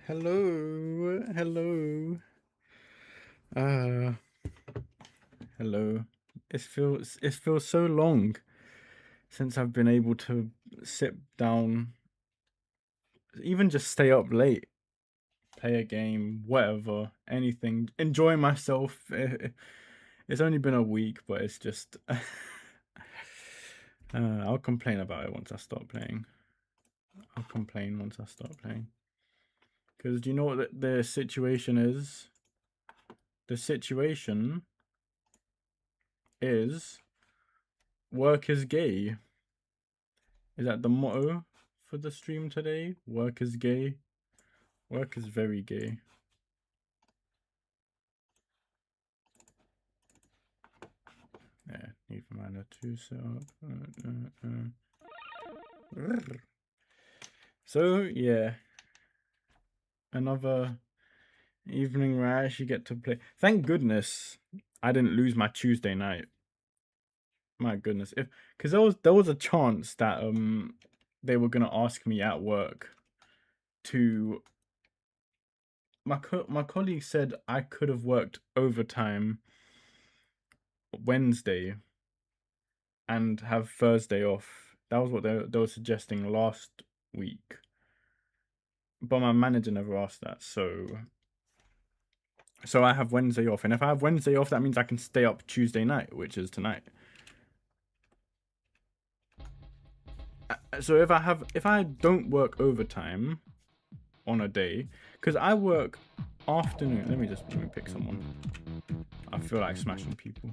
Hello, hello. Hello. It feels so long since I've been able to sit down, even just stay up late, play a game, whatever, anything, enjoy myself. It's only been a week, but it's just I'll complain about it once I start playing. I'll complain once I start playing. Because do you know what the situation is? The situation is work is gay. Is that the motto for the stream today? Work is gay. Work is very gay. Yeah, need for mana 2 set up. So yeah, another evening where I actually get to play. Thank goodness I didn't lose my Tuesday night. My goodness, because there was a chance that they were gonna ask me at work to. My colleague said I could have worked overtime Wednesday and have Thursday off. That was what they were suggesting last week. But my manager never asked that, so I have Wednesday off. And if I have Wednesday off, that means I can stay up Tuesday night, which is tonight. So if I don't work overtime on a day, because I work afternoon. Let me pick someone. I feel like smashing people.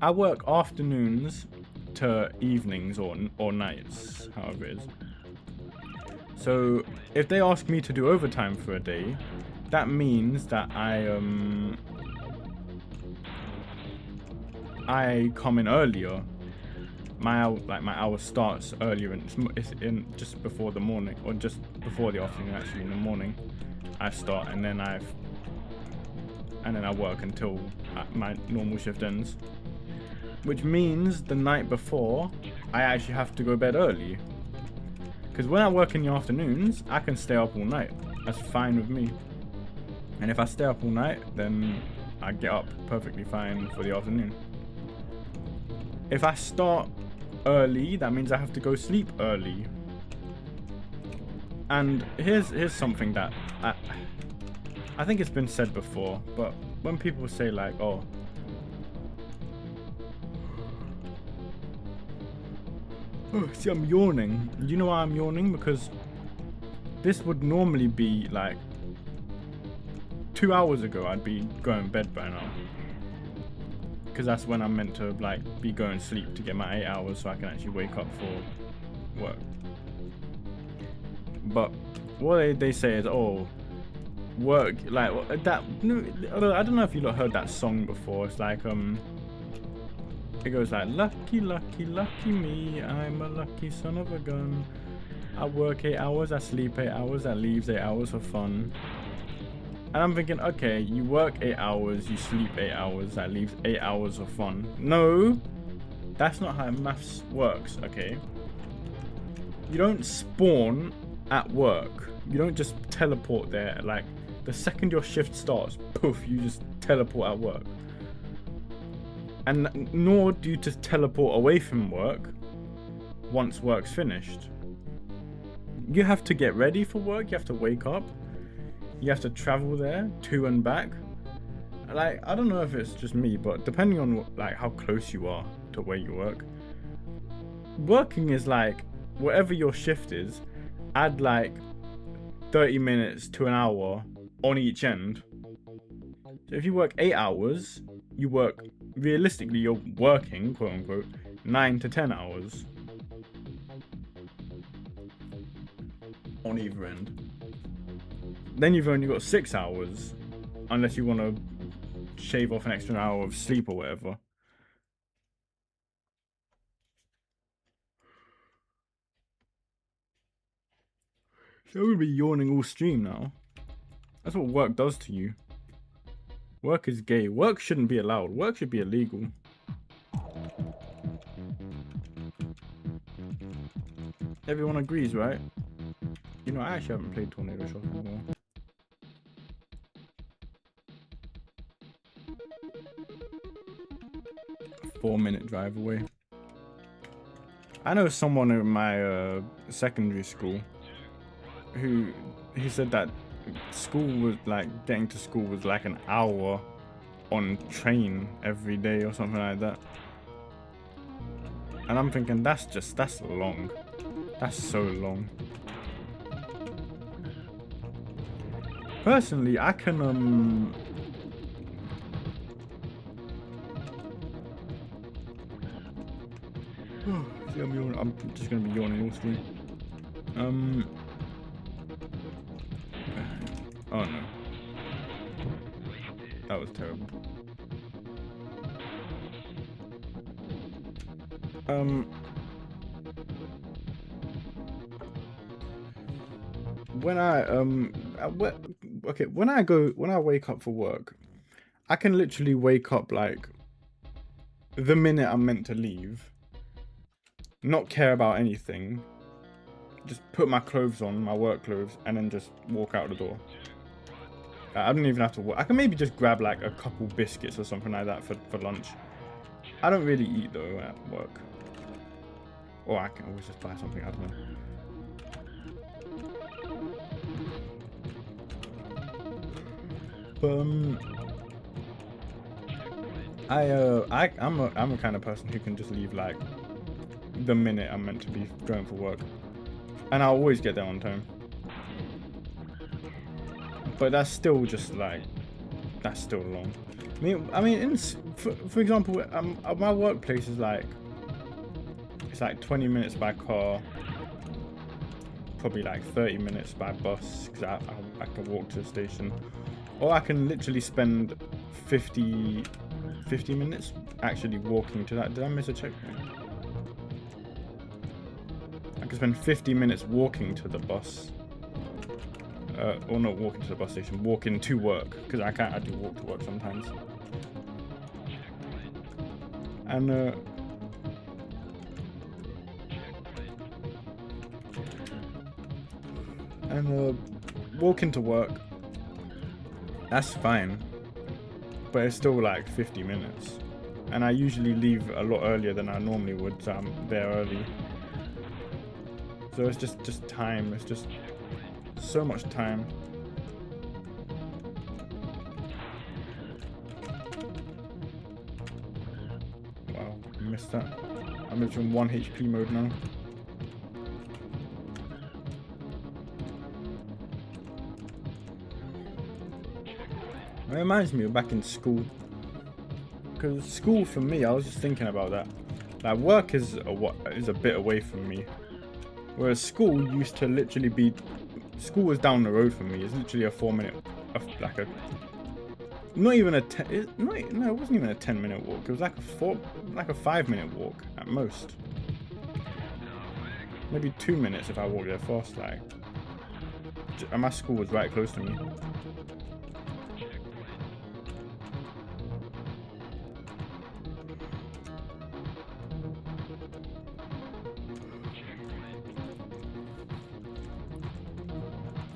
I work afternoons to evenings or nights, however it is. So if they ask me to do overtime for a day, that means that I come in earlier. My hour starts earlier, and it's in just before the morning, or just before the afternoon. Actually, in the morning, I start, and then and then I work until my normal shift ends. Which means the night before, I actually have to go to bed early. Because when I work in the afternoons, I can stay up all night. That's fine with me. And if I stay up all night, then I get up perfectly fine for the afternoon. If I start early, that means I have to go sleep early. And here's something that I think it's been said before, but when people say like, oh, see, I'm yawning. Do you know why I'm yawning? Because this would normally be like 2 hours ago, I'd be going to bed by now. Because that's when I'm meant to like be going to sleep to get my 8 hours so I can actually wake up for work. But what they say is, oh, work, like that. I don't know if you heard that song before. It's like it goes like, lucky, lucky, lucky me, I'm a lucky son of a gun. I work 8 hours, I sleep 8 hours, that leaves 8 hours for fun. And I'm thinking, okay, you work 8 hours, you sleep 8 hours, that leaves 8 hours of fun. No, that's not how maths works, okay? You don't spawn at work. You don't just teleport there. Like, the second your shift starts, poof, you just teleport at work. And nor do you just teleport away from work once work's finished. You have to get ready for work, you have to wake up, you have to travel there to and back. Like, I don't know if it's just me, but depending on like how close you are to where you work, working is like, whatever your shift is, add like 30 minutes to an hour on each end. So if you work 8 hours, you work, realistically, you're working, quote unquote, 9 to 10 hours on either end. Then you've only got 6 hours, unless you want to shave off an extra hour of sleep or whatever. So I'm gonna be yawning all stream now. That's what work does to you. Work is gay. Work shouldn't be allowed. Work should be illegal. Everyone agrees, right? You know, I actually haven't played Tornado Shop in a while. 4-minute drive away. I know someone in my secondary school who he said that school was like, getting to school was like an hour on train every day or something like that. And I'm thinking, that's long. That's so long. Personally, I can see, I'm just gonna be yawning all stream. Oh no. That was terrible. When I wake up for work, I can literally wake up like the minute I'm meant to leave, not care about anything, just put my clothes on, my work clothes, and then just walk out the door. I don't even have to work. I can maybe just grab like a couple biscuits or something like that for lunch. I don't really eat though at work. Or I can always just buy something, I don't know. I'm a kind of person who can just leave like the minute I'm meant to be going for work, and I'll always get there on time. But that's still just like, that's still long. I mean, for example, my workplace is like, it's like 20 minutes by car, probably like 30 minutes by bus, because I can walk to the station, or I can literally spend 50 minutes actually walking to that. Did I miss a checkpoint? I can spend 50 minutes walking to the bus, Or not walking to the bus station, walking to work, because I can't actually walk to work sometimes. And walking to work, that's fine, but it's still like 50 minutes, and I usually leave a lot earlier than I normally would, so I'm there early. So it's just time. It's just so much time. Wow, I missed that. I'm in 1 HP mode now. It reminds me of back in school. Because school for me, I was just thinking about that. Like work is a bit away from me. Whereas school used to literally be, school was down the road from me. It's literally a 4-minute, like a, not even a 10, no, it wasn't even a 10-minute walk. It was like a 5-minute walk at most. Maybe 2 minutes if I walked there fast. Like, and my school was right close to me.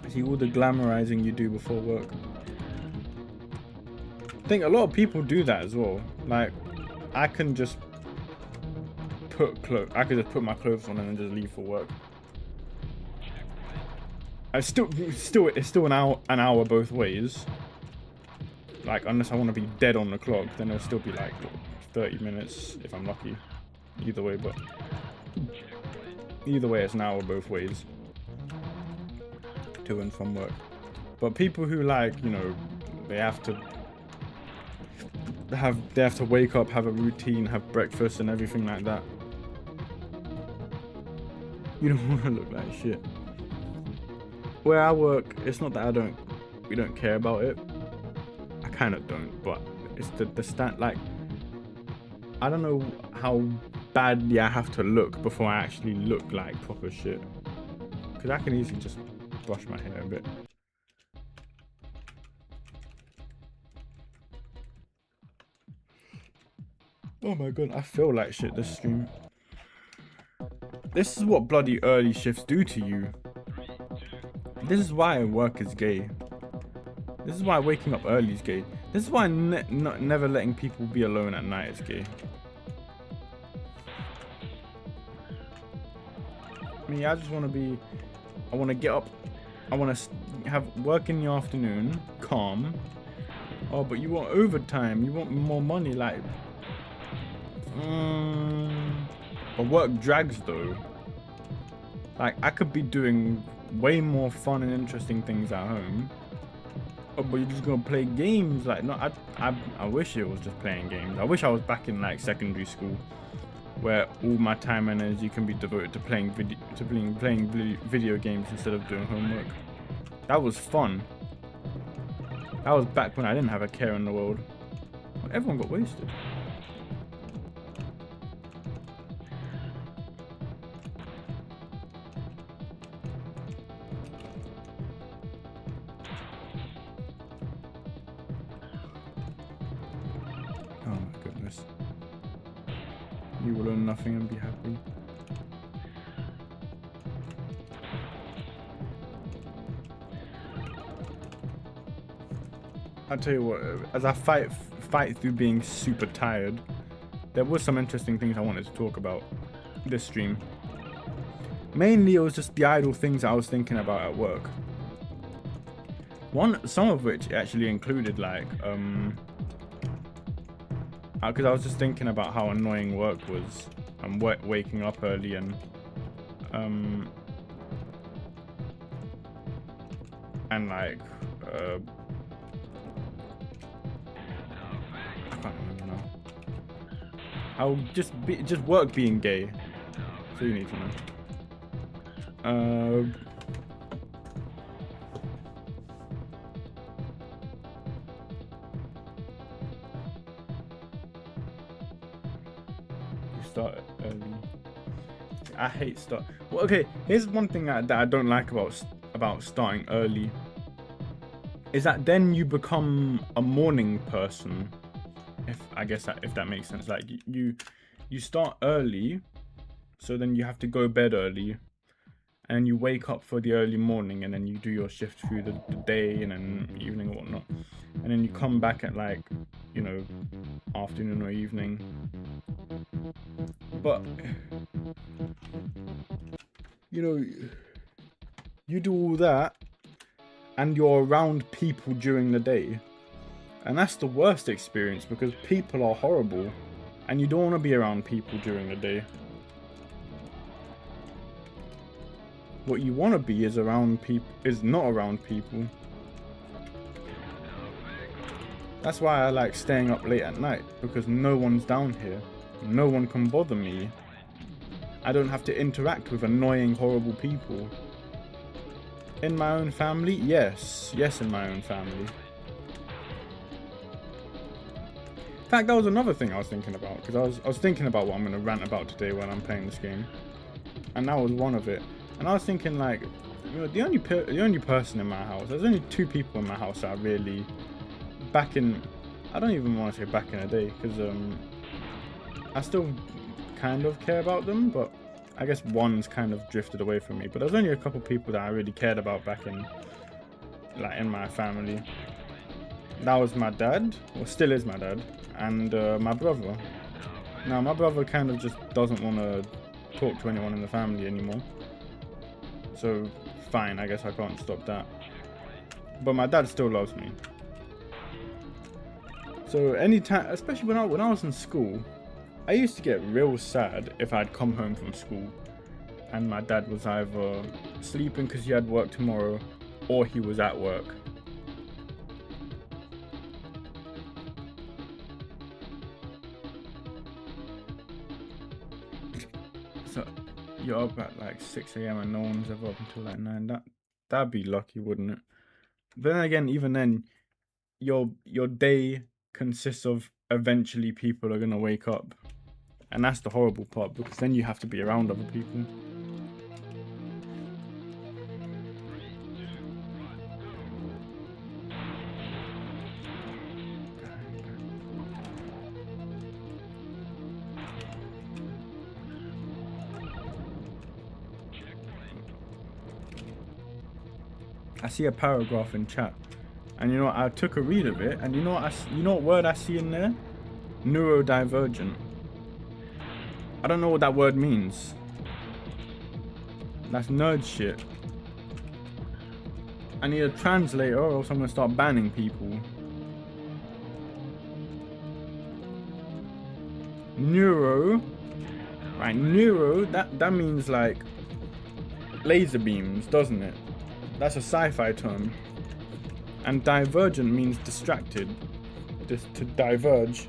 See all the glamorizing you do before work. I think a lot of people do that as well. Like, I can just put my clothes on and then just leave for work. It's still an hour both ways. Like, unless I want to be dead on the clock, then it'll still be like 30 minutes if I'm lucky. Either way, it's an hour both ways. To and from work. But people who, like, you know, they have to wake up, have a routine, have breakfast and everything like that. You don't want to look like shit. Where I work, it's not that we don't care about it. I kind of don't, but it's the stand, like, I don't know how badly I have to look before I actually look like proper shit. Because I can easily just brush my hair a bit. Oh my god, I feel like shit this stream. This is what bloody early shifts do to you. This is why work is gay. This is why waking up early is gay. This is why never letting people be alone at night is gay. Me, I just want to I want to get up. I want to have work in the afternoon, calm. Oh, but you want overtime. You want more money, like. But work drags though. Like, I could be doing way more fun and interesting things at home. Oh, but you're just gonna play games? Like, no, I wish it was just playing games. I wish I was back in like secondary school, where all my time and energy can be devoted to playing video games instead of doing homework. That was fun. That was back when I didn't have a care in the world. Everyone got wasted. Oh my goodness. You will earn nothing and be happy. I'll tell you what, as I fight through being super tired, there was some interesting things I wanted to talk about this stream. Mainly it was just the idle things I was thinking about at work. Some of which actually included like, because I was just thinking about how annoying work was, and waking up early and like I can't remember now. How just work being gay. So you need to know. Start early. I hate start. Well, okay. Here's one thing that I don't like about about starting early is that then you become a morning person. If that makes sense. Like you start early, so then you have to go bed early, and you wake up for the early morning, and then you do your shift through the day and then evening or whatnot, and then you come back at like, you know, afternoon or evening. But you know, you do all that and you're around people during the day, and that's the worst experience because people are horrible and you don't want to be around people during the day. What you want to be is around people, is not around people. That's why I like staying up late at night, because no one's down here. No one can bother me. I don't have to interact with annoying, horrible people. In my own family? Yes. Yes, in my own family. In fact, that was another thing I was thinking about, because I was thinking about what I'm going to rant about today when I'm playing this game. And that was one of it. And I was thinking, like, you know, the only person in my house, there's only 2 people in my house that are really back in, I don't even want to say back in the day, because I still kind of care about them, but I guess one's kind of drifted away from me. But there's only a couple people that I really cared about back in, like, in my family. That was my dad, or still is my dad, and my brother. Now, my brother kind of just doesn't want to talk to anyone in the family anymore. So, fine, I guess I can't stop that. But my dad still loves me. So, anytime, especially when I was in school, I used to get real sad if I'd come home from school and my dad was either sleeping because he had work tomorrow or he was at work. So, you're up at like 6 AM and no one's ever up until like 9. That'd be lucky, wouldn't it? But then again, even then, your day consists of eventually people are gonna wake up, and that's the horrible part, because then you have to be around other people. I see a paragraph in chat, and you know what, I took a read of it, and you know what word I see in there? Neurodivergent. I don't know what that word means. That's nerd shit. I need a translator or else I'm gonna start banning people. Neuro. Right, neuro, that means like laser beams, doesn't it? That's a sci-fi term. And divergent means distracted. Just to diverge.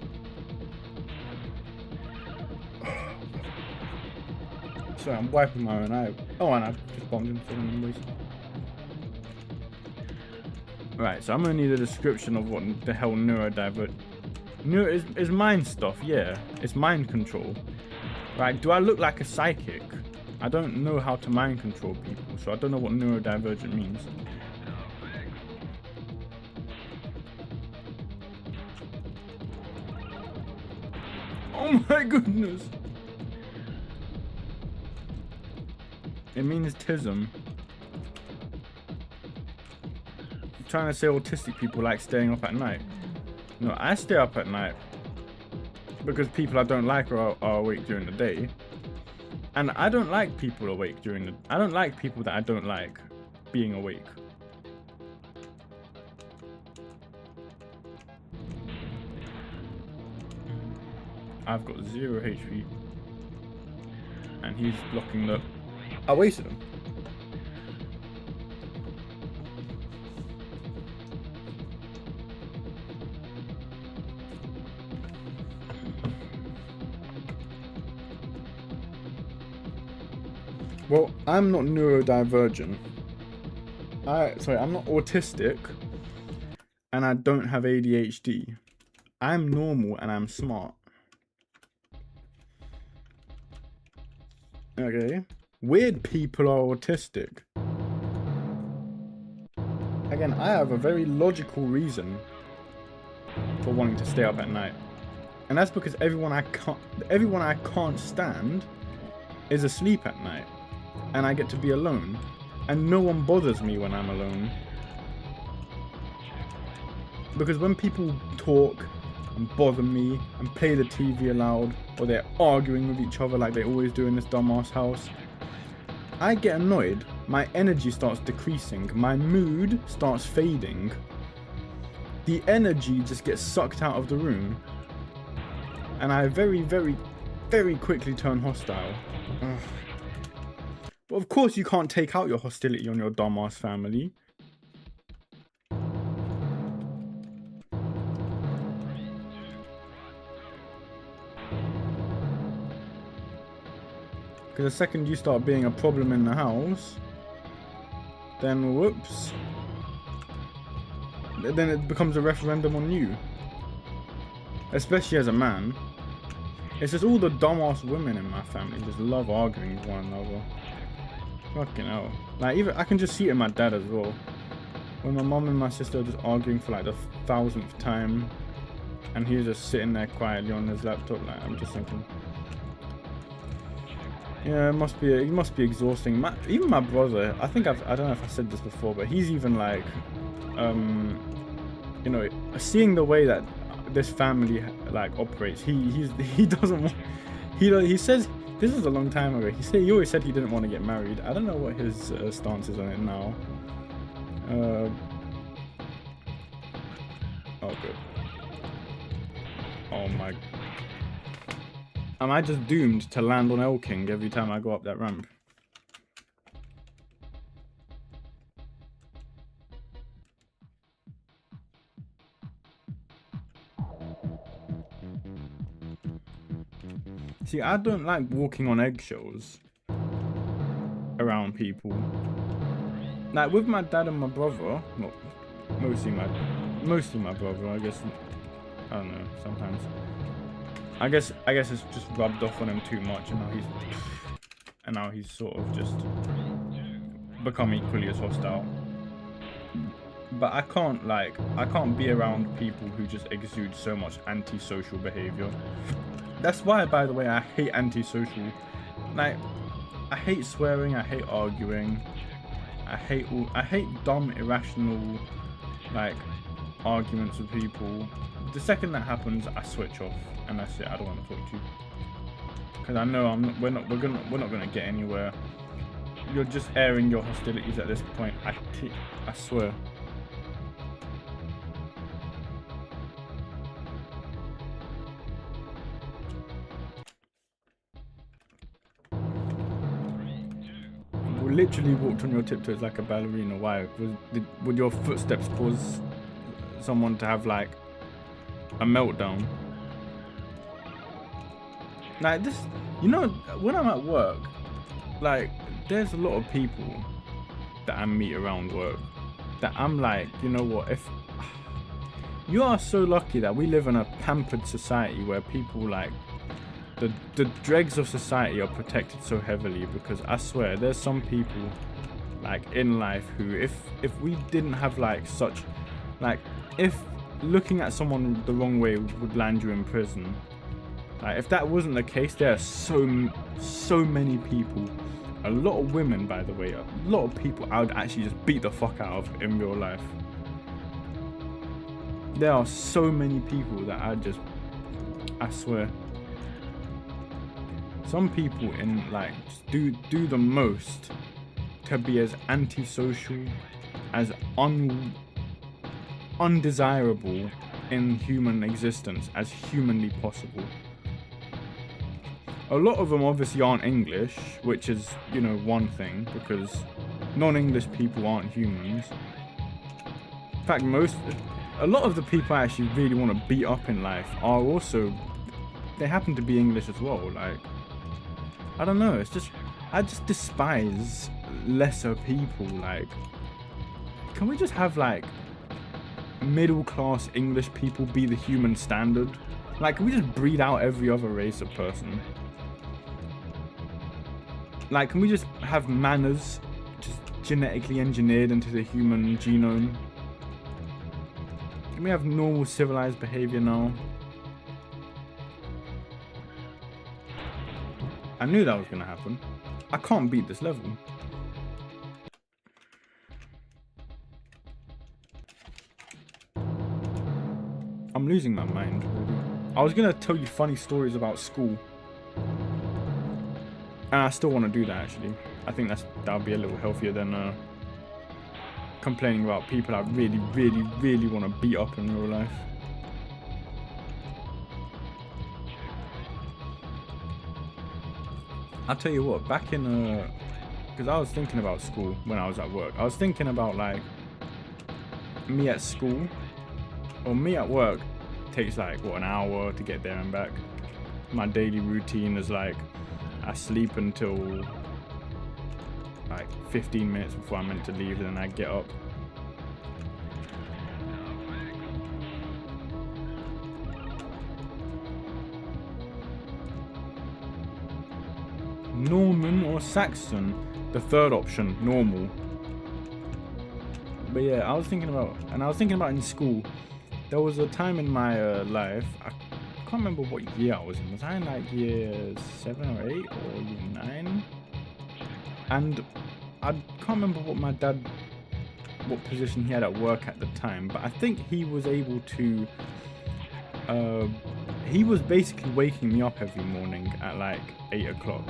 Sorry, I'm wiping my own eye. Oh, and I've just bombed into someone. Right, so I'm gonna need a description of what the hell neurodivergent. Neuro is mind stuff, yeah. It's mind control. Right, do I look like a psychic? I don't know how to mind control people, so I don't know what neurodivergent means. Oh my goodness! It means tism. I'm trying to say autistic people like staying up at night. No, I stay up at night because people I don't like are awake during the day. And I don't like people awake during the... I don't like people that I don't like being awake. I've got 0 HP. And he's blocking the... I wasted him. Well, I'm not neurodivergent. I'm not autistic. And I don't have ADHD. I'm normal and I'm smart. Okay. Weird people are autistic. again, I have a very logical reason for wanting to stay up at night. And that's because everyone I can't stand is asleep at night. And I get to be alone. And no one bothers me when I'm alone. Because when people talk and bother me and play the TV loud, or they're arguing with each other like they always do in this dumbass house, I get annoyed. My energy starts decreasing. My mood starts fading. The energy just gets sucked out of the room. And I very, very, very quickly turn hostile. Ugh. But of course you can't take out your hostility on your dumbass family. Because the second you start being a problem in the house, then whoops. Then it becomes a referendum on you. Especially as a man. It's just all the dumbass women in my family just love arguing with one another. Fucking hell. Like, even I can just see it in my dad as well. When my mum and my sister are just arguing for like the 1000th time, and he's just sitting there quietly on his laptop, like, I'm just thinking, yeah, it must be exhausting. Even my brother, I don't know if I said this before, but he's even like, you know, seeing the way that this family like operates, he doesn't want, he says, this was a long time ago, he always said he didn't want to get married. I don't know what his stance is on it now. Oh good. Oh my. Am I just doomed to land on L King every time I go up that ramp? See, I don't like walking on eggshells around people. Like with my dad and my brother, well, mostly my brother, I guess. I don't know, sometimes. I guess it's just rubbed off on him too much, and now he's sort of just become equally as hostile. But I can't be around people who just exude so much antisocial behavior. That's why, by the way, I hate antisocial. Like, I hate swearing, I hate arguing, I hate dumb, irrational, like, arguments with people. The second that happens, I switch off, and that's it. I don't want to talk to you, because I know we're not gonna get anywhere. You're just airing your hostilities at this point. I swear. We literally walked on your tiptoes like a ballerina. Why? Would your footsteps cause someone to have like a meltdown? Like this, you know, when I'm at work, like there's a lot of people that I meet around work that I'm like, you know what, if you are so lucky that we live in a pampered society where people like the dregs of society are protected so heavily, because I swear there's some people like in life who if we didn't have like such, like, if looking at someone the wrong way would land you in prison, like if that wasn't the case, there are so many people, a lot of women, by the way, a lot of people I would actually just beat the fuck out of in real life. There are so many people that I swear, some people in like just do the most to be as antisocial, as undesirable in human existence as humanly possible. A lot of them obviously aren't English, which is, you know, one thing, because non-English people aren't humans. In fact, a lot of the people I actually really want to beat up in life are also, they happen to be English as well. Like, I don't know, it's just, I just despise lesser people. Like, can we just have like middle class English people be the human standard? Like, can we just breed out every other race of person? Like, can we just have manners? genetically engineered into the human genome. Can we have normal civilized behavior now? I knew that was gonna happen. I can't beat this level. I'm losing my mind, really. I was gonna tell you funny stories about school. And I still want to do that, actually. I think that'll be a little healthier than complaining about people I really, really, really want to beat up in real life. I'll tell you what, back in because I was thinking about school when I was at work. I was thinking about like me at school or me at work takes like what, an hour to get there and back. My daily routine is like I sleep until like 15 minutes before I'm meant to leave, and then I get up. Norman or Saxon? The third option, normal. But yeah, I was thinking about in school, there was a time in my life, I can't remember what year I was in. Was I in like year 7 or 8 or year 9? And I can't remember what position he had at work at the time, but I think he was able to, he was basically waking me up every morning at like 8 o'clock.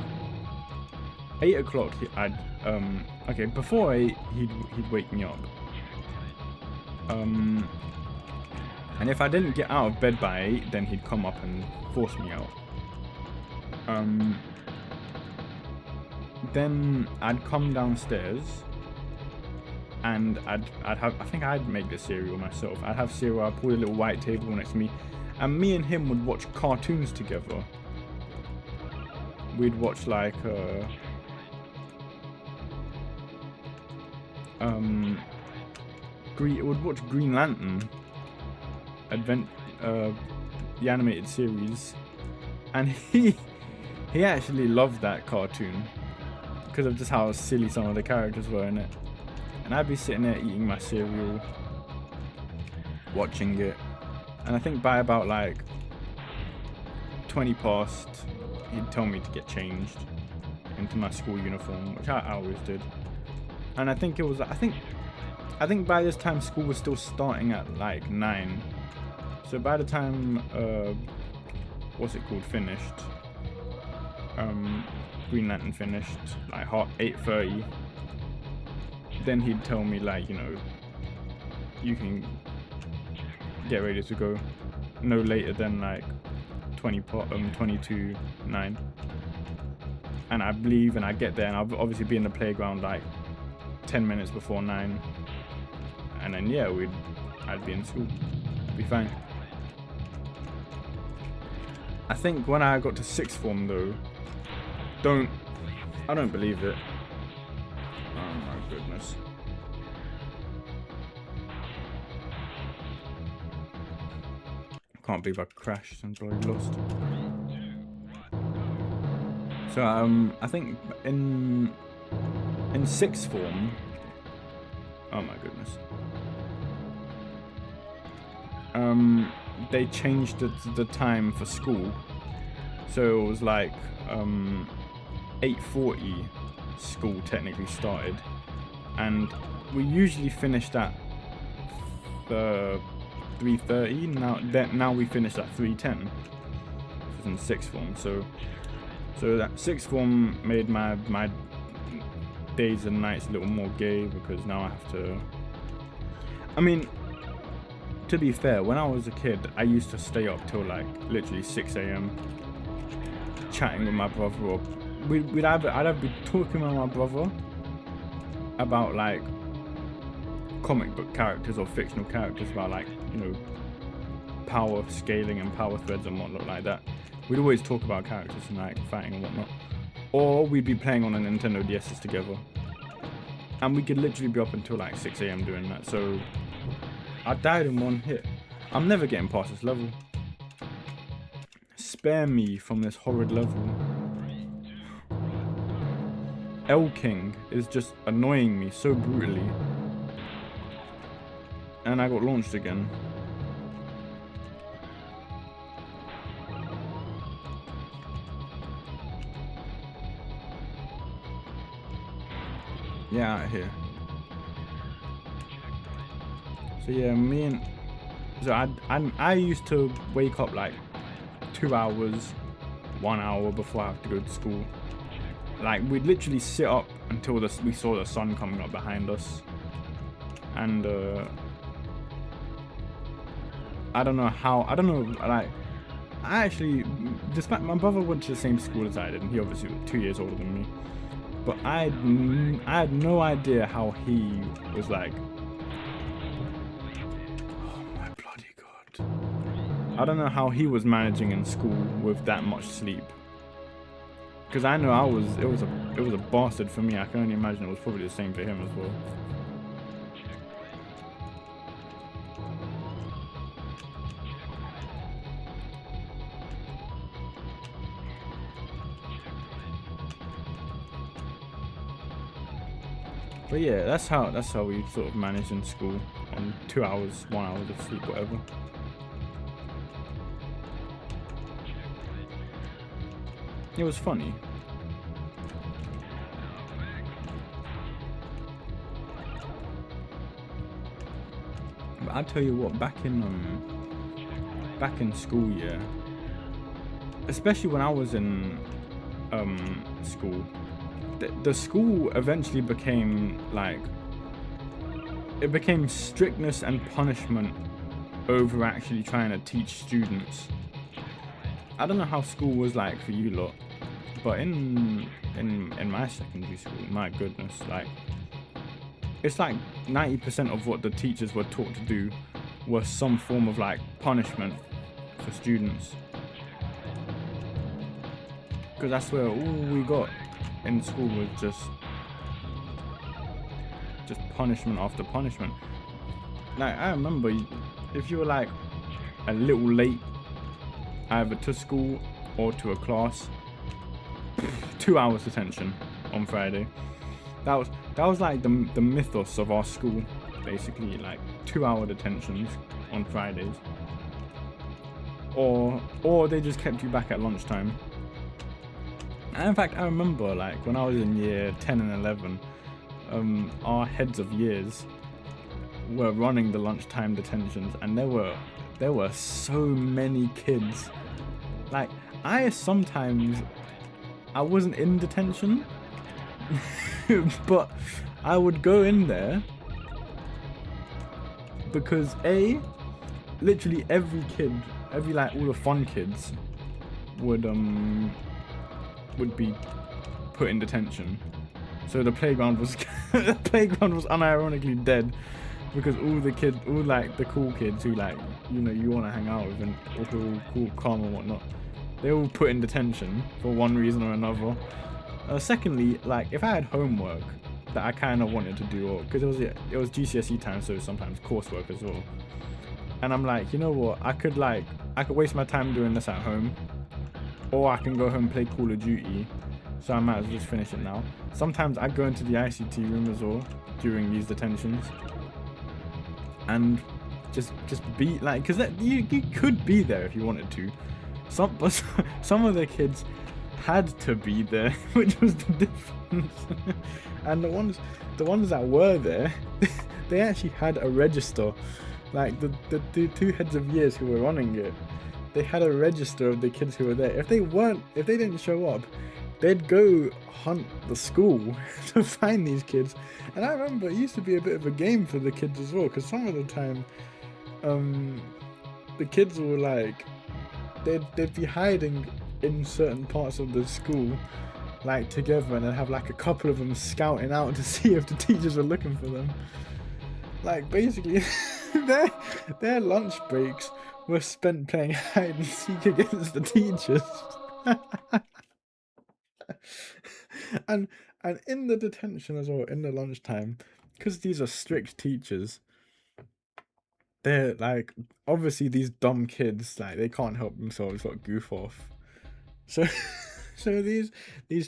8 o'clock, okay, before 8, he'd wake me up. And if I didn't get out of bed by 8, then he'd come up and force me out. Then I'd come downstairs and I think I'd make the cereal myself. I'd have cereal, I'd put a little white table next to me, and me and him would watch cartoons together. We'd watch like would watch Green Lantern, the animated series, and he actually loved that cartoon because of just how silly some of the characters were in it. And I'd be sitting there eating my cereal, watching it, and I think by about like 20 past, he'd tell me to get changed into my school uniform, which I always did. And I think it was, I think by this time school was still starting at like 9. So by the time, what's it called, finished, Green Lantern finished, like 8:30, then he'd tell me like, you know, you can get ready to go no later than like 22:09. And I leave and I get there and I'll obviously be in the playground like 10 minutes before 9, and then yeah, I'd be in school. I'd be fine. I think when I got to 6th form though, I don't believe it. Oh my goodness. Can't believe I crashed and bloody lost. So I think in 6th form, oh my goodness, they changed the time for school, so it was like 8:40 school technically started, and we usually finished at 3:30. Now we finished at 3:10. This was in 6th form, so that 6th form made my days and nights a little more gay, because now I have to, I mean, to be fair, when I was a kid, I used to stay up till like literally 6 a.m. chatting with my brother, or I'd either be talking with my brother about like comic book characters or fictional characters, about like, you know, power scaling and power threads and whatnot like that. We'd always talk about characters and like fighting and whatnot. Or we'd be playing on a Nintendo DS's together. And we could literally be up until like 6 a.m. doing that. So I died in one hit. I'm never getting past this level. Spare me from this horrid level. L King is just annoying me so brutally. And I got launched again. Yeah, out here. So yeah, me and so I used to wake up like 2 hours, 1 hour before I have to go to school. Like we'd literally sit up until we saw the sun coming up behind us, and I don't know how. I don't know. Like I actually, despite my brother went to the same school as I did, and he obviously was 2 years older than me. But I had no idea how he was like. Oh my bloody god! I don't know how he was managing in school with that much sleep. Because I know it was a bastard for me. I can only imagine it was probably the same for him as well. But yeah, that's how we sort of managed in school on 2 hours, 1 hour of sleep, whatever. It was funny. But I tell you what, back in school, yeah, especially when I was in school, the school eventually became like it became strictness and punishment over actually trying to teach students. I don't know how school was like for you lot, but in my secondary school, my goodness, like it's like 90% of what the teachers were taught to do was some form of like punishment for students, because that's where all we got in school was just punishment after punishment. Like I remember, if you were like a little late either to school or to a class, 2 hours detention on Friday. That was like the mythos of our school, basically, like 2 hour detentions on Fridays. Or they just kept you back at lunchtime. And in fact, I remember like when I was in year 10 and 11, our heads of years were running the lunchtime detentions, and there were so many kids. Like I wasn't in detention, but I would go in there because literally every kid, like all the fun kids would be put in detention. So the playground was unironically dead because all the kids, all like the cool kids who like you want to hang out with and who are all cool, calm and whatnot, they all put in detention for one reason or another. Secondly, like if I had homework that I kind of wanted to do, or because it was GCSE time, so sometimes coursework as well, and I'm like, you know what, I could waste my time doing this at home, or I can go home and play Call of Duty, so I might as well just finish it now. Sometimes I go into the ICT room as well during these detentions and just be like, because you could be there if you wanted to. But some of the kids had to be there, which was the difference. And the ones that were there, they actually had a register. Like the two heads of years who were running it, they had a register of the kids who were there. If they didn't show up, they'd go hunt the school to find these kids. And I remember it used to be a bit of a game for the kids as well, because some of the time, the kids were like, they'd be hiding in certain parts of the school, like together, and I'd have like a couple of them scouting out to see if the teachers were looking for them. Like basically, their lunch breaks were spent playing hide and seek against the teachers. and in the detention as well, in the lunchtime, because these are strict teachers, they're like, obviously these dumb kids, like they can't help themselves but goof off. So So these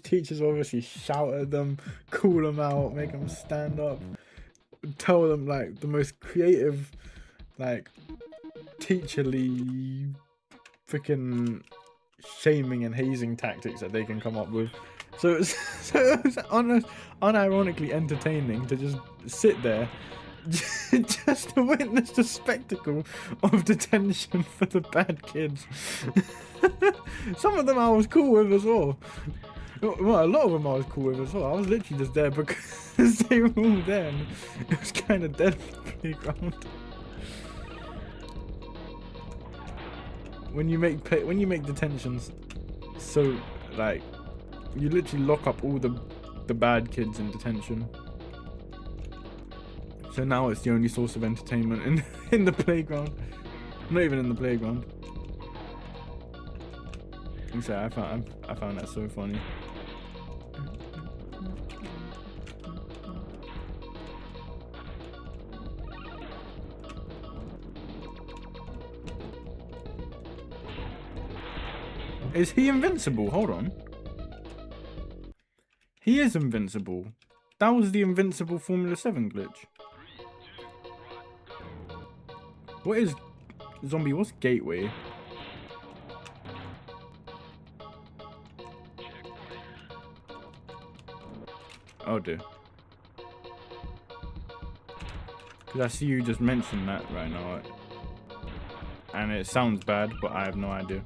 teachers obviously shout at them, call them out, make them stand up, tell them like the most creative, like teacherly, freaking shaming and hazing tactics that they can come up with. So it's unironically entertaining to just sit there just to witness the spectacle of detention for the bad kids. Some of them I was cool with as well. Well, a lot of them I was cool with as well. I was literally just there because they were all there and it was kind of dead on the playground. When you make detentions so like you literally lock up all the bad kids in detention. So now it's the only source of entertainment in the playground. Not even in the playground. So I found that so funny. Is he invincible? Hold on. He is invincible. That was the invincible Formula 7 glitch. What is zombie? What's gateway? Oh dear. Because I see you just mentioned that right now. And it sounds bad, but I have no idea.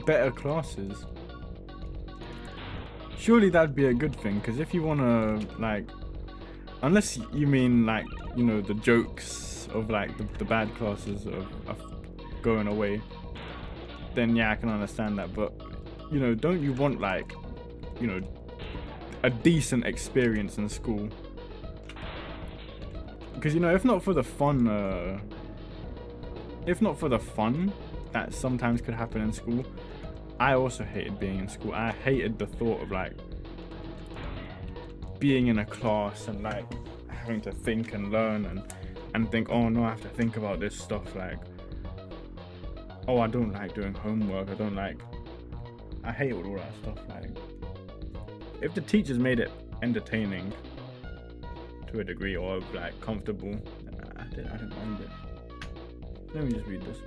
Better classes. Surely that'd be a good thing, because if you want to, like, unless you mean, like, you know, the jokes of, like, the bad classes of going away, then yeah, I can understand that. But, you know, don't you want, like, you know, a decent experience in school? Because, you know, if not for the fun that sometimes could happen in school, I also hated being in school. I hated the thought of like being in a class and like having to think and learn and think, oh no, I have to think about this stuff, like, oh, I don't like doing homework, I hated all that stuff. Like, if the teachers made it entertaining to a degree or like comfortable, I didn't mind it. Let me just read this.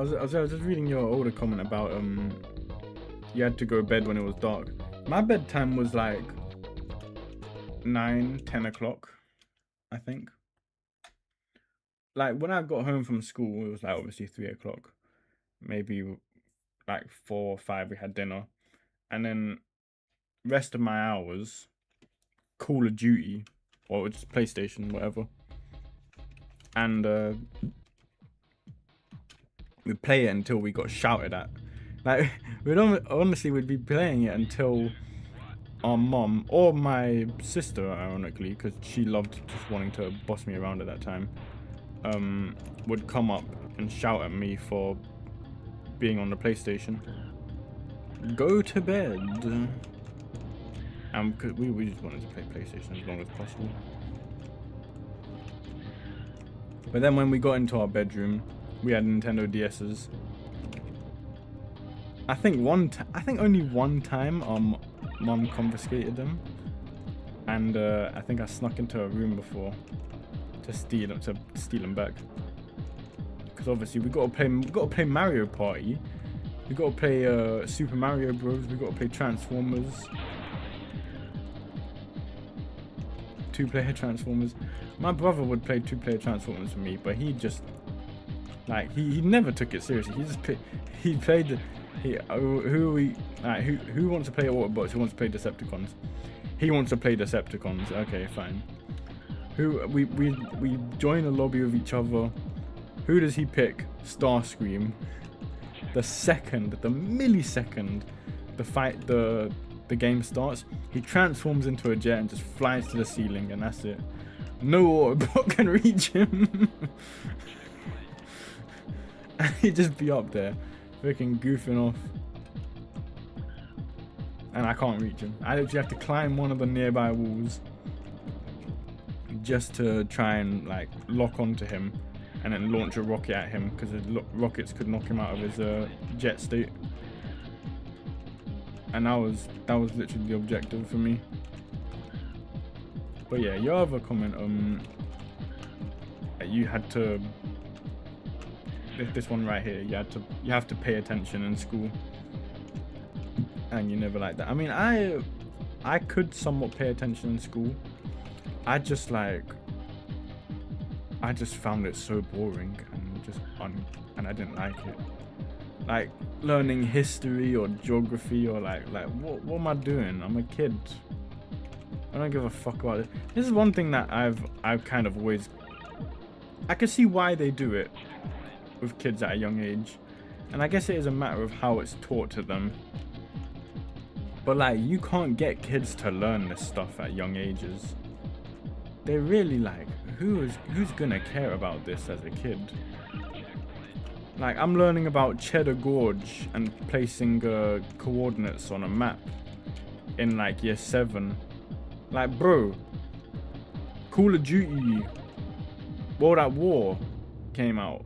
I was just reading your older comment about you had to go to bed when it was dark. My bedtime was like 9-10 o'clock, I think. Like when I got home from school, it was like obviously 3 o'clock, maybe like 4 or 5 we had dinner, and then rest of my hours Call of Duty or just PlayStation, whatever, and we'd play it until we got shouted at. Like, we'd be playing it until our mom or my sister, ironically, because she loved just wanting to boss me around at that time, would come up and shout at me for being on the PlayStation. Go to bed. Cause we just wanted to play PlayStation as long as possible. But then when we got into our bedroom, we had Nintendo DS's. I think only one time our mom confiscated them, and I think I snuck into a room before to steal them back. Because obviously we got to play Mario Party, we got to play Super Mario Bros, we got to play Transformers, 2-player Transformers. My brother would play 2-player Transformers with me, but he just like he never took it seriously. Who wants to play Autobots? Who wants to play Decepticons? He wants to play Decepticons. Okay, fine. Who we join a lobby with each other. Who does he pick? Starscream. The millisecond the game starts, he transforms into a jet and just flies to the ceiling, and that's it. No Autobot can reach him. And he'd just be up there, freaking goofing off. And I can't reach him. I literally have to climb one of the nearby walls just to try and like lock onto him and then launch a rocket at him, because the rockets could knock him out of his jet state. And that was literally the objective for me. But yeah, your other comment, you had to, this one right here, you have to pay attention in school, and you never like that. I mean, I could somewhat pay attention in school. I just found it so boring and I didn't like it. Like learning history or geography or like what am I doing? I'm a kid. I don't give a fuck about it. This is one thing that I've kind of always, I can see why they do it with kids at a young age, and I guess it is a matter of how it's taught to them. But like, you can't get kids to learn this stuff at young ages. They really like, who's gonna care about this as a kid? Like, I'm learning about Cheddar Gorge and placing coordinates on a map in like year 7. Like, bro, Call of Duty World at War came out.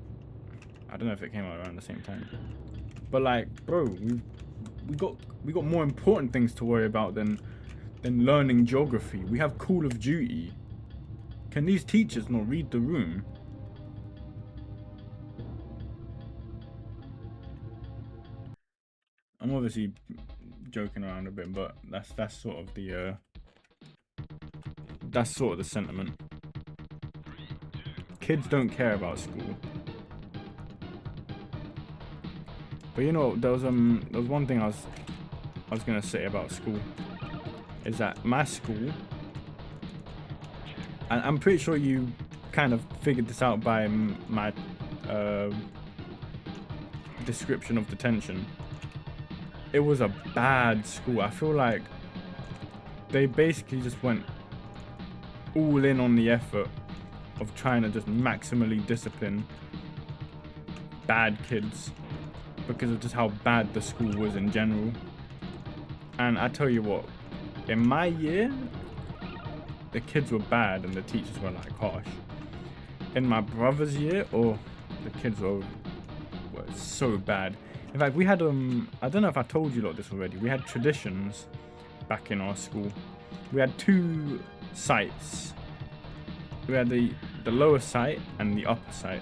I don't know if it came out around the same time, but like, bro, we got more important things to worry about than learning geography. We have Call of Duty. Can these teachers not read the room? I'm obviously joking around a bit, but that's sort of the sentiment. Kids don't care about school. But you know, there was one thing I was gonna say about school, is that my school, and I'm pretty sure you kind of figured this out by my description of detention. It was a bad school. I feel like they basically just went all in on the effort of trying to just maximally discipline bad kids because of just how bad the school was in general. And I tell you what, in my year, the kids were bad and the teachers were like harsh. In my brother's year, the kids were so bad. In fact, we had I don't know if I told you lot this already. We had traditions back in our school. We had 2 sites. We had the lower site and the upper site.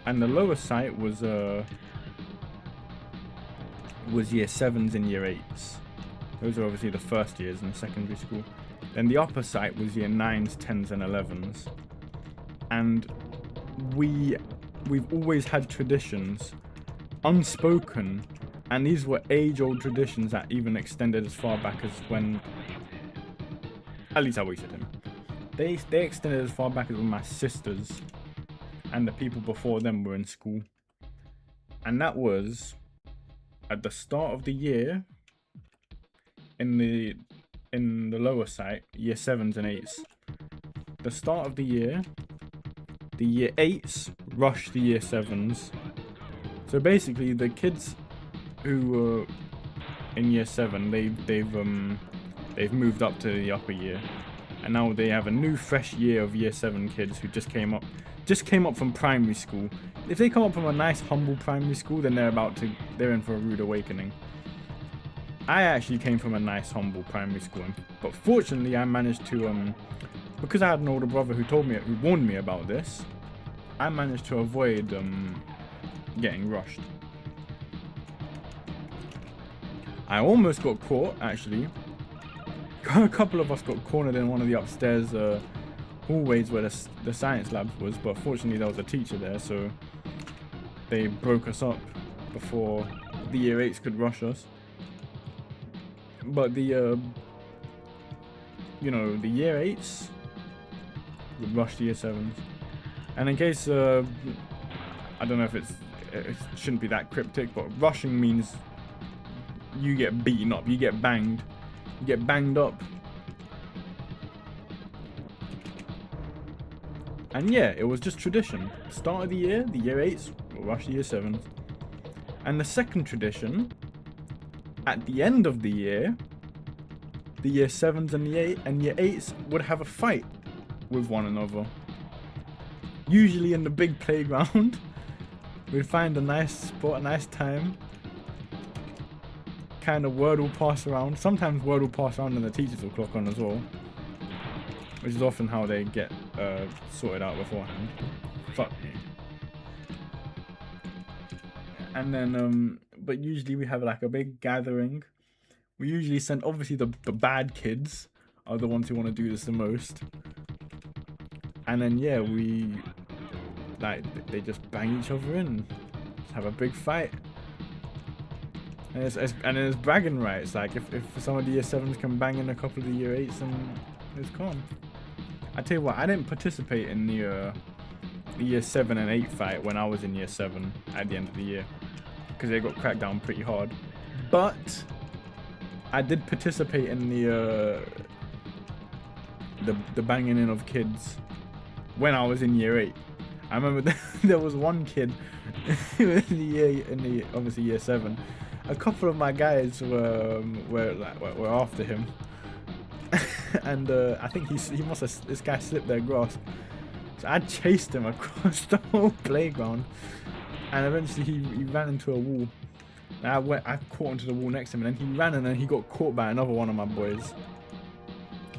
And the lower site was year 7s and year 8s. Those are obviously the first years in secondary school. Then the upper site was year 9s, 10s, and 11s. And we've always had traditions, unspoken, and these were age-old traditions that even extended as far back as when, at least how we said him, they extended as far back as when my sisters and the people before them were in school. And that was at the start of the year in the lower site, year 7s and 8s. The start of the year 8s rushed the year 7s. So basically, the kids who were in year 7, they've moved up to the upper year, and now they have a new fresh year of year 7 kids who just came up from primary school. If they come up from a nice humble primary school, then they're in for a rude awakening. I actually came from a nice humble primary school, but fortunately I managed to because I had an older brother who warned me about this. I managed to avoid getting rushed. I almost got caught, actually. A couple of us got cornered in one of the upstairs hallways where the science labs was, but fortunately there was a teacher there, so they broke us up before the year 8s could rush us. But the year 8s, would rush the year 7s. And in case, I don't know if it shouldn't be that cryptic, but rushing means you get beaten up, you get banged. You get banged up. And yeah, it was just tradition. Start of the year 8s will rush the year 7s. And the second tradition, at the end of the year 7s and year 8s would have a fight with one another. Usually in the big playground. We'd find a nice spot, a nice time. Kind of word will pass around. Sometimes word will pass around and the teachers will clock on as well. Which is often how they get sorted out beforehand. Fuck me. And then, but usually we have like a big gathering. We usually send, obviously the bad kids are the ones who want to do this the most. And then yeah, they just bang each other in. Just have a big fight. And it's bragging rights. Like if some of the year 7s can bang in a couple of the year 8s, then it's calm. I tell you what, I didn't participate in the year 7 and 8 fight when I was in year 7 at the end of the year, because they got cracked down pretty hard. But I did participate in the banging in of kids when I was in year 8. I remember there was one kid in obviously year 7. A couple of my guys were after him. And I think this guy slipped their grasp. So I chased him across the whole playground, and eventually he ran into a wall. And I caught onto the wall next to him, and then he ran, and then he got caught by another one of my boys.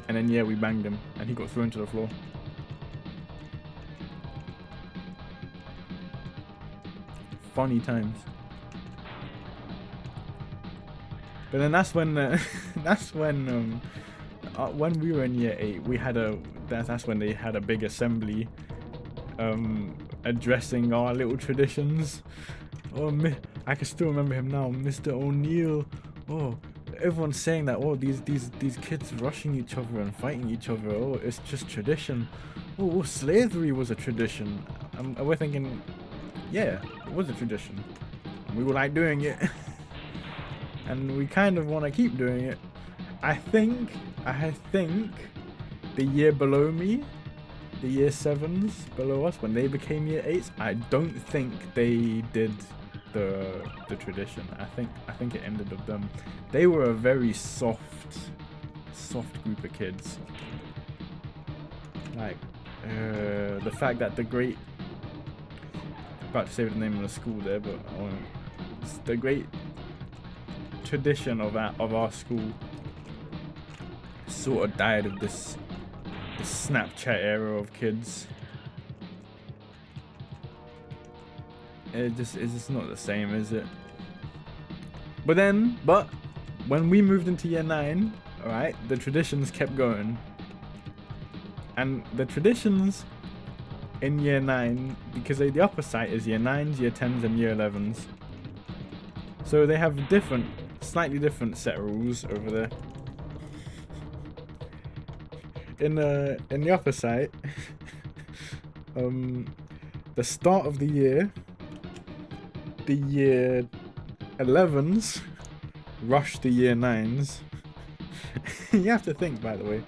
And then yeah, we banged him, and he got thrown to the floor. Funny times. But then that's when when we were in year 8, we had that's when they had a big assembly addressing our little traditions. Oh, I can still remember him now, Mr. O'Neill. Oh, everyone's saying that, oh, these kids rushing each other and fighting each other, oh, it's just tradition. Oh, slavery was a tradition. And we're thinking, yeah, it was a tradition. And we were like doing it. And we kind of want to keep doing it. I think the year below me, the year 7s below us, when they became year 8s, I don't think they did the tradition. I think it ended with them. They were a very soft group of kids. Like the fact that about to say the name of the school there, but I won't. It's the great tradition of our school sort of died of this Snapchat era of kids. It's just not the same, is it? But when we moved into year 9, alright, the traditions kept going. And the traditions in year 9, because the upper site is year 9s, year 10s, and year 11s. So they have slightly different set of rules over there. In the upper site, the start of the year 11s rush the year 9s. You have to think, by the way,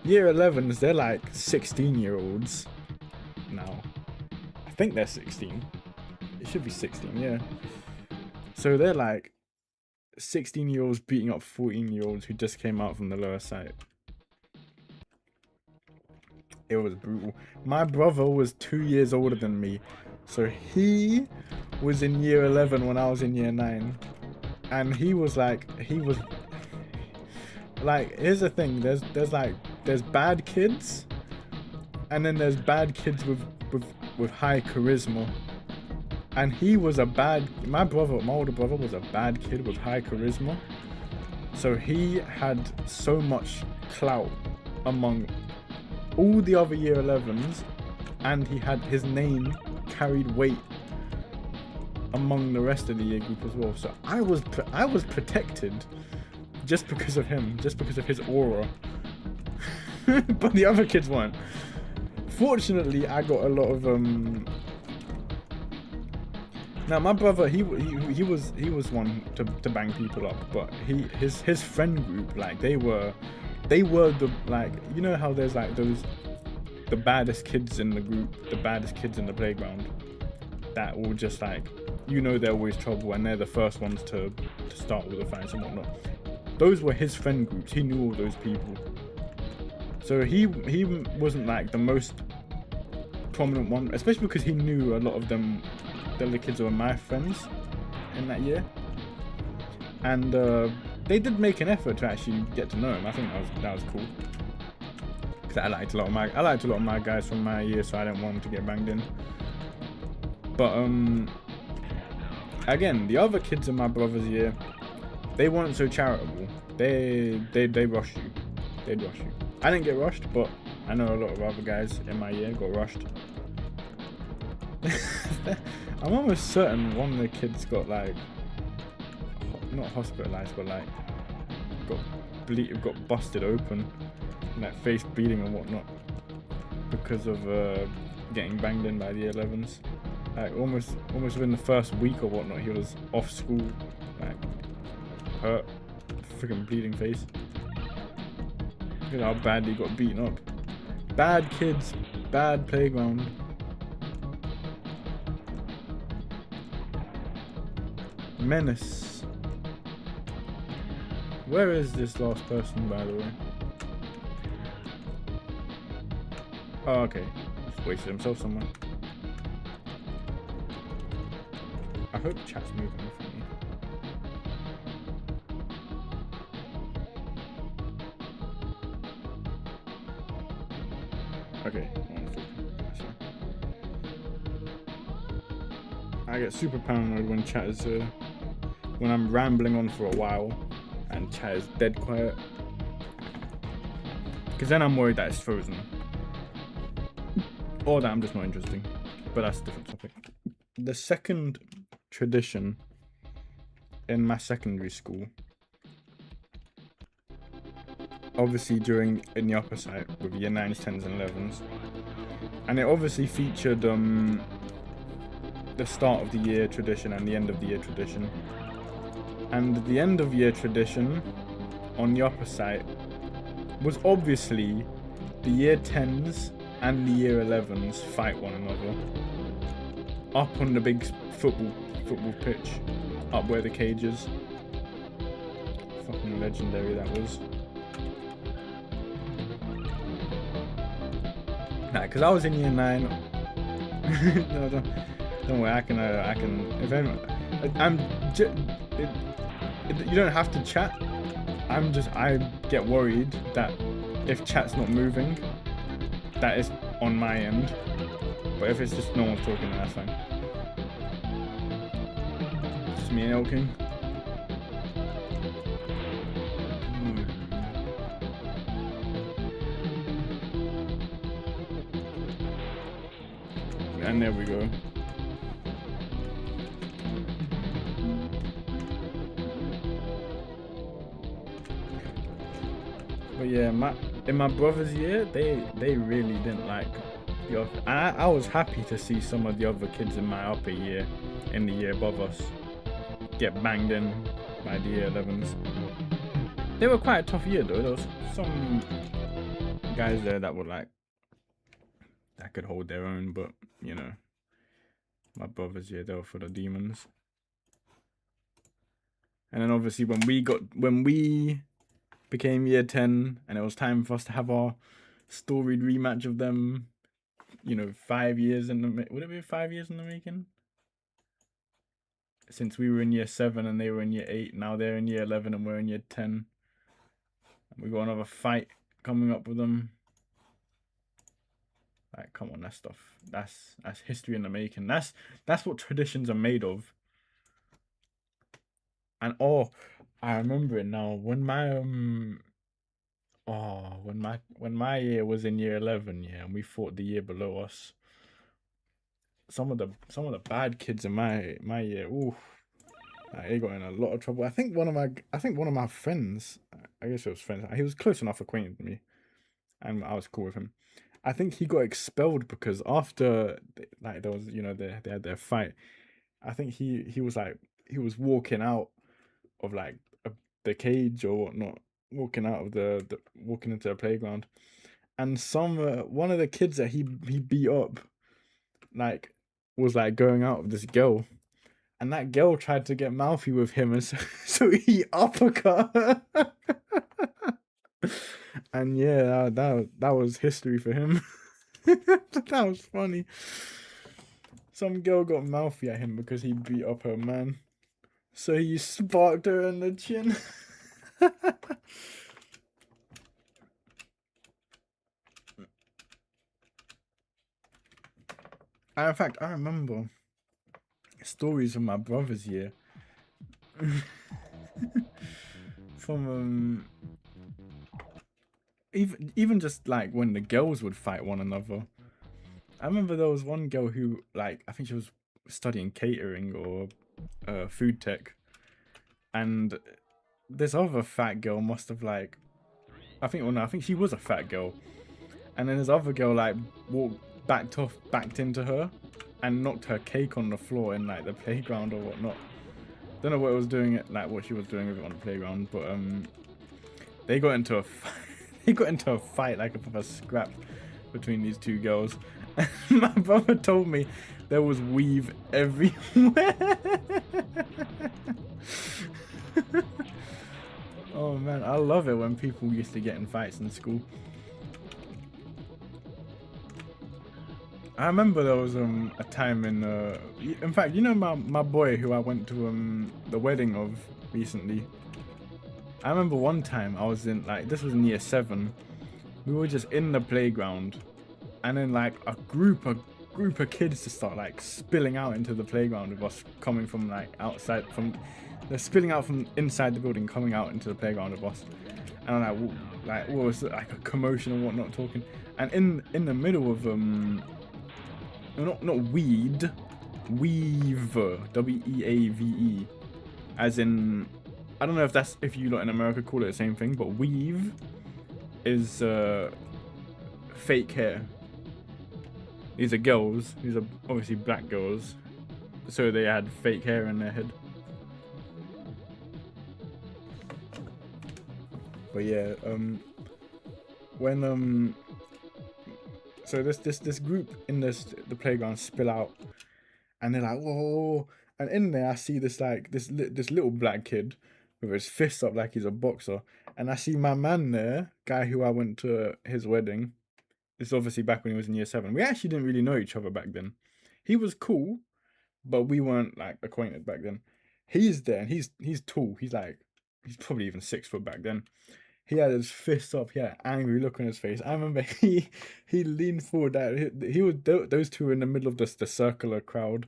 year 11s, they're like 16-year-olds now. I think they're 16. It should be 16, yeah. So they're like 16-year-olds beating up 14-year-olds who just came out from the lower site. It was brutal. My brother was 2 years older than me, so he was in year 11 when I was in year 9, and he was like, here's the thing, there's bad kids, and then there's bad kids with high charisma, and he was my older brother was a bad kid with high charisma, so he had so much clout among all the other year 11s, and his name carried weight among the rest of the year group as well. So I was protected just because of him, just because of his aura. But the other kids weren't. Fortunately, I got a lot of Now my brother, he was one to bang people up, but his friend group, like they were the, like, you know how there's like those, the baddest kids in the group, the baddest kids in the playground, that will just, like, you know, they're always trouble and they're the first ones to start with the fights and whatnot. Those were his friend groups. He knew all those people. So he wasn't like the most prominent one, especially because he knew a lot of them. The other kids were my friends in that year, and they did make an effort to actually get to know him. I think that was cool. Because I liked a lot of my guys from my year, so I didn't want them to get banged in. But again, the other kids in my brother's year, they weren't so charitable. They rush you. They'd rush you. I didn't get rushed, but I know a lot of other guys in my year got rushed. I'm almost certain one of the kids got, like, not hospitalized, but like got busted open, and like face bleeding and whatnot because of getting banged in by the 11s. Like almost within the first week or whatnot, he was off school, like hurt, freaking bleeding face. Look at how badly he got beaten up. Bad kids, bad playground. Menace. Where is this last person, by the way? Oh, okay. Just wasted himself somewhere. I hope chat's moving for me. Okay, I get super paranoid when chat is when I'm rambling on for a while and chat is dead quiet, because then I'm worried that it's frozen or that I'm just not interesting, but that's a different topic. The second tradition in my secondary school, obviously in the upper side with year 9s, 10s and 11s, and it obviously featured the start of the year tradition and the end of the year tradition. And the end of year tradition on the upper side was obviously the year 10s and the year 11s fight one another up on the big football pitch, up where the cage is. Fucking legendary that was. Nah, because I was in year 9. No, don't worry, I can if anyone, you don't have to chat. I get worried that if chat's not moving, that is on my end. But if it's just no one's talking, then that's fine. It's just me and Elking. And there we go. But yeah, in my brother's year, they really didn't like the other. I was happy to see some of the other kids in my upper year, in the year above us, get banged in by the year 11s. They were quite a tough year though. There was some guys there that were like, that could hold their own, but you know, my brother's year, they were for the demons. And then obviously when we became year 10 and it was time for us to have our storied rematch of them, you know, 5 years in the, would it be 5 years in the making? Since we were in year 7 and they were in year 8, now they're in year 11 and we're in year 10. And we got another fight coming up with them. Like, come on, that stuff. That's history in the making. That's what traditions are made of. And oh, I remember it now. When my year was in year 11, yeah, and we fought the year below us. Some of the bad kids in my year, ooh, they got in a lot of trouble. I think one of my friends, I guess it was friends. He was close enough acquainted with me, and I was cool with him. I think he got expelled because after like there was they had their fight. I think he was like he was walking out of like the cage or whatnot, walking out of the walking into the playground, and some one of the kids that he beat up like was like going out with this girl, and that girl tried to get mouthy with him, and so, so he uppercut her. And yeah, that was history for him. That was funny. Some girl got mouthy at him because he beat up her man, so he sparked her in the chin. And in fact, I remember stories from my brothers here. From even just like when the girls would fight one another. I remember there was one girl who like I think she was studying catering or food tech, and this other fat girl must have like I think well no I think she was a fat girl, and then this other girl like backed into her, and knocked her cake on the floor in like the playground or whatnot. Don't know what it was doing it like what she was doing with it on the playground, but they got into a they got into a fight like a scrap between these two girls. And my brother told me there was weave everywhere. Oh man, I love it when people used to get in fights in school. I remember there was a time in fact, you know my boy who I went to the wedding of recently. I remember one time I was in like this was in year 7. We were just in the playground, and then like a group of kids just start like spilling out into the playground with us coming from like outside they're spilling out from inside the building coming out into the playground with us, and I'm like what was it, like a commotion and whatnot talking, and in the middle of not weed, weave, WEAVE, as in I don't know if you lot in America call it the same thing, but weave is fake hair. These are girls. These are obviously black girls, so they had fake hair in their head. But yeah, when so this group in the playground spill out, and they're like whoa, and in there I see this like this little black kid with his fists up like he's a boxer, and I see my man there, guy who I went to his wedding. This is obviously back when he was in year 7. We actually didn't really know each other back then. He was cool, but we weren't like acquainted back then. He's there and he's tall. He's probably even 6 foot back then. He had his fists up. He had an angry look on his face. I remember he leaned forward. He was those two were in the middle of the circular crowd.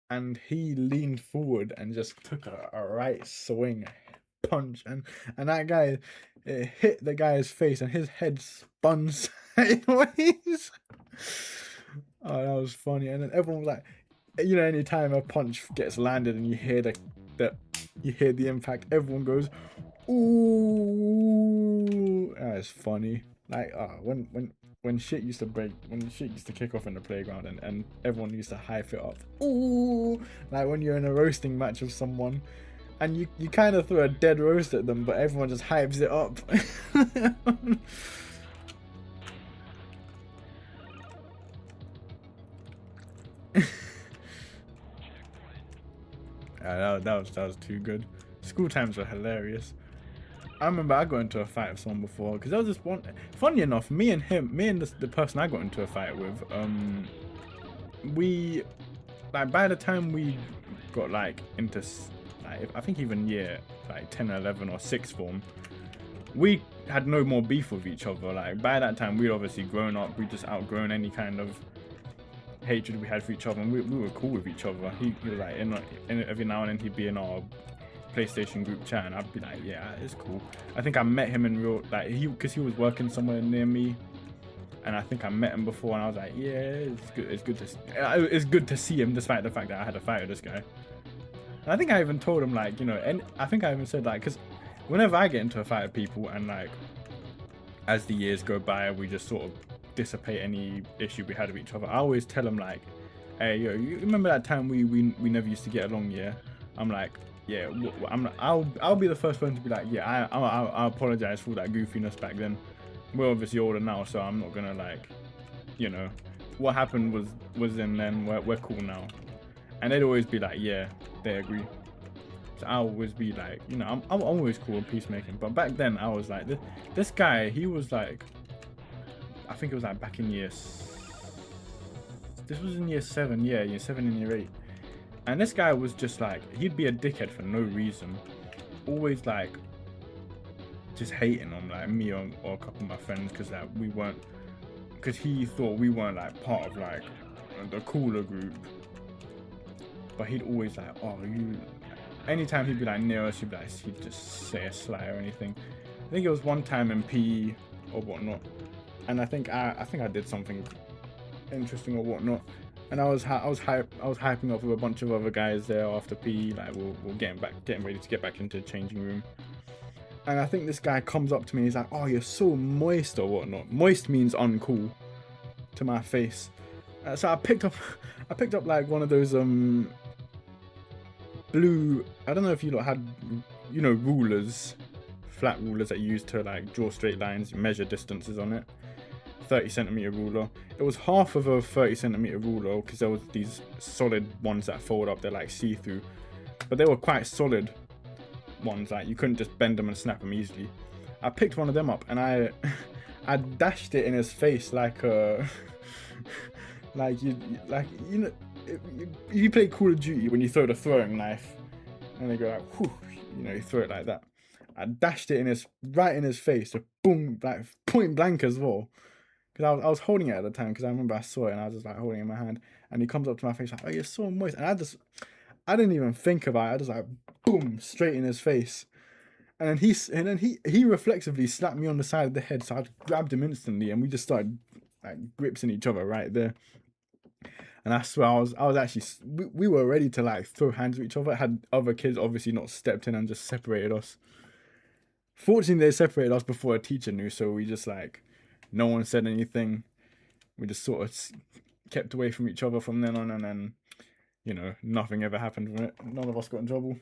And he leaned forward and just took a right swing punch, and that guy, it hit the guy's face and his head spun sideways. Oh, that was funny. And then everyone was like, you know, anytime a punch gets landed and you hear the impact, everyone goes, ooh. That's funny. Like when shit used to kick off in the playground, and everyone used to hype it up. Ooh, like when you're in a roasting match with someone, and you kind of throw a dead roast at them, but everyone just hypes it up. That was too good. School times were hilarious. I remember I got into a fight with someone before, because there was this one. Funny enough, me and the person I got into a fight with, we like by the time we got like into like I think even year like 10 or 11 or 6th form, we had no more beef with each other. Like by that time we'd obviously grown up. We just outgrown any kind of hatred we had for each other, and we were cool with each other. He was like in every now and then he'd be in our PlayStation group chat, and I'd be like, yeah, it's cool. I think I met him in real, like because he was working somewhere near me, and I think I met him before, and I was like, yeah, it's good to see him, despite the fact that I had a fight with this guy. And I think I even told him, like, you know, and I think I even said, like, because whenever I get into a fight with people and like as the years go by, we just sort of dissipate any issue we had with each other. I always tell them like, hey, yo, you remember that time we never used to get along? Yeah. I'm like, yeah, I'll be the first one to be like, yeah, I apologize for that goofiness back then. We're obviously older now, so I'm not gonna like, you know, what happened was in then. We're cool now. And they'd always be like, yeah, they agree. So I'll always be like, you know, I'm always cool with peacemaking. But back then I was like, this guy, he was like, I think it was like back in this was in year 7, yeah, year 7 and year 8. And this guy was just like, he'd be a dickhead for no reason. Always like, just hating on like me or a couple of my friends because like because he thought we weren't like part of like the cooler group. But he'd always like, oh, you. Anytime he'd be like near us, he'd just say a sly or anything. I think it was one time in PE or whatnot, and I think I did something interesting or whatnot, and I was hyping up with a bunch of other guys there after PE, like we're getting ready to get back into the changing room. And I think this guy comes up to me, he's like, oh, you're so moist or whatnot. Moist means uncool to my face. So I picked up like one of those blue, I don't know if you lot had, you know, rulers, flat rulers that you use to like draw straight lines, measure distances on it. 30cm ruler. It was half of a 30cm ruler because there was these solid ones that fold up, they're like see-through, but they were quite solid ones, like you couldn't just bend them and snap them easily. I picked one of them up and I dashed it in his face like like you know, if you play Call of Duty when you throw the throwing knife and they go like, whew, you know, you throw it like that. I dashed it right in his face, so boom, like point blank as well. Because I was holding it at the time because I remember I saw it and I was just like holding it in my hand, and he comes up to my face like, oh, you're so moist, and I didn't even think about it. I just like boom, straight in his face. And then he reflexively slapped me on the side of the head, so I grabbed him instantly and we just started like gripsing each other right there. And I swear I was actually, we were ready to like throw hands at each other. Had other kids obviously not stepped in and just separated us. Fortunately, they separated us before a teacher knew, so we just like, no one said anything. We just sort of kept away from each other from then on, and then, you know, nothing ever happened from it. None of us got in trouble.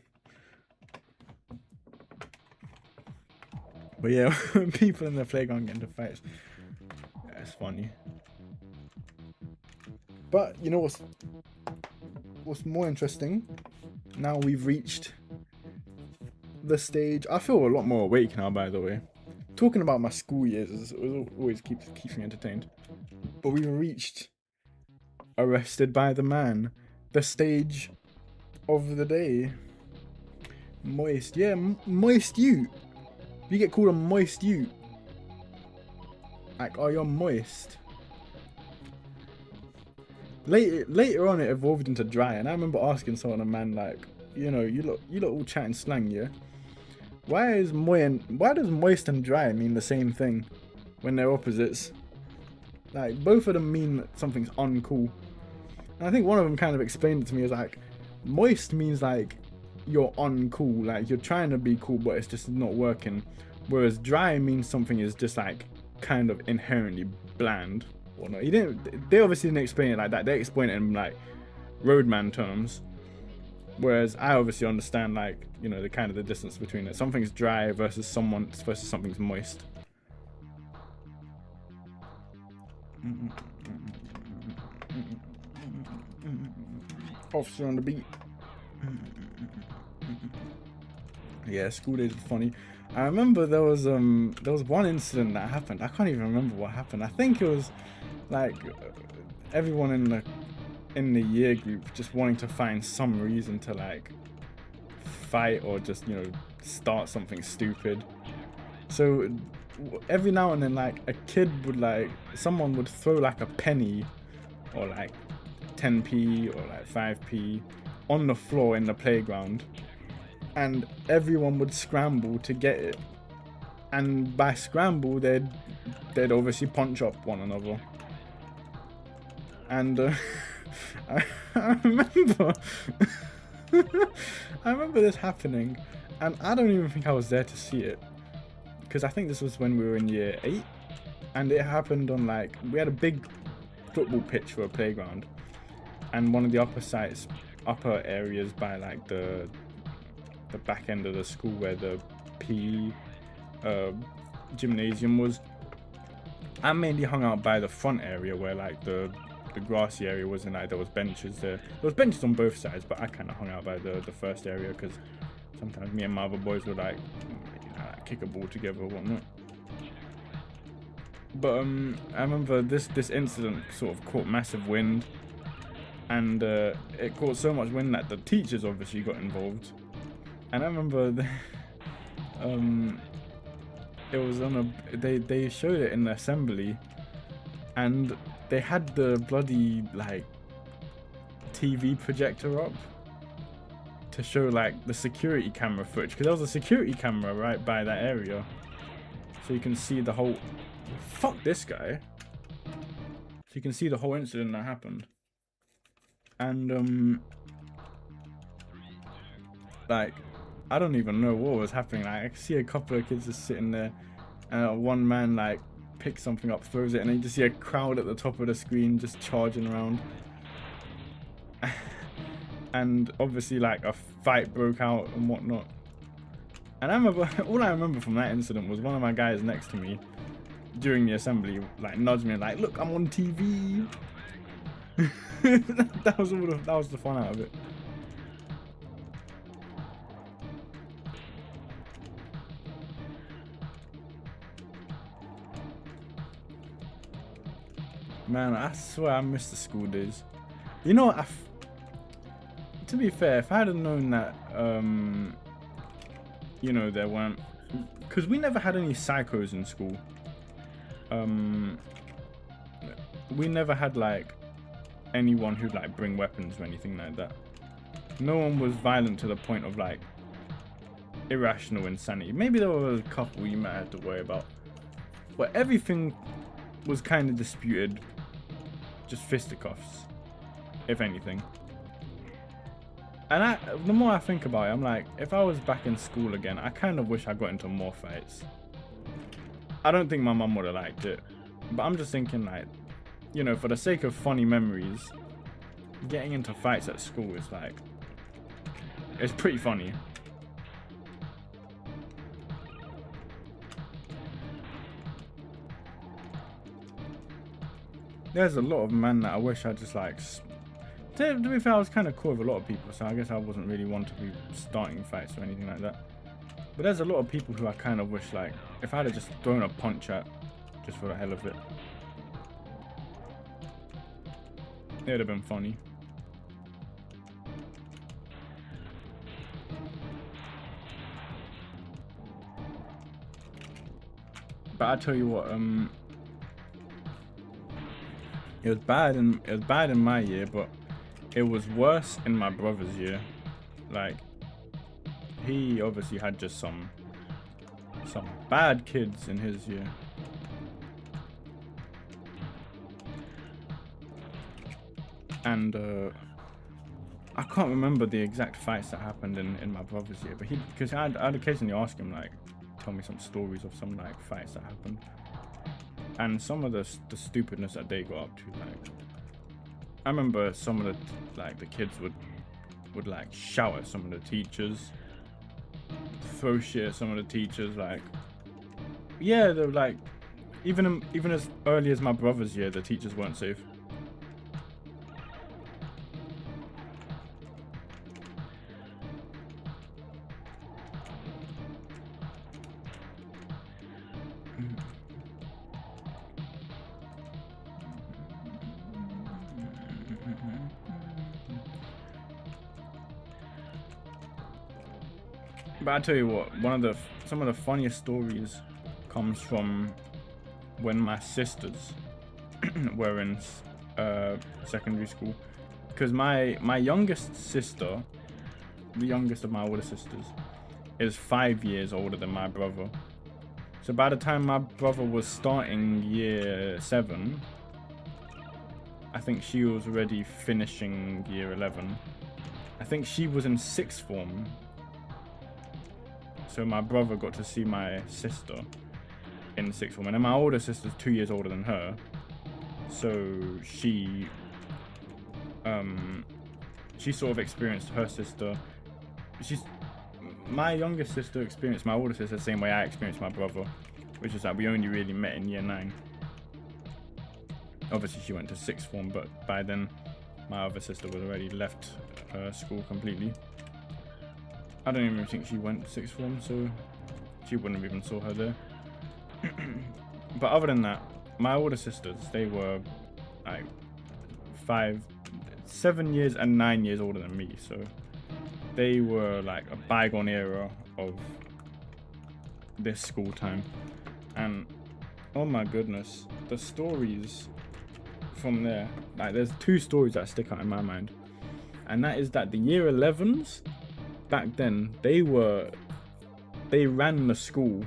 But yeah, people in the playground get into fights. Yeah, it's funny. But you know what's more interesting? Now we've reached the stage. I feel a lot more awake now, by the way. Talking about my school years always keeps me entertained. But we reached arrested by the man, the stage of the day. Moist, yeah, moist you. You get called a moist you. Like, oh, you're moist. Later on, it evolved into dry, and I remember asking someone, a man, like, you know, you lot all chatting slang, yeah? Why does moist and dry mean the same thing when they're opposites? Like, both of them mean something's uncool. And I think one of them kind of explained it to me as like, moist means like you're uncool, like you're trying to be cool, but it's just not working. Whereas dry means something is just like kind of inherently bland. Or not. They obviously didn't explain it like that. They explained it in like roadman terms. Whereas I obviously understand, like, you know, the distance between it. Something's dry versus something's moist. Officer on the beat. Yeah, school days were funny. I remember there was one incident that happened. I can't even remember what happened. I think it was like everyone in the year group just wanting to find some reason to like fight or just, you know, start something stupid. So every now and then, like, a kid would like, someone would throw like a penny or like 10p or like 5p on the floor in the playground, and everyone would scramble to get it. And by scramble, they'd obviously punch up one another. And I remember I remember this happening, and I don't even think I was there to see it, because I think this was when we were in year 8 And it happened on like, we had a big football pitch for a playground, and one of the upper areas by like the back end of the school where the PE gymnasium was. I mainly hung out by the front area where like the grassy area was, and like there was benches there. There was benches on both sides, but I kind of hung out by the first area because sometimes me and my other boys would like, kick a ball together or whatnot. But I remember this incident sort of caught massive wind, and it caught so much wind that the teachers obviously got involved. And I remember it was on they showed it in the assembly, and they had the bloody like TV projector up to show like the security camera footage, because there was a security camera right by that area, so you can see the whole fuck this guy. So you can see the whole incident that happened. And like, I don't even know what was happening. Like, I could see a couple of kids just sitting there, and one man like picks something up, throws it, and then you just see a crowd at the top of the screen just charging around. And obviously like a fight broke out and whatnot. And I remember, all I remember from that incident was one of my guys next to me during the assembly like nudged me and like, look, I'm on TV. that was the fun out of it. Man, I swear I miss the school days. You know what, to be fair, if I had known that you know, there weren't, because we never had any psychos in school. We never had like anyone who'd like bring weapons or anything like that. No one was violent to the point of like irrational insanity. Maybe there was a couple you might have to worry about, but everything was kind of disputed, just fisticuffs, if anything. And the more I think about it, I'm like, if I was back in school again, I kind of wish I got into more fights. I don't think my mum would have liked it, but I'm just thinking like, you know, for the sake of funny memories, getting into fights at school is like, it's pretty funny. There's a lot of men that I wish I just like, to be fair, I was kind of cool with a lot of people, so I guess I wasn't really one to be starting fights or anything like that. But there's a lot of people who I kind of wish, like, if I had just thrown a punch at, just for the hell of it, it'd have been funny. But I tell you what, it was bad in my year, but it was worse in my brother's year. Like, he obviously had just some bad kids in his year. And I can't remember the exact fights that happened in my brother's year, but because I'd occasionally ask him like, tell me some stories of some like fights that happened, and some of the stupidness that they got up to. Like, I remember some of the kids would like shout at some of the teachers, throw shit at some of the teachers. Like, yeah, they were like, even as early as my brother's year, the teachers weren't safe. But I tell you what, some of the funniest stories comes from when my sisters were in secondary school, because my youngest sister, the youngest of my older sisters, is 5 years older than my brother. So by the time my brother was starting year 7, I think she was already finishing year 11. I think she was in 6th form. So my brother got to see my sister in sixth form, and then my older sister's 2 years older than her, so she sort of experienced her sister. My younger sister experienced my older sister the same way I experienced my brother, which is that we only really met in year 9. Obviously, she went to sixth form, but by then, my other sister was already left school completely. I don't even think she went to sixth form, so she wouldn't have even saw her there. But other than that, my older sisters, they were like 7 years and 9 years older than me, so they were like a bygone era of this school time. And oh my goodness, the stories from there, like there's 2 stories that stick out in my mind, and that is that the year 11s back then, they ran the school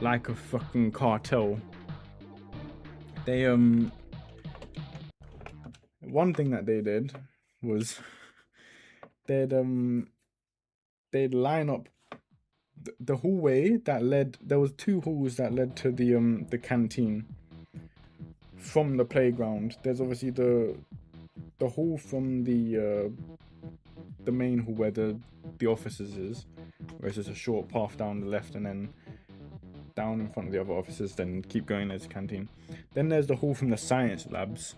like a fucking cartel. They one thing that they did was they'd line up the hallway that led. There was 2 halls that led to the canteen from the playground. There's obviously the hall from the main hall where the offices is, where it's just a short path down the left and then down in front of the other offices, then keep going, there's a canteen. Then there's the hall from the science labs,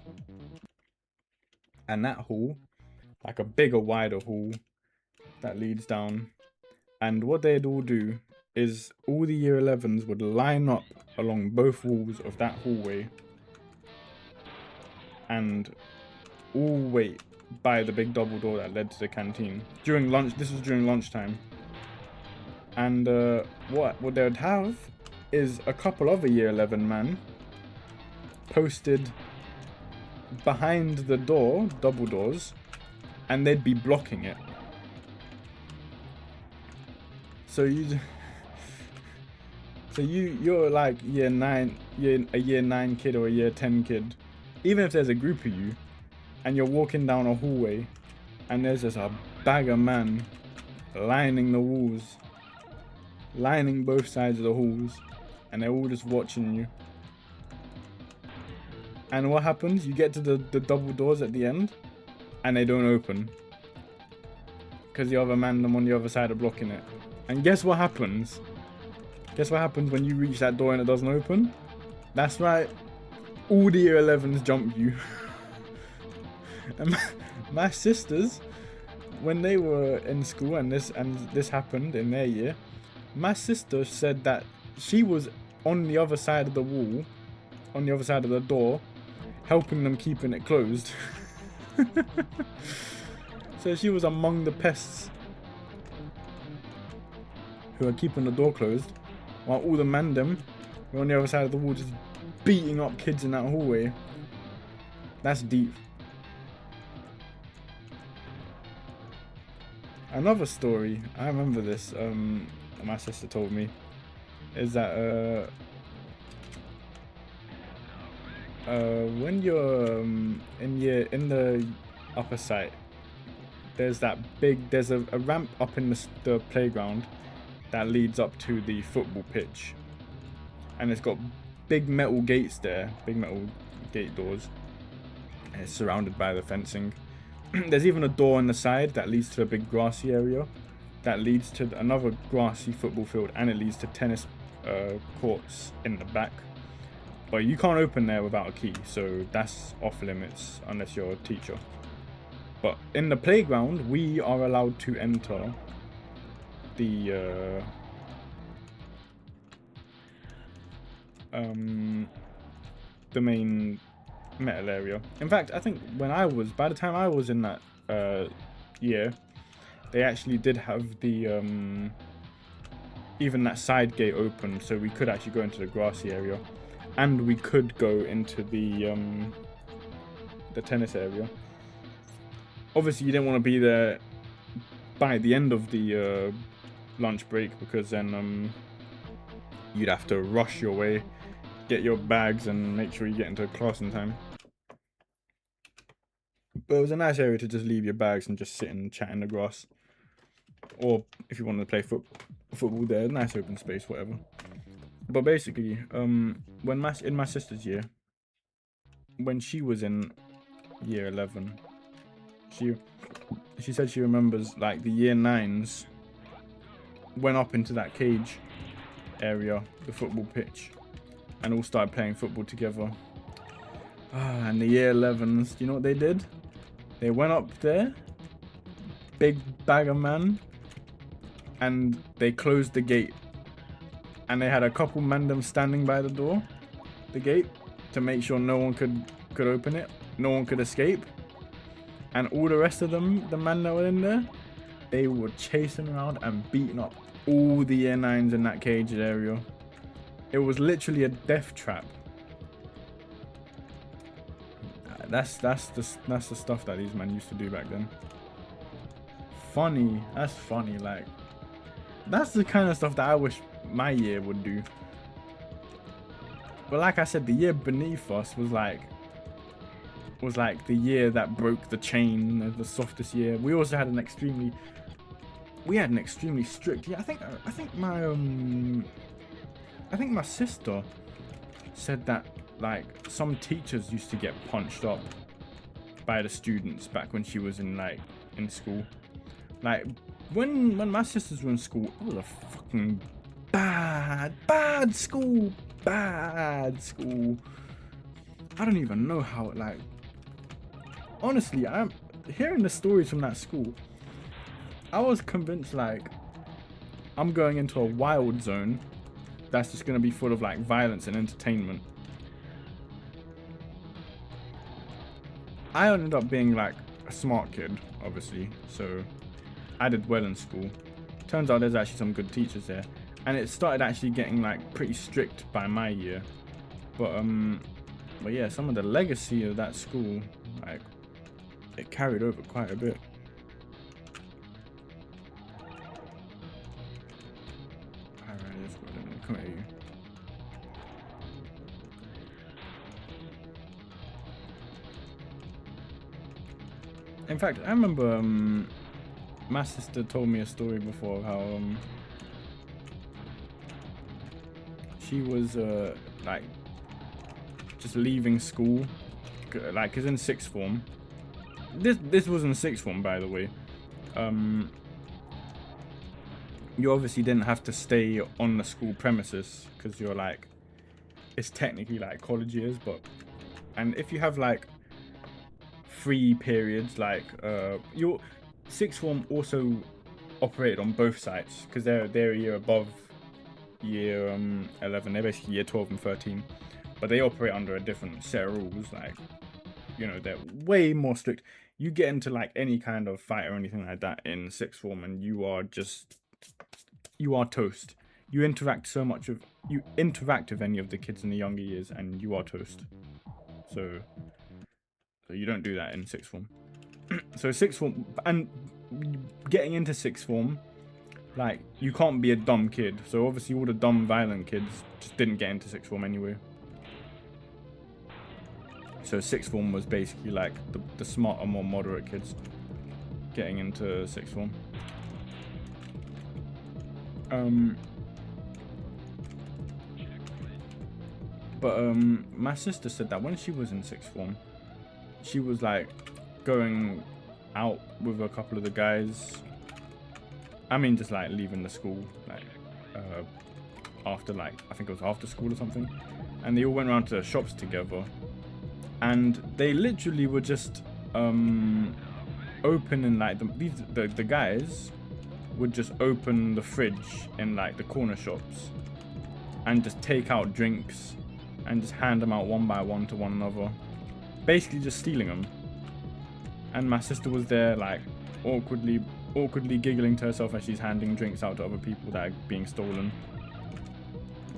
and that hall, like a bigger, wider hall that leads down. And what they'd all do is all the year 11s would line up along both walls of that hallway and all wait by the big double door that led to the canteen during lunch. This was during lunchtime. And what they would have is a couple other year 11 men posted behind the door, double doors, and they'd be blocking it. So you're like a year 9 kid or a year 10 kid, even if there's a group of you, and you're walking down a hallway, and there's just a bag of men lining the walls, lining both sides of the halls, and they're all just watching you. And what happens? You get to the double doors at the end, and they don't open because the other man, them on the other side, are blocking it. And guess what happens? Guess what happens when you reach that door and it doesn't open? That's right, all the year 11s jump you. And my sisters, when they were in school and this happened in their year, my sister said that she was on the other side of the wall, on the other side of the door, helping them keeping it closed. So she was among the pests who are keeping the door closed, while all the mandem were on the other side of the wall just beating up kids in that hallway. That's deep. Another story, I remember this, my sister told me, is that when you're in the upper site, there's a ramp up in the playground that leads up to the football pitch, and it's got big metal gates there, big metal gate doors, and it's surrounded by the fencing. There's even a door on the side that leads to a big grassy area that leads to another grassy football field, and it leads to tennis courts in the back. But you can't open there without a key, so that's off limits unless you're a teacher. But in the playground, we are allowed to enter the main metal area. In fact, I think by the time I was in that year, they actually did have the even that side gate open, so we could actually go into the grassy area, and we could go into the tennis area. Obviously, you didn't want to be there by the end of the lunch break, because then you'd have to rush your way, get your bags, and make sure you get into class in time. But it was a nice area to just leave your bags and just sit and chat in the grass. Or if you wanted to play football there, nice open space, whatever. But basically, when in my sister's year, when she was in year 11, she said she remembers like the year 9s went up into that cage area, the football pitch, and all started playing football together. And the year 11s, you know what they did? They went up there, big bag of man, and they closed the gate. And they had a couple mandem standing by the door, the gate, to make sure no one could open it, no one could escape. And all the rest of them, the men that were in there, they were chasing around and beating up all the year 9s in that cage area. It was literally a death trap. That's the stuff that these men used to do back then. Funny, that's funny. Like, that's the kind of stuff that I wish my year would do. But like I said, the year beneath us was like the year that broke the chain, the softest year. We also had an extremely strict. Yeah, I think my sister said that like some teachers used to get punched up by the students back when she was in school. Like when my sisters were in school, it was a fucking bad school. I don't even know how it, like, honestly, I'm hearing the stories from that school. I was convinced like I'm going into a wild zone that's just gonna be full of like violence and entertainment. I ended up being like a smart kid, obviously, so I did well in school. Turns out there's actually some good teachers there, and it started actually getting like pretty strict by my year. But yeah, some of the legacy of that school, like, it carried over quite a bit. Alright, let's go then. Come at you. In fact, I remember my sister told me a story before how she was like just leaving school, like, cause in sixth form. This was in sixth form, by the way. You obviously didn't have to stay on the school premises because you're like, it's technically like college years, but and if you have like free periods, like your sixth form also operated on both sites because they're a year above year 11. They're basically year 12 and 13, but they operate under a different set of rules. Like, you know, they're way more strict. You get into like any kind of fight or anything like that in sixth form and you are toast. You interact with any of the kids in the younger years and you are toast. So you don't do that in sixth form. So sixth form, and getting into sixth form, like, you can't be a dumb kid. So obviously all the dumb violent kids just didn't get into sixth form anyway. So sixth form was basically like the smarter, more moderate kids getting into sixth form. But my sister said that when she was in sixth form, she was like going out with a couple of the guys. I mean, just like leaving the school, like after, like, I think it was after school or something, and they all went around to the shops together, and they literally were just opening, like, the guys would just open the fridge in like the corner shops and just take out drinks and just hand them out one by one to one another, basically just stealing them. And my sister was there, like, awkwardly giggling to herself as she's handing drinks out to other people that are being stolen.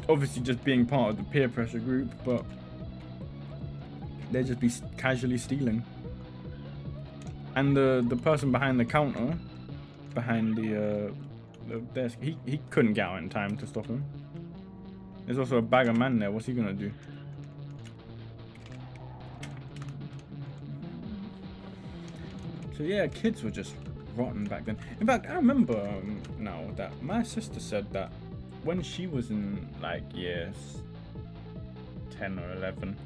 Obviously just being part of the peer pressure group, but they'd just be casually stealing. And the person behind the counter, behind the desk, he couldn't get out in time to stop him. There's also a bag of man there. What's he gonna do? So yeah, kids were just rotten back then. In fact, I remember now that my sister said that when she was in like years 10 or 11,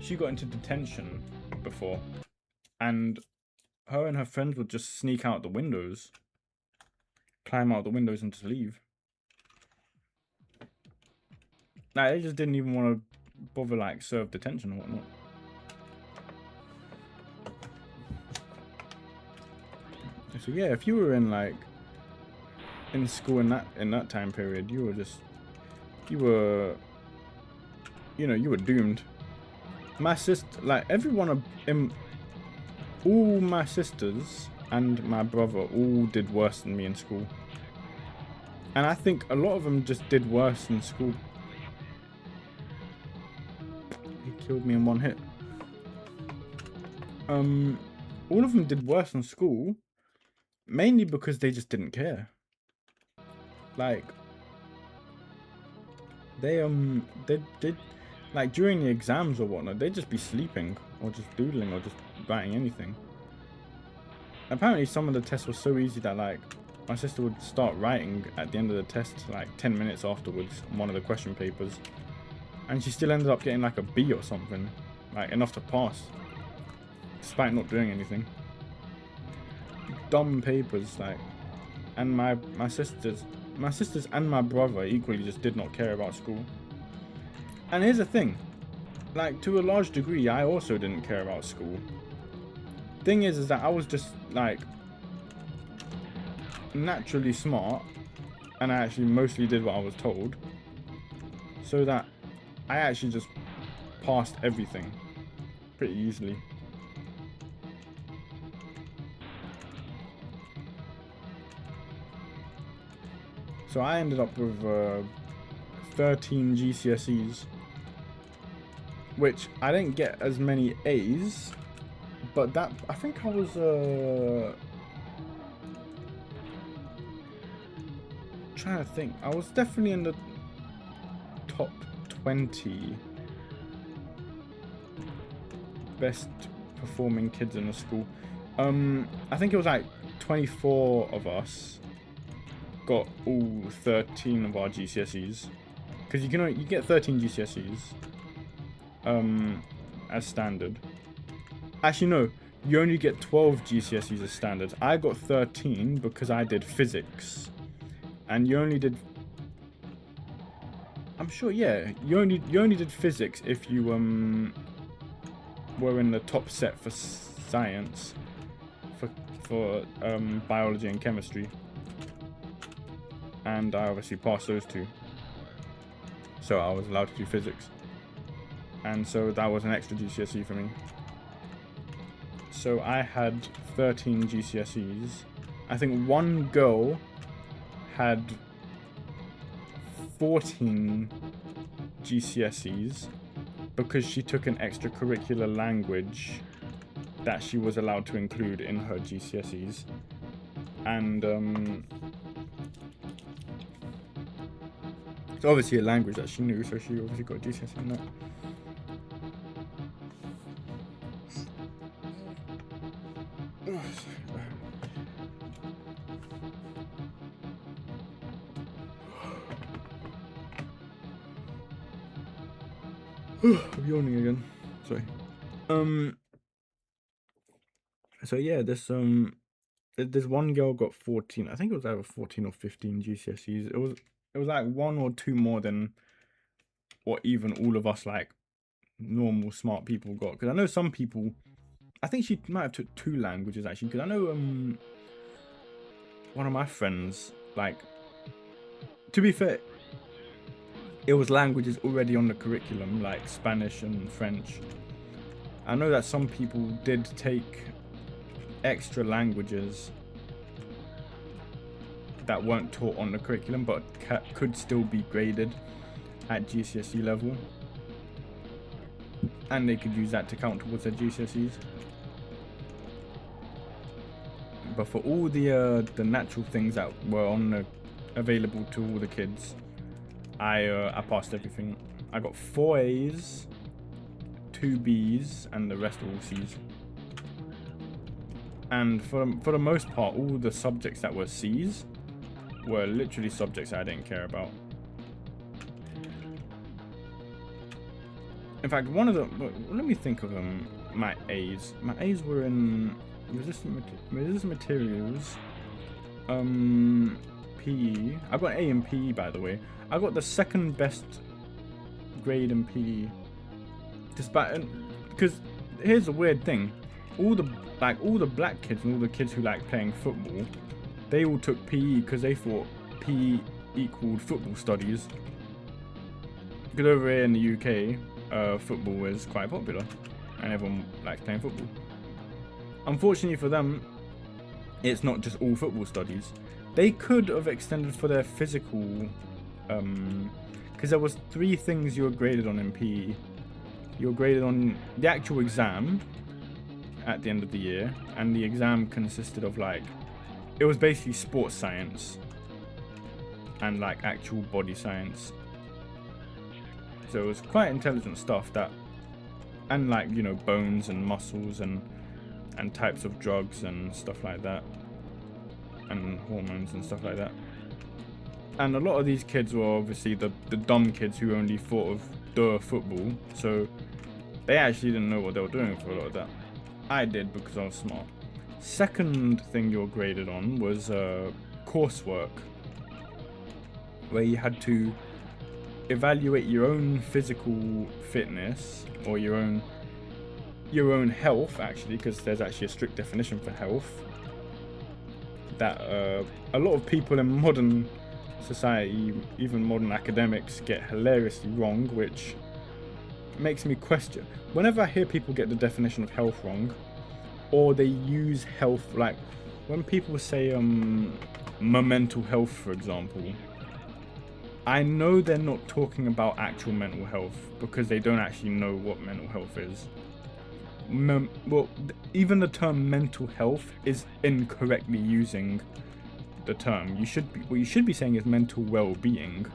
she got into detention before, and her and her friends would just sneak out the windows, climb out the windows and just leave. Like, they just didn't even want to bother like serve detention or whatnot. So yeah, if you were in like in school in that time period, you were doomed. My sister, like everyone in all my sisters and my brother all did worse than me in school. And I think a lot of them just did worse in school. He killed me in one hit. All of them did worse in school, mainly because they just didn't care. Like, they like during the exams or whatnot, they'd just be sleeping or just doodling or just writing anything. Apparently some of the tests were so easy that like my sister would start writing at the end of the test like 10 minutes afterwards on one of the question papers, and she still ended up getting like a B or something, like enough to pass despite not doing anything. Dumb papers, like. And my sisters and my brother equally just did not care about school. And here's the thing, like to a large degree I also didn't care about school. Thing is that I was just like naturally smart, and I actually mostly did what I was told, so that I actually just passed everything pretty easily. So I ended up with 13 GCSEs, which I didn't get as many A's, but that I think I was trying to think. I was definitely in the top 20 best performing kids in the school. I think it was like 24 of us got all 13 of our GCSEs, because you get 13 GCSEs as standard. Actually no, you only get 12 GCSEs as standard. I got 13 because I did physics, and you only did, I'm sure, yeah, you only did physics if you were in the top set for science, for biology and chemistry. And I obviously passed those two, so I was allowed to do physics, and so that was an extra GCSE for me. So I had 13 GCSEs. I think one girl had 14 GCSEs because she took an extracurricular language that she was allowed to include in her GCSEs, and it's obviously a language that she knew, so she obviously got a GCSE in that. I'm yawning again. Sorry. So yeah, this one girl got 14. I think it was either 14 or 15 GCSEs. It was like one or two more than what even all of us like normal smart people got. Because I know some people, I think she might have took 2 languages actually. Because I know one of my friends, like, to be fair, it was languages already on the curriculum, like Spanish and French. I know that some people did take extra languages that weren't taught on the curriculum, but could still be graded at GCSE level, and they could use that to count towards their GCSEs. But for all the natural things that were available to all the kids, I passed everything. I got 4 A's, 2 B's, and the rest are all C's. And for the most part, all the subjects that were C's were literally subjects I didn't care about. In fact, one of the, let me think of my A's. My A's were in resistant materials, PE. I got A in PE, by the way. I got the second best grade in PE, despite, because here's the weird thing: all the black kids and all the kids who like playing football, they all took PE because they thought PE equaled football studies. Because over here in the UK, football is quite popular, and everyone likes playing football. Unfortunately for them, it's not just all football studies. They could have extended for their physical, because there was 3 things you were graded on in PE. You were graded on the actual exam at the end of the year, and the exam consisted of like, it was basically sports science and like actual body science. So it was quite intelligent stuff that, and like, you know, bones and muscles and types of drugs and stuff like that, and hormones and stuff like that. And a lot of these kids were obviously the dumb kids who only thought of the football, so they actually didn't know what they were doing for a lot of that. I did because I was smart. Second thing you were graded on was coursework, where you had to evaluate your own physical fitness, or your own health, actually, because there's actually a strict definition for health that a lot of people in modern society, even modern academics, get hilariously wrong, which makes me question. Whenever I hear people get the definition of health wrong, or they use health, like when people say mental health, for example, I know they're not talking about actual mental health, because they don't actually know what mental health is. Well, even the term mental health is incorrectly using the term. What you should be saying is mental well-being.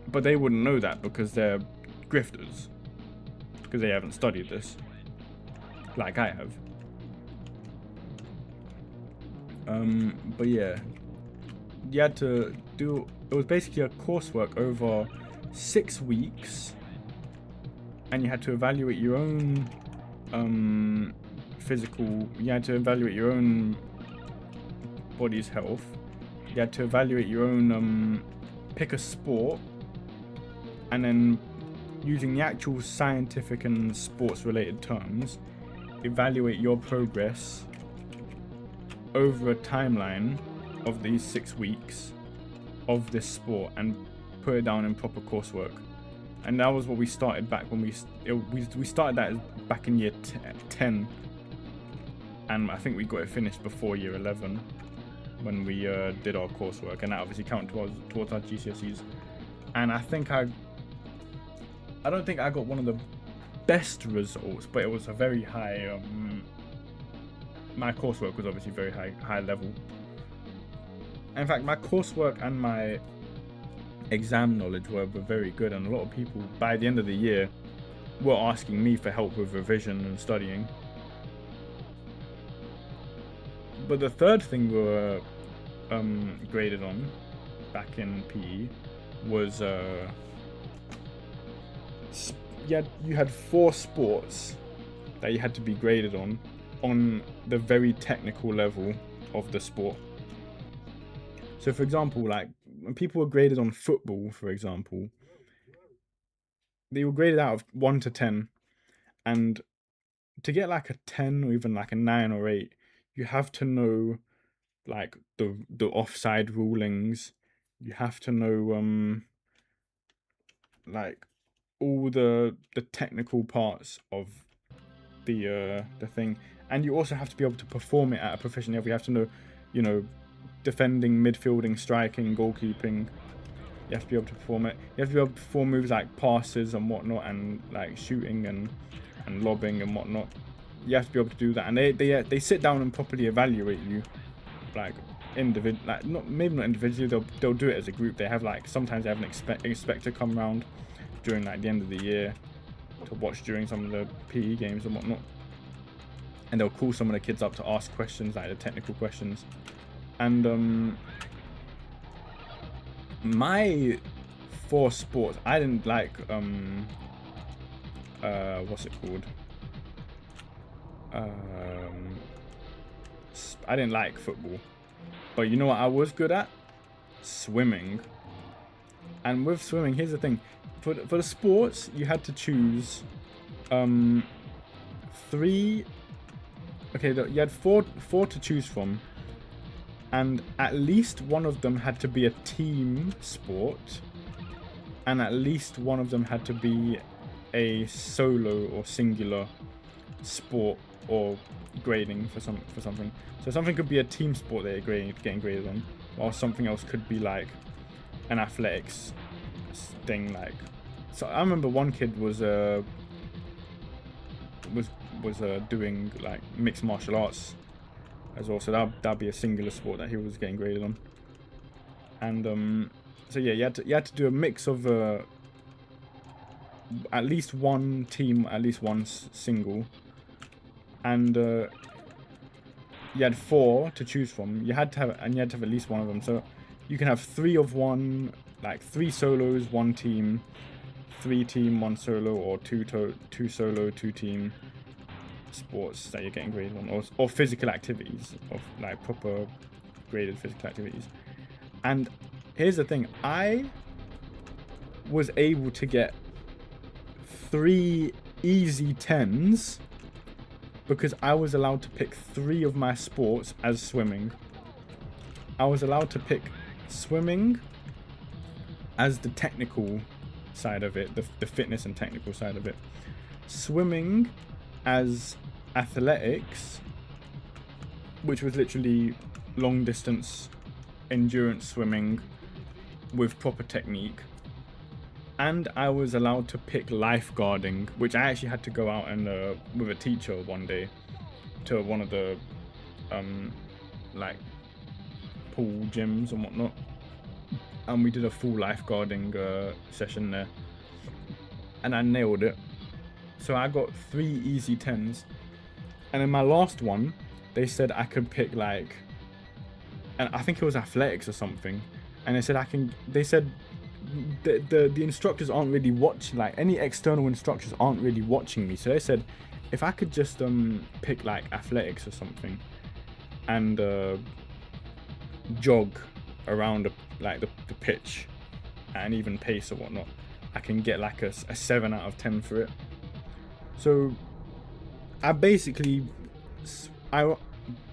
But they wouldn't know that because they're grifters, because they haven't studied this like I have. But yeah, you had to do, it was basically a coursework over 6 weeks, and you had to evaluate your own physical, you had to evaluate your own body's health, you had to evaluate your own, pick a sport, and then using the actual scientific and sports related terms, evaluate your progress over a timeline of these 6 weeks of this sport and put it down in proper coursework. And that was what we started back when we started that back in year 10, and I think we got it finished before year 11 when we did our coursework, and that obviously counted towards our GCSEs. And I don't think I got one of the best results, but it was a very high, my coursework was obviously very high level. In fact, my coursework and my exam knowledge were very good, and a lot of people by the end of the year were asking me for help with revision and studying. But the third thing we were graded on back in PE was you had 4 sports that you had to be graded on the very technical level of the sport. So for example, like when people were graded on football, for example, they were graded out of 1 to 10, and to get like a 10 or even like a 9 or 8, you have to know like the offside rulings, you have to know like all the technical parts of the thing, and you also have to be able to perform it at a proficient level. You have to know, you know, defending, midfielding, striking, goalkeeping. You have to be able to perform it. You have to be able to perform moves like passes and whatnot, and like shooting and lobbing and whatnot. You have to be able to do that, and they sit down and properly evaluate you, like maybe not individually. They'll do it as a group. They have like, sometimes they have an inspector come around during like the end of the year to watch during some of the PE games and whatnot, and they'll call some of the kids up to ask questions, like the technical questions. And my for sports, I didn't like what's it called? I didn't like football. But you know what I was good at? Swimming. And with swimming, here's the thing. For the sports, you had to choose 3. Okay, you had four to choose from. And at least one of them had to be a team sport. And at least one of them had to be a solo or singular sport or grading for something. So something could be a team sport that you're getting graded on, while something else could be like an athletics thing. Like, so I remember one kid was doing like mixed martial arts as well, so that'd be a singular sport that he was getting graded on. And so yeah, you had to do a mix of at least one team, at least one single, and you had 4 to choose from. You had to have at least one of them. So you can have 3 of one, like 3 solos, 1 team, 3 team, 1 solo, or 2 solo, 2 team sports that you're getting graded on, or physical activities, of like proper graded physical activities. And here's the thing, I was able to get 3 easy 10s because I was allowed to pick 3 of my sports as swimming. I was allowed to pick swimming as the technical side of it, the fitness and technical side of it. Swimming as athletics, which was literally long distance endurance swimming with proper technique. And I was allowed to pick lifeguarding, which I actually had to go out and with a teacher one day to one of the like pool gyms and whatnot, and we did a full lifeguarding session there, and I nailed it. So I got 3 easy 10s, and in my last one they said I could pick like, and I think it was athletics or something, and they said the instructors aren't really watching, like any external instructors aren't really watching me, so they said if I could just pick like athletics or something and jog around like the pitch and even pace or whatnot, I can get like a 7 out of 10 for it. So I basically,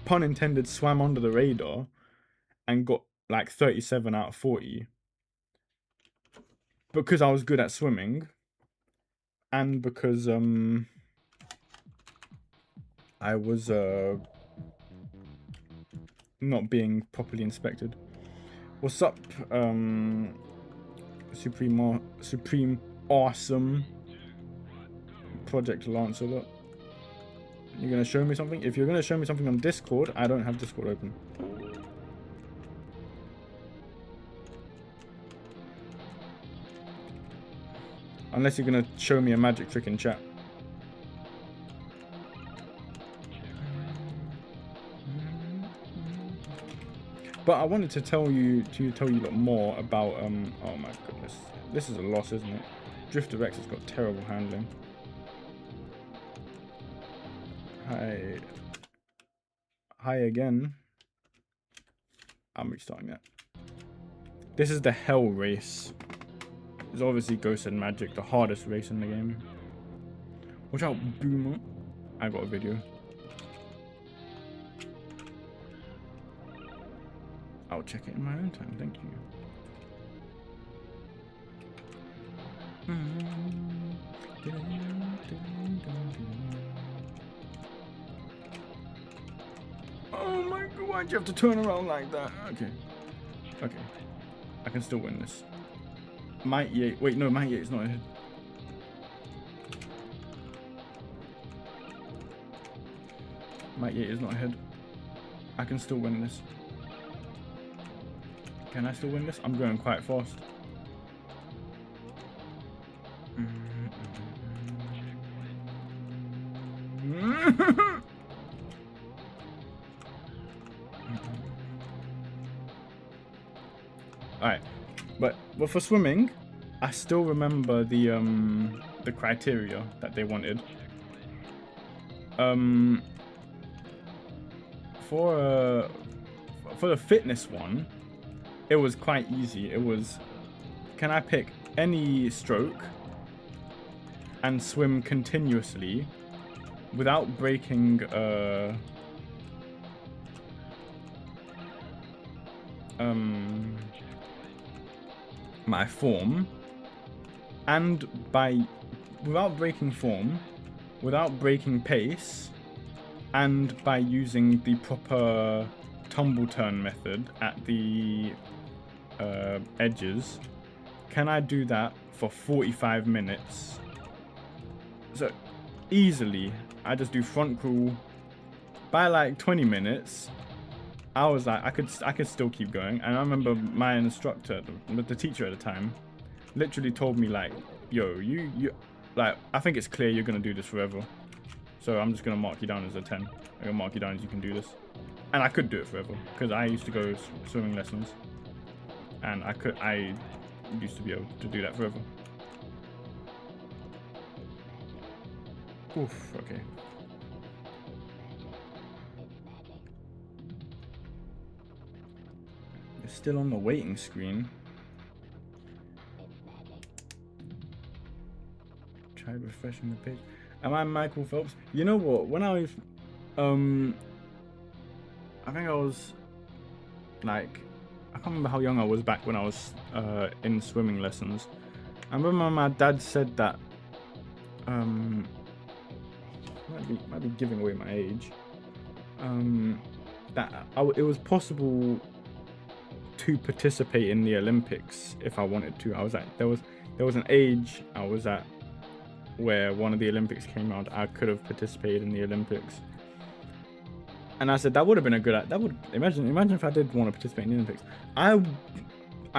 pun intended, swam under the radar and got like 37 out of 40 because I was good at swimming, and because I was not being properly inspected. What's up, Supreme Awesome Project Lancelot? You're gonna show me something? If you're gonna show me something on Discord, I don't have Discord open. Unless you're gonna show me a magic trick in chat. But I wanted to tell you a lot more about oh my goodness, this is a loss, isn't it? Drifter Rex has got terrible handling. Hi again. I'm restarting that. This is the Hell race. It's obviously Ghost and Magic, the hardest race in the game. Watch out, Boomer. I got a video. I'll check it in my own time, thank you. Oh my god, why'd you have to turn around like that? Okay. Okay. I can still win this. Mighty 8. Wait, no, Mighty 8 is not ahead. Mighty 8 is not ahead. I can still win this. Can I still win this? I'm going quite fast. Alright. But for swimming, I still remember the criteria that they wanted. For the fitness one, it was quite easy. It was, can I pick any stroke and swim continuously without breaking my form, and without breaking form, without breaking pace, and by using the proper tumble turn method at the edges. Can I do that for 45 minutes? So easily, I just do front crawl. By like 20 minutes, I was like, I could still keep going. And I remember my instructor, the teacher at the time, literally told me like, yo, you like, I think it's clear you're gonna do this forever. So I'm just gonna mark you down as a 10. I'm gonna mark you down as you can do this. And I could do it forever because I used to go swimming lessons, and I used to be able to do that forever. Oof, okay. It's still on the waiting screen. Try refreshing the page. Am I Michael Phelps? You know what? When I was, I think I was like, I can't remember how young I was back when I was in swimming lessons. I remember my dad said that, might be giving away my age. That it was possible to participate in the Olympics if I wanted to. I was like, there was an age I was at where one of the Olympics came out. I could have participated in the Olympics, and I said that would have been a good. That would imagine if I did want to participate in the Olympics. I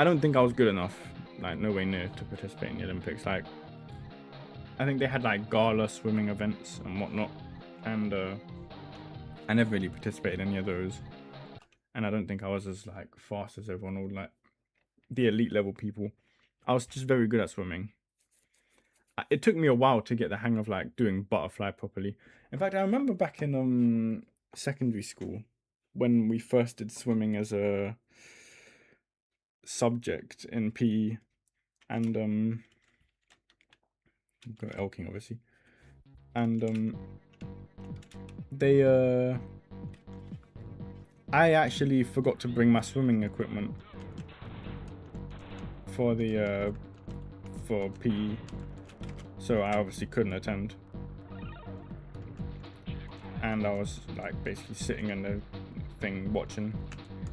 don't think I was good enough, like no way near, to participate in the Olympics. Like, I think they had like gala swimming events and whatnot, and I never really participated in any of those. And I don't think I was as like fast as everyone, or like the elite level people. I was just very good at swimming. It took me a while to get the hang of like doing butterfly properly. In fact, I remember back in secondary school when we first did swimming as a subject in PE, and got Elking obviously, and they I actually forgot to bring my swimming equipment for the for PE, so I obviously couldn't attend. And I was like basically sitting in the thing watching.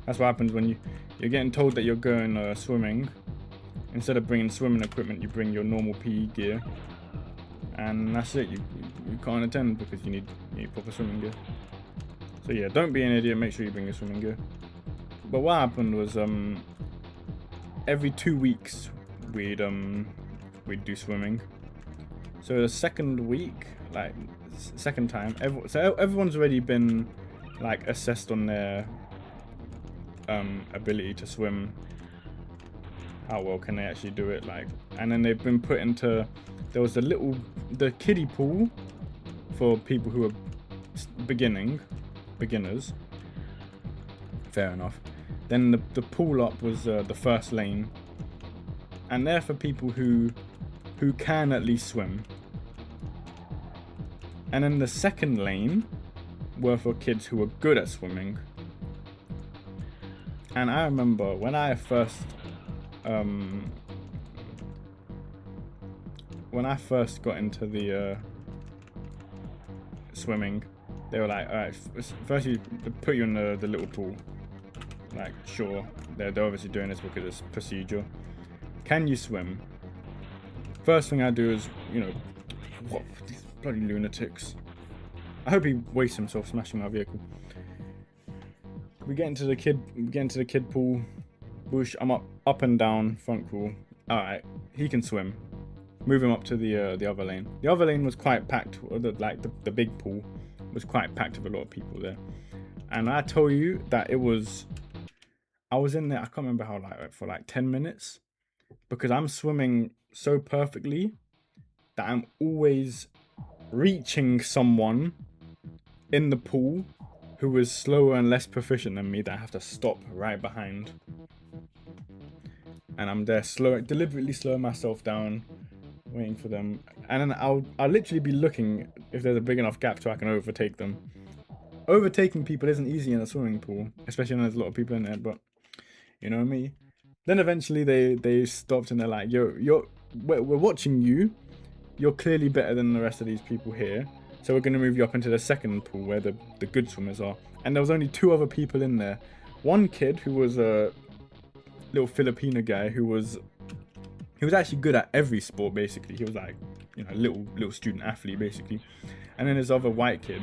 That's what happens when you're getting told that you're going swimming. Instead of bringing swimming equipment, you bring your normal PE gear, and that's it. You can't attend because you need proper swimming gear. So yeah, don't be an idiot. Make sure you bring your swimming gear. But what happened was every 2 weeks we'd do swimming. So the second week, like second time, everyone's already been like assessed on their ability to swim. How well can they actually do it? Like, and then they've been put into. There was the kiddie pool for people who are beginners. Fair enough. Then the pool up was the first lane, and they're for people who can at least swim. And then the second lane were for kids who were good at swimming. And I remember when I first got into the swimming, they were like, all right, first you put you in the little pool. Like, sure, they're obviously doing this because it's procedure. Can you swim? First thing I do is, what, these bloody lunatics. I hope he wastes himself smashing my vehicle. We get into the kid pool. Whoosh, I'm up and down, front crawl. All right, he can swim. Move him up to the other lane. The other lane was quite packed. The big pool was quite packed with a lot of people there. And I tell you that I was in there. I can't remember how, like for like 10 minutes. because I'm swimming so perfectly that I'm always reaching someone in the pool who is slower and less proficient than me that I have to stop right behind. And I'm there deliberately slowing myself down, waiting for them. And then I'll literally be looking if there's a big enough gap so I can overtake them. Overtaking people isn't easy in a swimming pool, especially when there's a lot of people in there, but you know me. Then eventually they stopped and they're like, we're watching you. You're clearly better than the rest of these people here. So we're going to move you up into the second pool where the good swimmers are. And there was only 2 other people in there. One kid who was a little Filipino guy who was actually good at every sport basically. He was like, you know, little student athlete basically. And then this other white kid,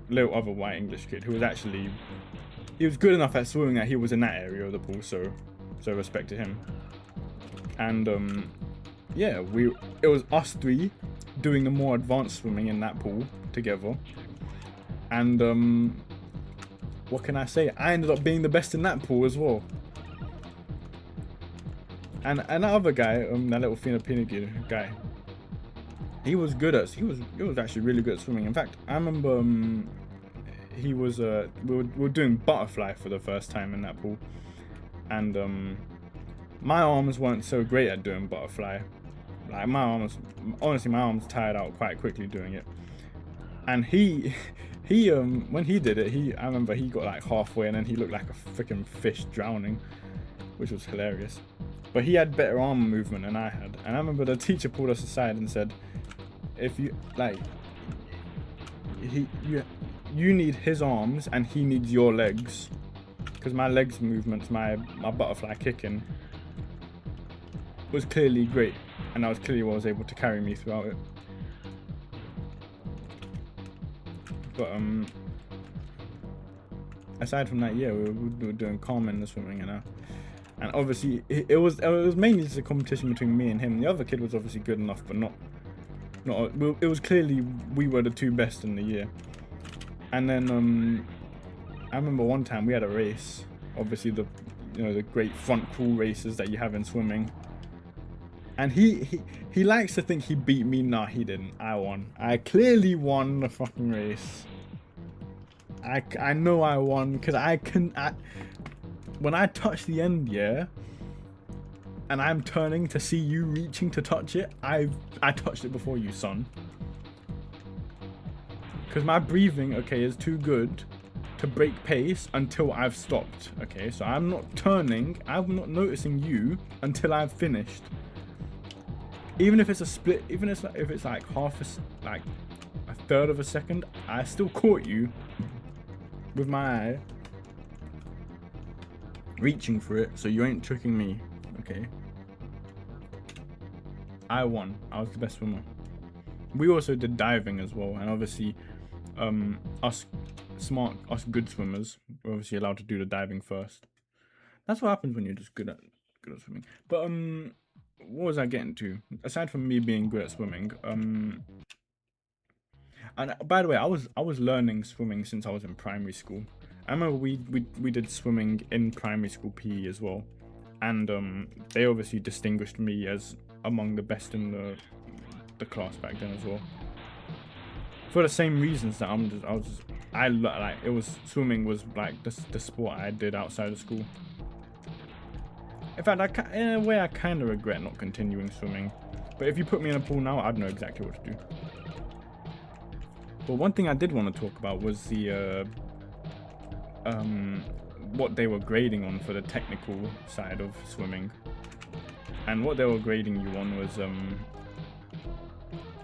little other white English kid who was actually, he was good enough at swimming that he was in that area of the pool, so respect to him. And yeah, it was us 3 doing the more advanced swimming in that pool together. And what can I say? I ended up being the best in that pool as well. And that other guy, that little Filipino guy, he was actually really good at swimming. In fact, I remember he was we were doing butterfly for the first time in that pool, and my arms weren't so great at doing butterfly. Like my arms tired out quite quickly doing it. And he when he did it, I remember he got like halfway and then he looked like a freaking fish drowning, which was hilarious. But he had better arm movement than I had. And I remember the teacher pulled us aside and said, if you like, you need his arms and he needs your legs, because my legs movements, my butterfly kicking was clearly great, and that was clearly what was able to carry me throughout it. But aside from that, yeah, we were doing calm in the swimming, and obviously it was mainly just a competition between me and him. The other kid was obviously good enough, but not. It was clearly we were the 2 best in the year. And then I remember one time we had a race. Obviously the great front crawl races that you have in swimming. And he likes to think he beat me. Nah, he didn't. I won. I clearly won the fucking race. I know I won because when I touch the end, yeah, and I'm turning to see you reaching to touch it, I touched it before you, son. Because my breathing, okay, is too good to break pace until I've stopped. Okay, so I'm not turning, I'm not noticing you until I've finished. Even if it's a split, even if it's like like a third of a second, I still caught you with my eye reaching for it, so you ain't tricking me. Okay, I won. I was the best swimmer. We also did diving as well, and obviously us good swimmers were obviously allowed to do the diving first. That's what happens when you're just good at swimming. But what was I getting to? Aside from me being good at swimming, and by the way, I was learning swimming since I was in primary school. I remember we did swimming in primary school PE as well, and they obviously distinguished me as among the best in the class back then as well. For the same reasons that swimming was like the sport I did outside of school. In fact, in a way, I kind of regret not continuing swimming. But if you put me in a pool now, I'd know exactly what to do. But one thing I did want to talk about was the what they were grading on for the technical side of swimming. And what they were grading you on was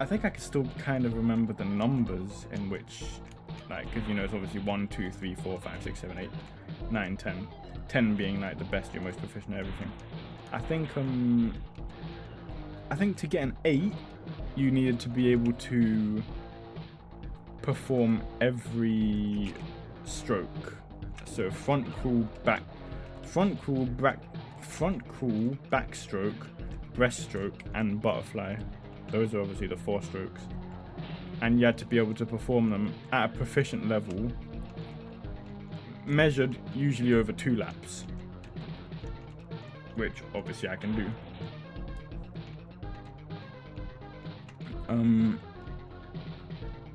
I think I can still kind of remember the numbers in which, like, because it's obviously 1, 2, 3, 4, 5, 6, 7, 8, 9, 10. 10 being like the best, you're most proficient at everything. I think to get an 8, you needed to be able to perform every stroke. So front crawl, backstroke, breaststroke, and butterfly. Those are obviously the 4 strokes. And you had to be able to perform them at a proficient level, measured usually over 2 laps. which obviously I can do.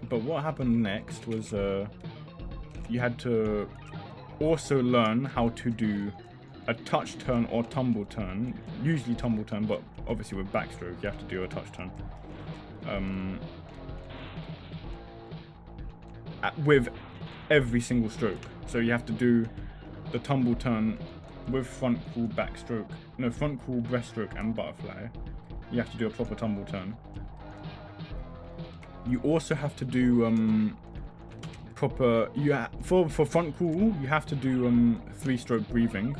But what happened next was you had to also learn how to do a touch turn or tumble turn, usually tumble turn, but obviously with backstroke you have to do a touch turn. With every single stroke. So you have to do the tumble turn with front crawl backstroke, no, front crawl breaststroke and butterfly. You have to do a proper tumble turn. You also have to do proper, for front crawl you have to do 3-stroke breathing.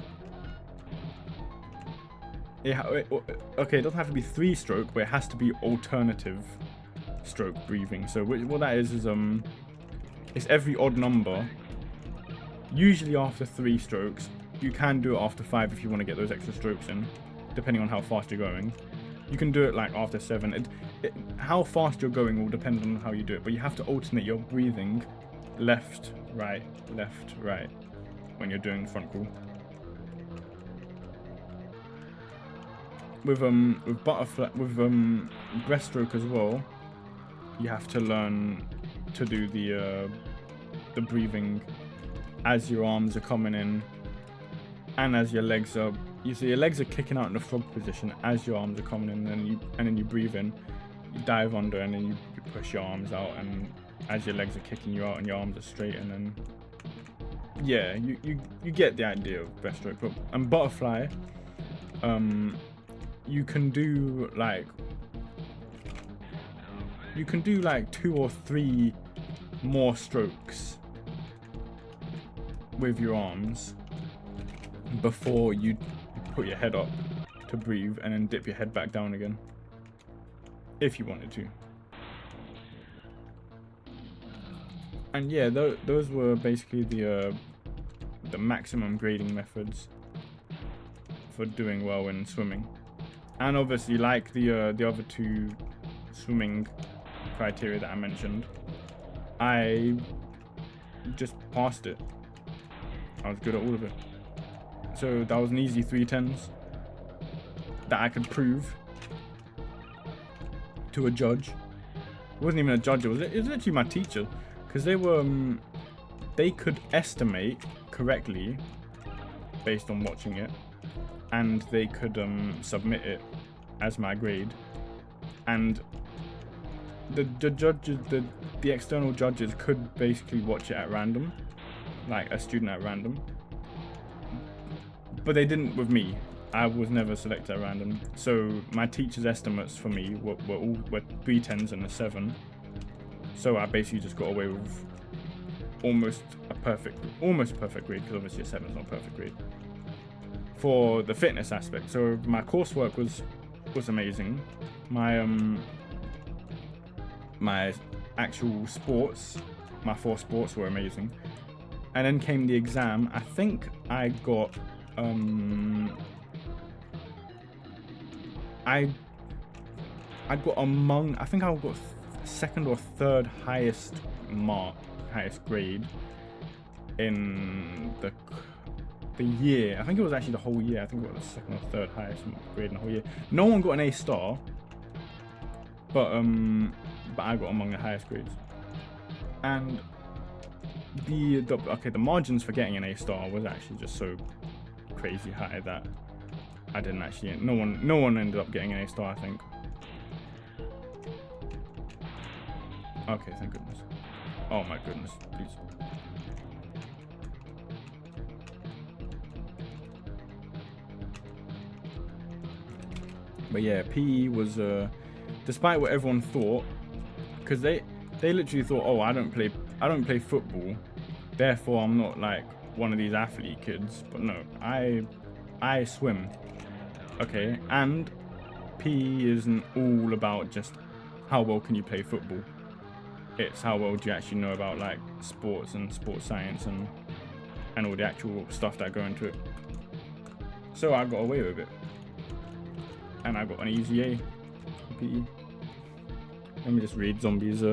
Okay, it doesn't have to be 3-stroke, but it has to be alternative stroke breathing. So what that is it's every odd number, usually after 3 strokes. You can do it after 5 if you want to get those extra strokes in, depending on how fast you're going. You can do it like after 7. How fast you're going will depend on how you do it, but you have to alternate your breathing left, right, when you're doing front crawl. With butterfly, with breaststroke as well, you have to learn to do the breathing as your arms are coming in and as your legs are. So your legs are kicking out in the frog position as your arms are coming in, and then you breathe in, you dive under, and then you push your arms out, and as your legs are kicking you out and your arms are straight, and then yeah, you get the idea of breaststroke. And butterfly, you can do like 2 or 3 more strokes with your arms before you put your head up to breathe, and then dip your head back down again if you wanted to. And yeah, those were basically the maximum grading methods for doing well in swimming. And obviously, like the other 2 swimming criteria that I mentioned, I just passed it. I was good at all of it. So that was an easy 310s that I could prove to a judge. It wasn't even a judge, it was literally my teacher, because they could estimate correctly based on watching it, and they could submit it as my grade. And the judges, the external judges could basically watch it at random, like a student at random, but they didn't with me. I was never selected at random, so my teacher's estimates for me were 3 10s and a 7. So I basically just got away with almost perfect grade, because obviously a 7 is not a perfect grade for the fitness aspect. So my coursework was amazing. My actual sports, my 4 sports were amazing. And then came the exam. I think I got I got among, I think I got 2nd or 3rd highest grade in the year. I think it was actually the whole year. I think it was the 2nd or 3rd highest grade in the whole year. No one got an A star, but I got among the highest grades. And the margins for getting an A star was actually just so crazy high that I didn't actually, no one ended up getting an A star, I think. Okay, thank goodness. Oh my goodness, please. But yeah, PE was despite what everyone thought, because they literally thought, oh, I don't play football, therefore I'm not like one of these athlete kids. But no, I swim. Okay, and PE isn't all about just how well can you play football. It's how well do you actually know about like sports and sports science and all the actual stuff that go into it. So I got away with it, and I got an easy A for PE. Let me just read Zombie's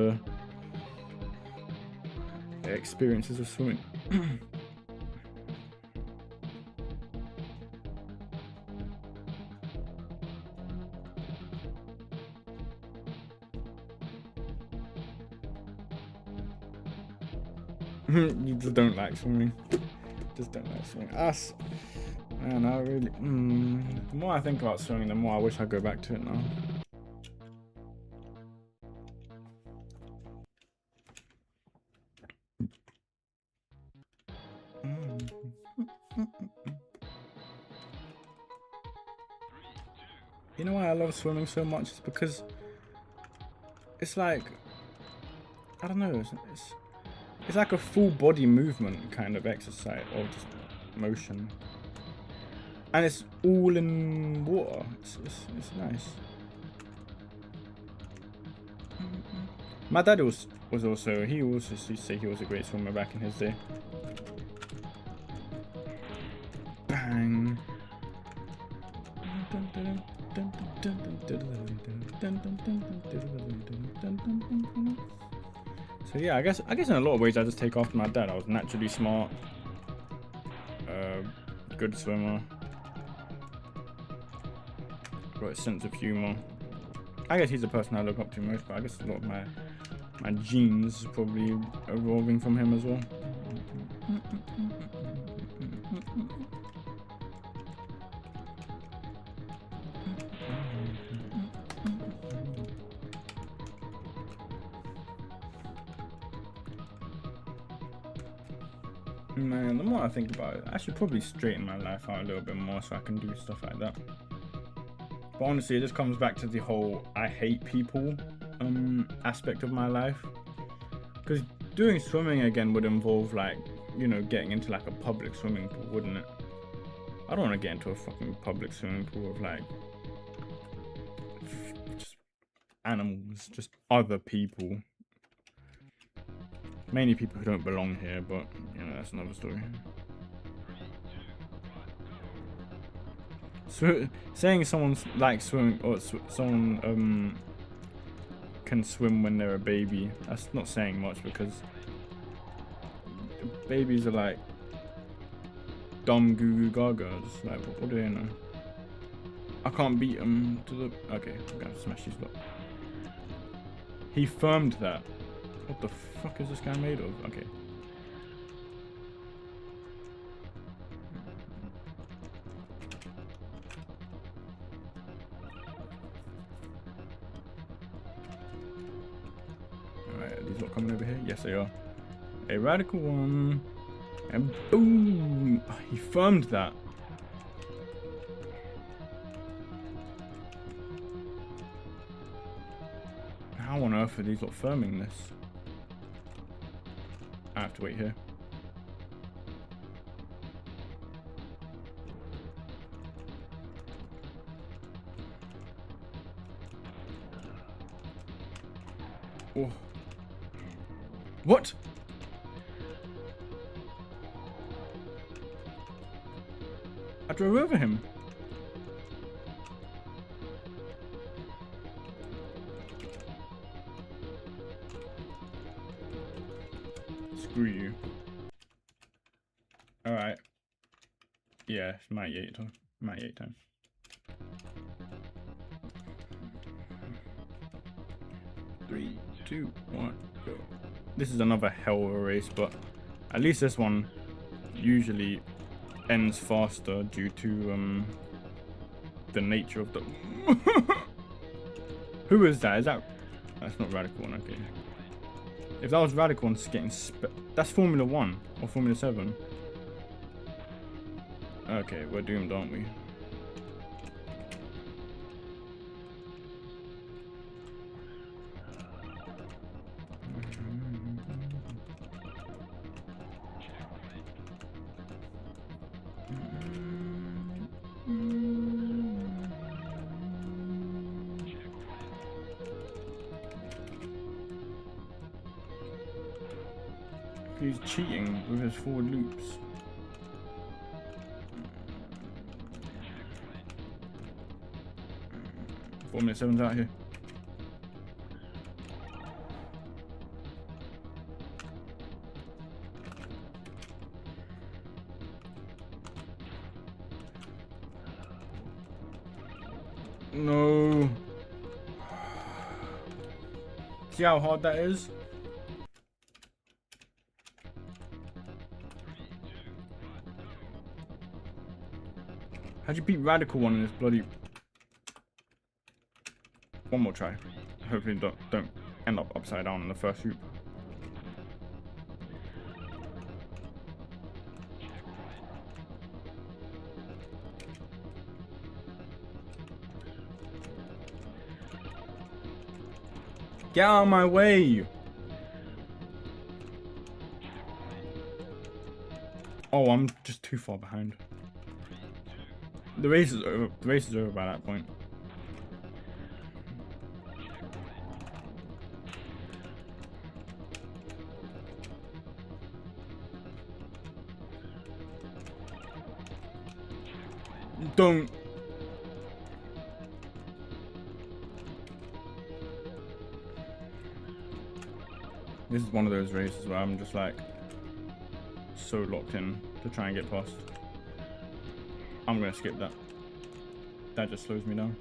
experiences of swimming. You just don't like swimming. Just don't like swimming. Us. Man, I really. The more I think about swimming, the more I wish I'd go back to it now. You know why I love swimming so much? It's because it's like, I don't know, it's like a full body movement kind of exercise or just motion, and it's all in water. It's nice. My dad was also, he also used to say he was a great swimmer back in his day. Bang. So yeah, I guess in a lot of ways I just take after my dad. I was naturally smart, good swimmer, got a sense of humor. I guess he's the person I look up to most, but I guess a lot of my genes probably evolving from him as well. Man, the more I think about it, I should probably straighten my life out a little bit more so I can do stuff like that. But honestly, it just comes back to the whole I hate people aspect of my life. Because doing swimming again would involve, like, you know, getting into like a public swimming pool, wouldn't it? I don't want to get into a fucking public swimming pool of like just animals, just other people. Mainly people who don't belong here, but you know, that's another story. So saying someone's like swimming or someone can swim when they're a baby, that's not saying much, because babies are like dumb goo goo gagas. Like, what do they know? I can't beat them to the. Okay, I'm gonna smash these lot. He firmed that. What the fuck is this guy made of? Okay. Alright, are these not coming over here? Yes, they are. A radical one. And boom! He firmed that. How on earth are these lot firming this? I have to wait here. Oh. What? I drove over him. Screw you. Alright. Yeah, it's my 8 time. My 8 time. Three, two, one, go. This is another hell of a race, but at least this one usually ends faster due to the nature of the. Who is that? Is that? That's not Radical One. Okay. If that was Radical One getting that's Formula 1 or Formula 7. Okay, we're doomed, aren't we? He's cheating with his forward loops. Formula 7's out here. No. See how hard that is? How'd you beat Radical One in this bloody... One more try. Hopefully don't end up upside down in the first hoop. Get out of my way! Oh, I'm just too far behind. The race is over. The race is over by that point. Don't. This is one of those races where I'm just like so locked in to try and get past. I'm gonna skip that. That just slows me down.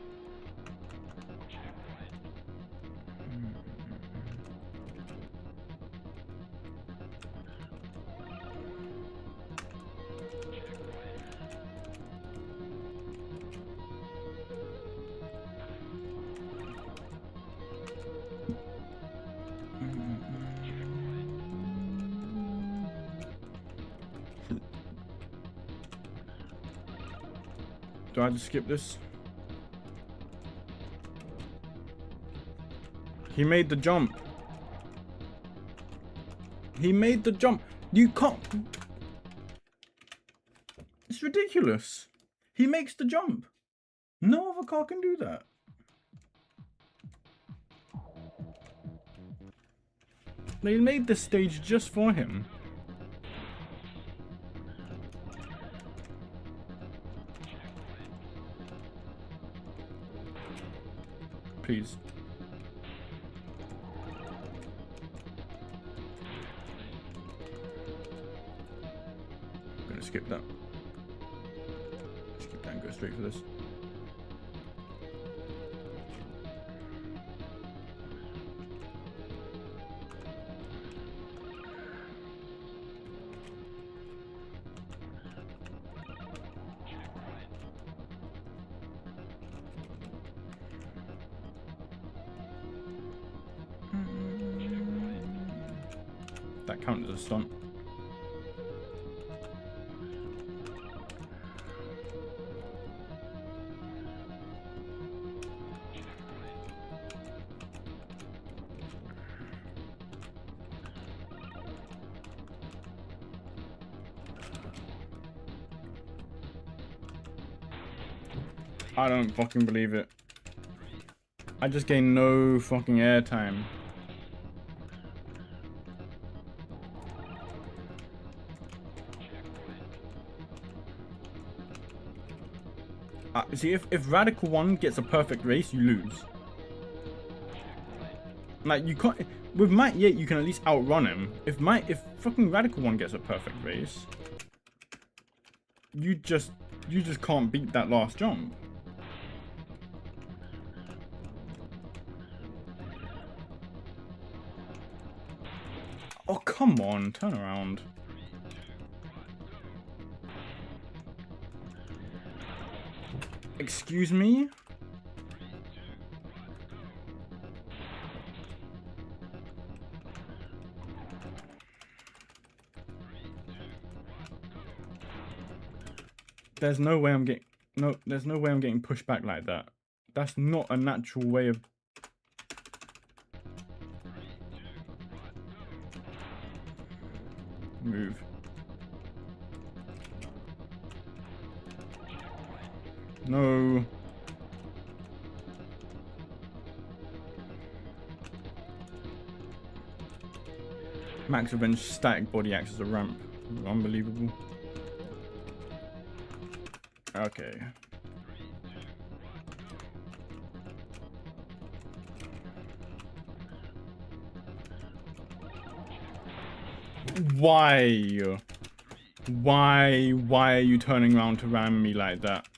Do I just skip this? He made the jump. He made the jump. You can't. It's ridiculous. He makes the jump. No other car can do that. They made this stage just for him. Please. I'm gonna skip that. Skip that and go straight for this. That counted as a stunt. I don't fucking believe it. I just gained no fucking airtime. See, if Radical One gets a perfect race, you lose. Like, you can't... With Might Yet, you can at least outrun him. If fucking Radical One gets a perfect race, you just can't beat that last jump. Oh, come on. Turn around. Excuse me? There's no way I'm getting... No, there's no way I'm getting pushed back like that. That's not a natural way of... Move. No. Max Revenge static body acts as a ramp. Unbelievable. Okay. Why? Why are you turning around to ram me like that?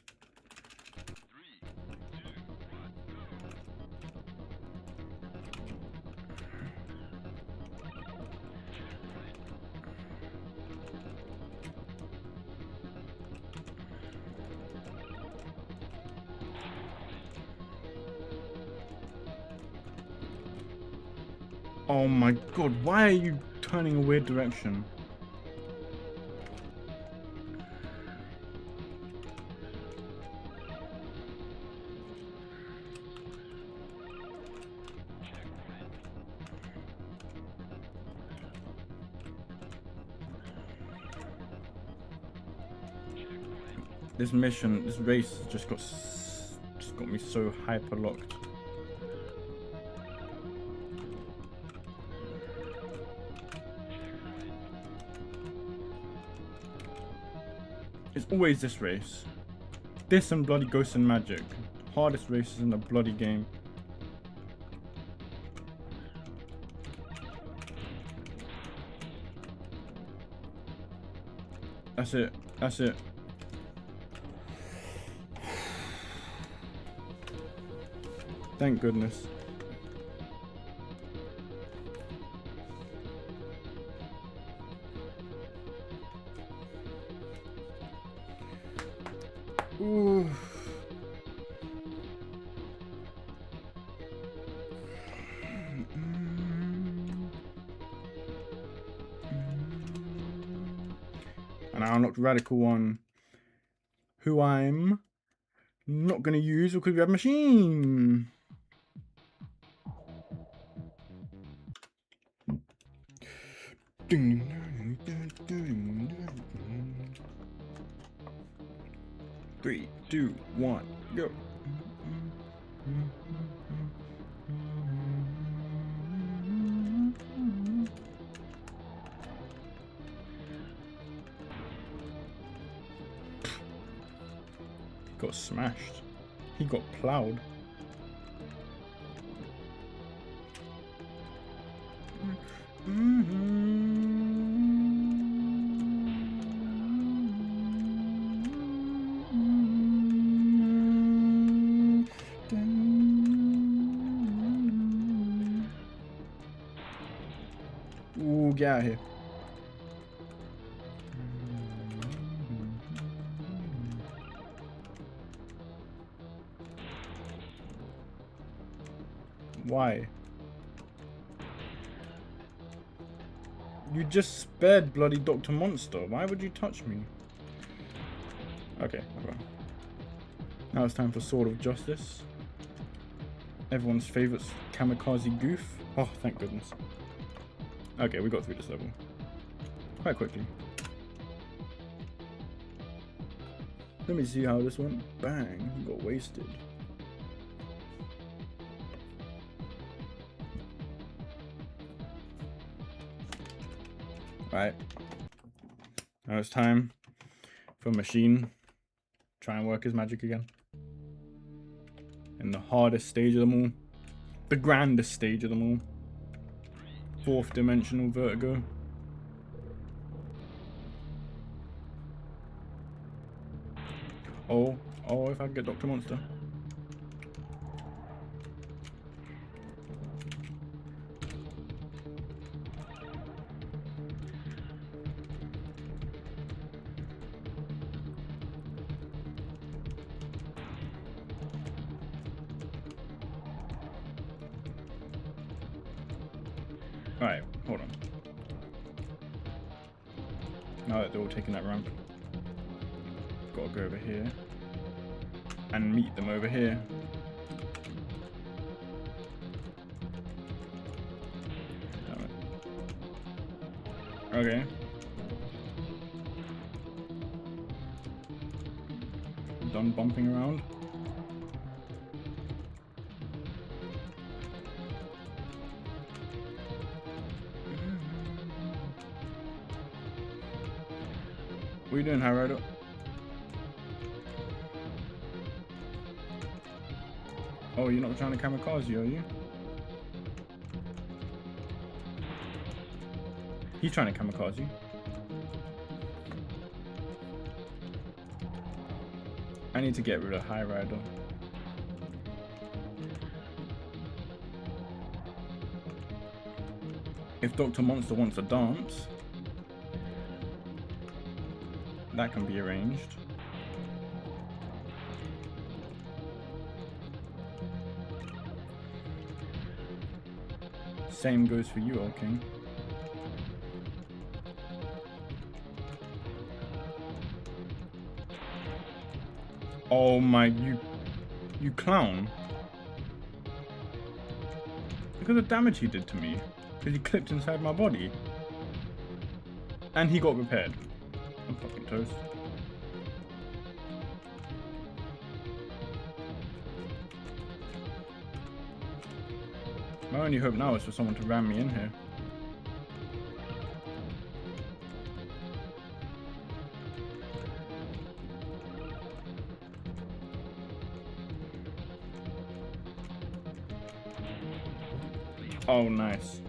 Oh my god, why are you turning a weird direction? This mission, this race just got me so hyper locked. It's always this race. This and bloody Ghosts and Magic. Hardest races in the bloody game. That's it. That's it. Thank goodness. Ooh. And I unlocked Radical on who I'm not going to use because we have Machine. Three, two, one, go. He got smashed. He got plowed. Ooh, get out of here. Why? You just spared bloody Dr. Monster. Why would you touch me? Okay, now it's time for Sword of Justice. Everyone's favourite kamikaze goof. Oh, thank goodness. Okay, we got through this level quite quickly. Let me see how this went. Bang, he got wasted. Alright. Now it's time for Machine. Try and work his magic again. In the hardest stage of them all. The grandest stage of them all. 4th dimensional vertigo. Oh, if I could get Dr. Monster. Alright, hold on. Now that they're all taking that ramp, gotta go over here and meet them over here. Damn it. Okay. Done bumping around. What are you doing, High Rider? Oh, you're not trying to kamikaze, are you? He's trying to kamikaze you. I need to get rid of High Rider. If Dr. Monster wants to dance, that can be arranged. Same goes for you, old king. Oh my, you clown. Look at the damage he did to me. Because he clipped inside my body. And he got repaired. I'm fucking toast. My only hope now is for someone to ram me in here. Oh, nice.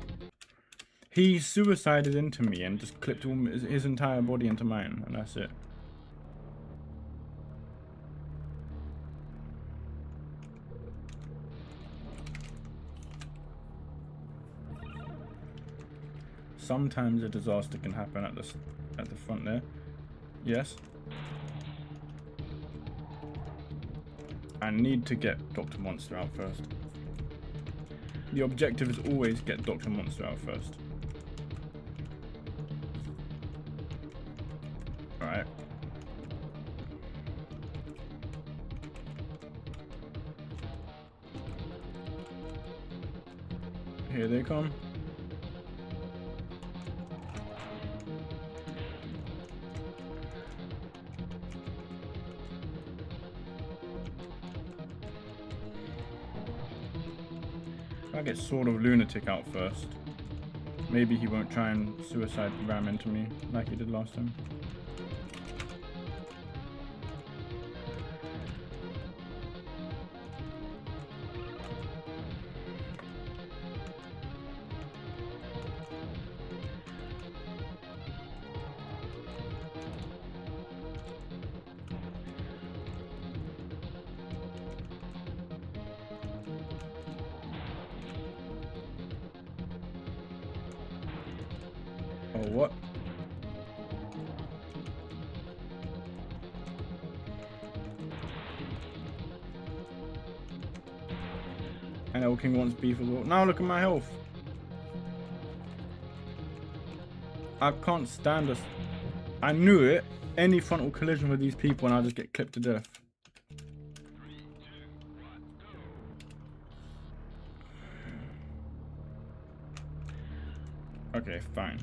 He suicided into me and just clipped his entire body into mine, and that's it. Sometimes a disaster can happen at the front there. Yes. I need to get Dr. Monster out first. The objective is always get Dr. Monster out first. Alright. Here they come. I get Sword of Lunatic out first. Maybe he won't try and suicide ram into me like he did last time. Oh, what? And El King wants beef as well. Now look at my health. I can't stand this. I knew it. Any frontal collision with these people and I'll just get clipped to death. Okay, fine.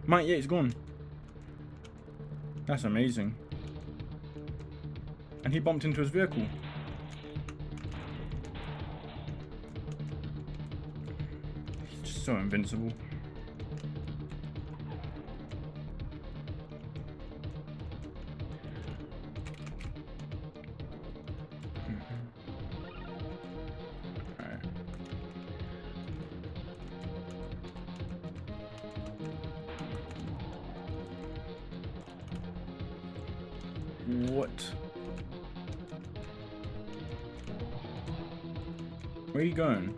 Mike Yates gone. That's amazing. And he bumped into his vehicle. He's just so invincible. What? Where are you going?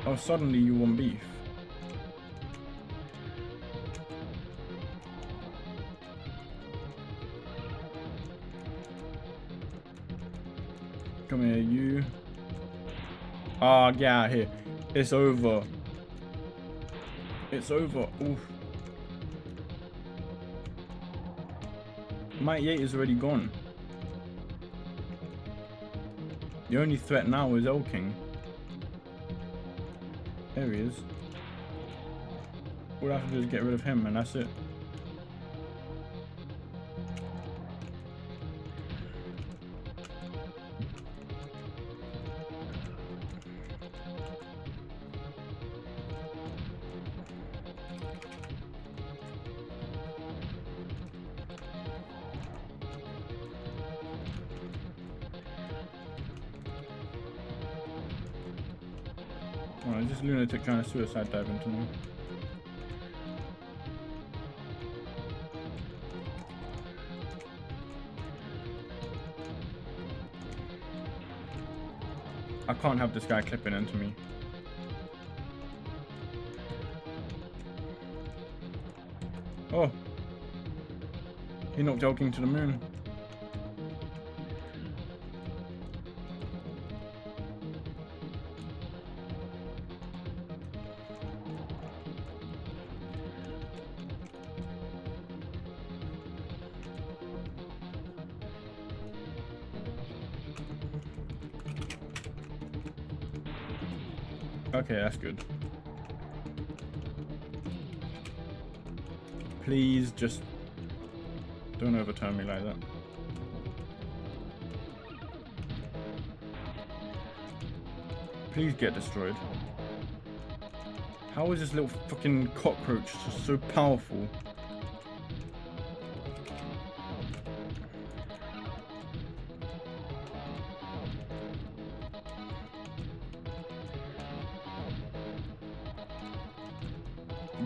Oh, suddenly you want beef. Come here, you. Ah, get out here. It's over. It's over. Oof. Mike Yates is already gone. The only threat now is El King. There he is. All I have to do is get rid of him and that's it. Oh, it's just lunatic trying to suicide dive into me. I can't have this guy clipping into me. Oh. He knocked joking to the moon. Okay, that's good. Please just don't overturn me like that. Please get destroyed. How is this little fucking cockroach just so powerful?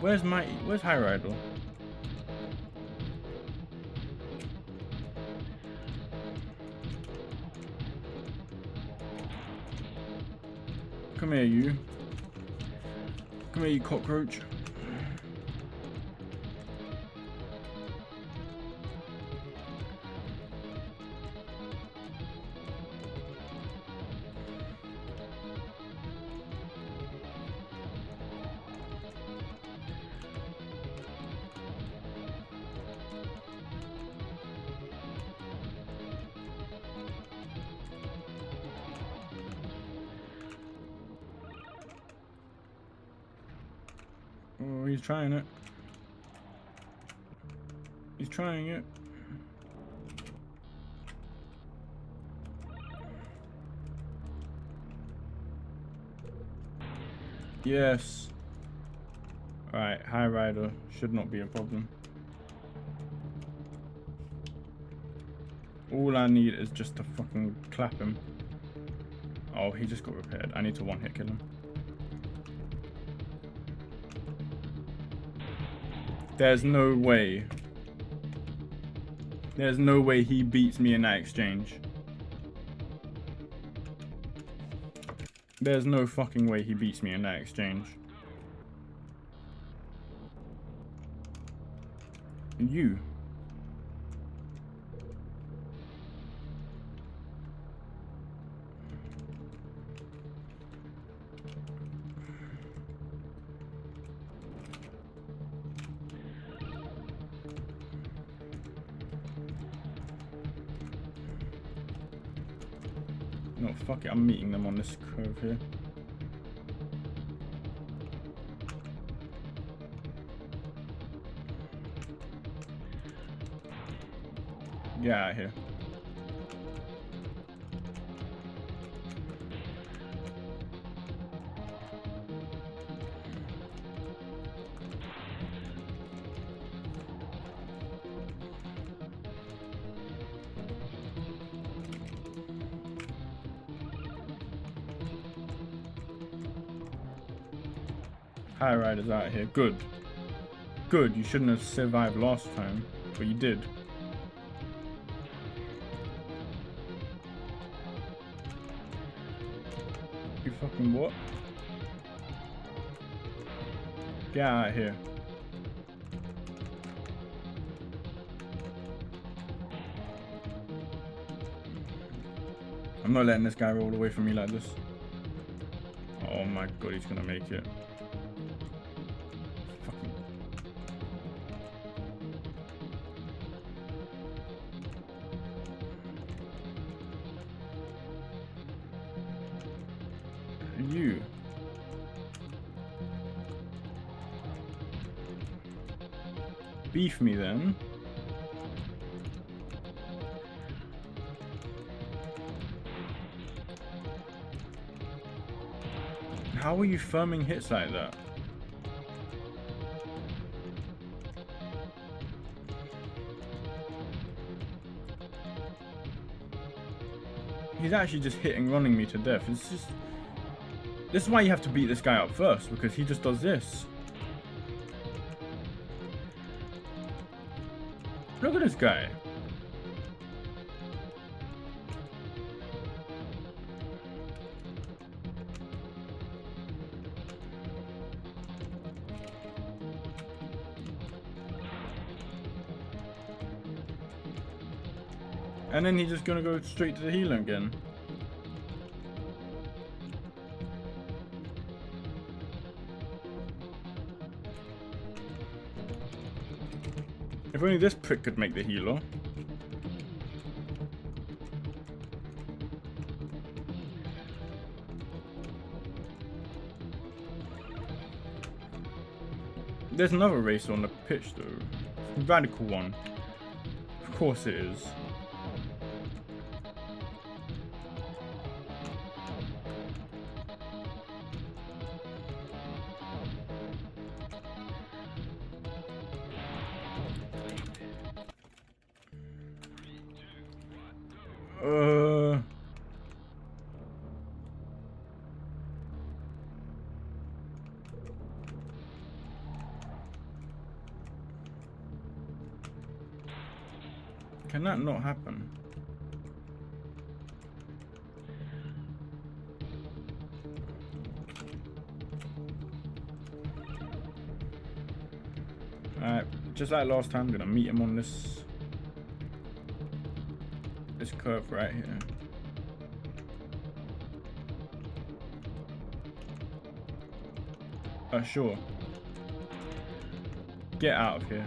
Where's High Rider? Come here, you. Come here, you cockroach. Oh, he's trying it. He's trying it. Yes. Alright, High Rider should not be a problem. All I need is just to fucking clap him. Oh, he just got repaired. I need to one-hit kill him. There's no way. There's no way he beats me in that exchange. There's no fucking way he beats me in that exchange. You. No, fuck it, I'm meeting them on this curve here. Get out of here. High Rider's out here. Good. Good. You shouldn't have survived last time, but you did. You fucking what? Get out of here. I'm not letting this guy roll away from me like this. Oh my god, he's gonna make it. Fucking. You. Beef me then. How are you firming hits like that? He's actually just hitting running me to death. It's just... This is why you have to beat this guy up first, because he just does this. Look at this guy. And then he's just gonna go straight to the healer again. If only this prick could make the healer. There's another racer on the pitch though. Radical one. Of course it is. Can that not happen? Alright, just like last time, I'm gonna meet him on this curve right here. Sure. Get out of here.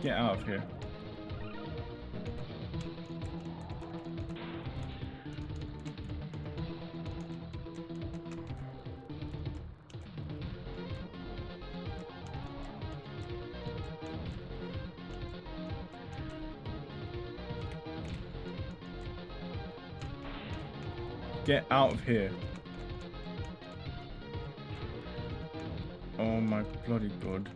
Get out of here. Get out of here. Oh my bloody god.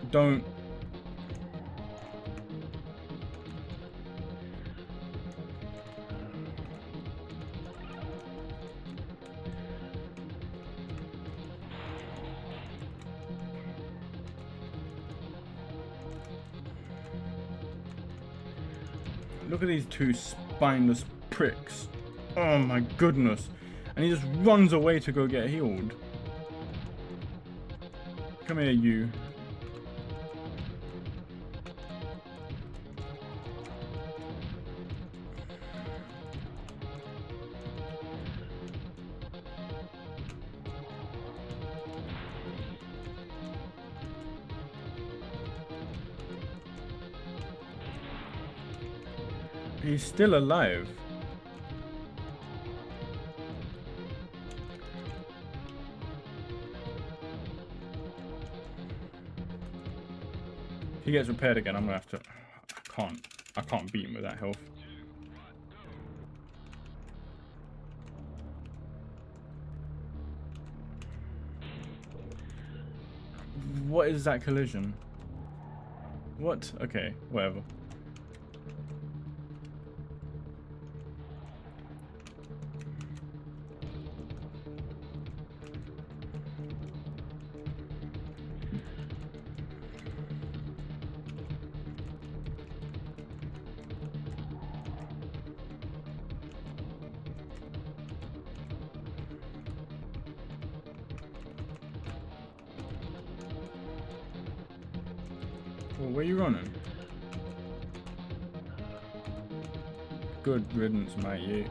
Don't. Look at these two spineless pricks. Oh my goodness. And he just runs away to go get healed. Come here, you. He's still alive. If he gets repaired again, I'm gonna have to. I can't beat him with that health. What is that collision? What? Okay, whatever. Well, where are you running? Good riddance, mate, you.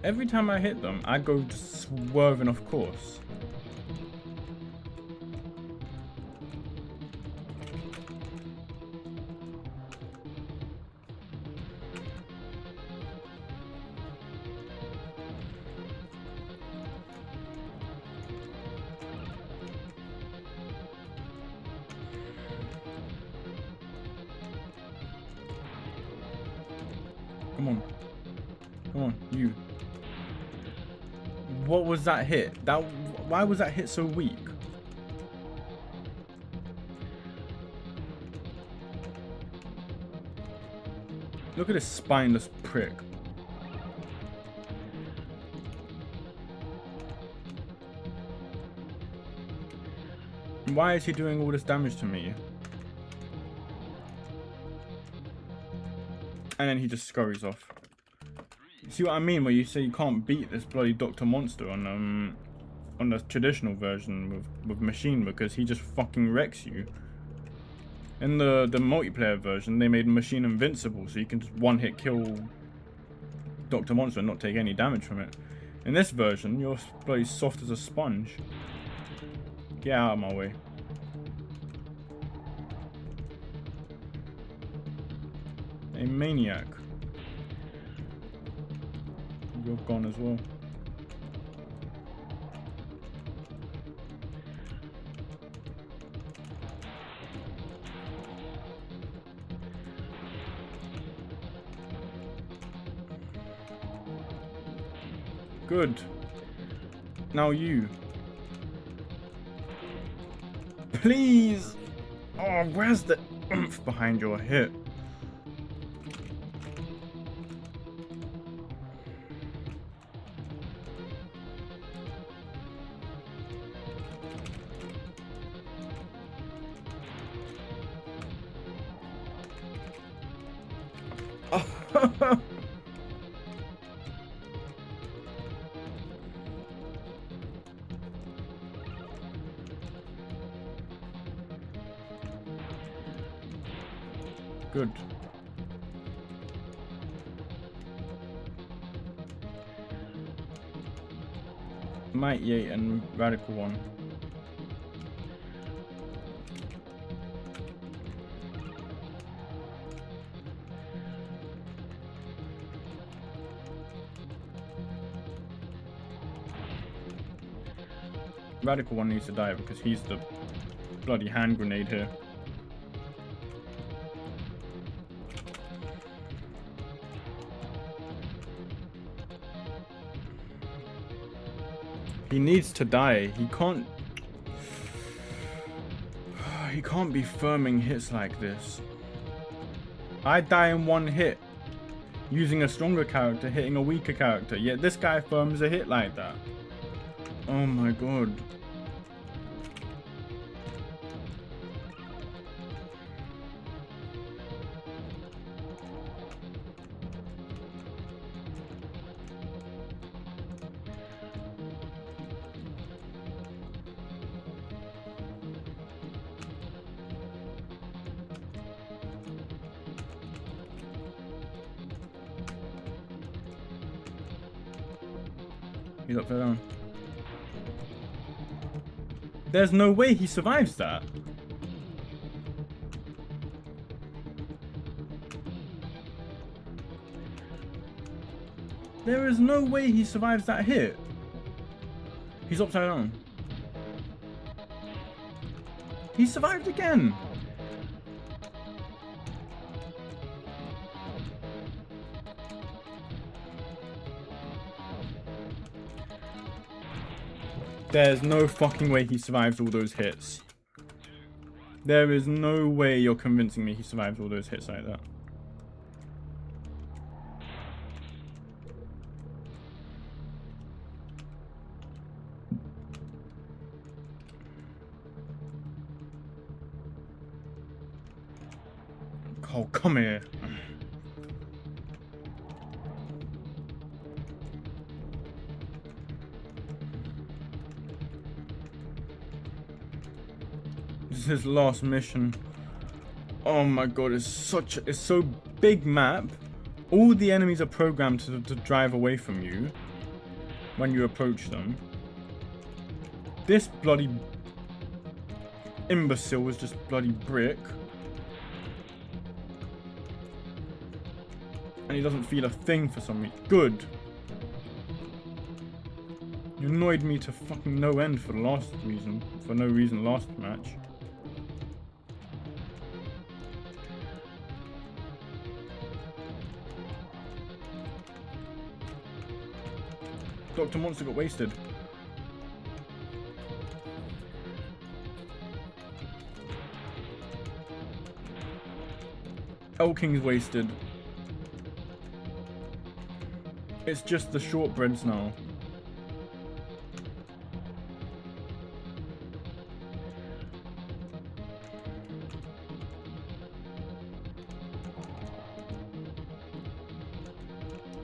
Every time I hit them, I go swerving off course. Come on. Come on, you. What was that hit? Why was that hit so weak? Look at this spineless prick. Why is he doing all this damage to me? And then he just scurries off. See what I mean? Where you say you can't beat this bloody Dr. Monster on the traditional version with Machine, because he just fucking wrecks you. In the multiplayer version, they made Machine invincible, so you can just one-hit kill Dr. Monster and not take any damage from it. In this version, you're bloody soft as a sponge. Get out of my way. A maniac. You're gone as well. Good. Now you. Please! Oh, where's the oomph behind your hit? Good. Mighty 8 and Radical 1. Radical 1 needs to die because he's the bloody hand grenade here. He needs to die. He can't be firming hits like this. I die in one hit using a stronger character hitting a weaker character, yet this guy firms a hit like that. Oh my god. He's upside down. There's no way he survives that. There is no way he survives that hit. He's upside down. He survived again. There's no fucking way he survives all those hits. There is no way you're convincing me he survives all those hits like that. Oh, come here. This is his last mission. Oh my god, it's so big map. All the enemies are programmed to drive away from you when you approach them. This bloody imbecile was just bloody brick. And he doesn't feel a thing for some reason. Good. You annoyed me to fucking no end for no reason last match. Dr. Monster got wasted. Elking's wasted. It's just the shortbreads now.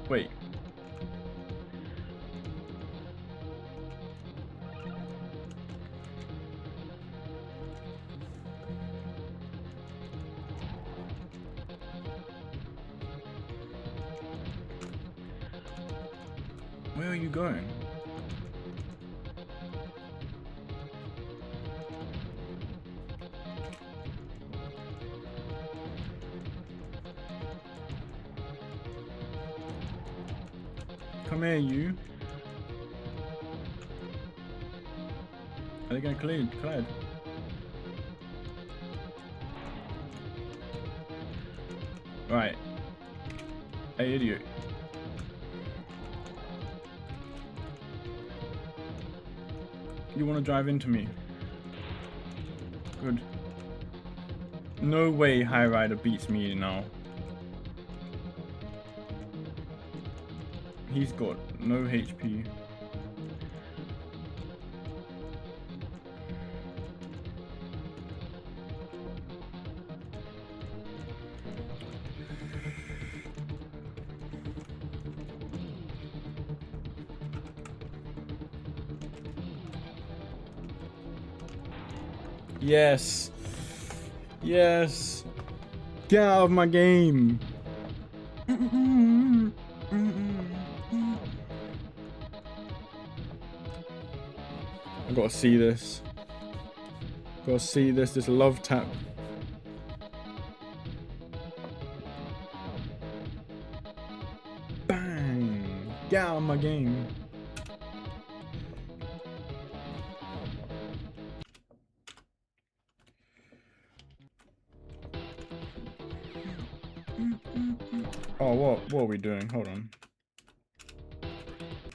Wait. Where are you going? Come here, you. Are they gonna collide? Right. Hey, idiot. You wanna drive into me? Good. No way High Rider beats me now. He's got no HP. Yes. Yes. Get out of my game. I gotta see this. Gotta see this love tap. Bang! Get out of my game. Oh, what are we doing? Hold on.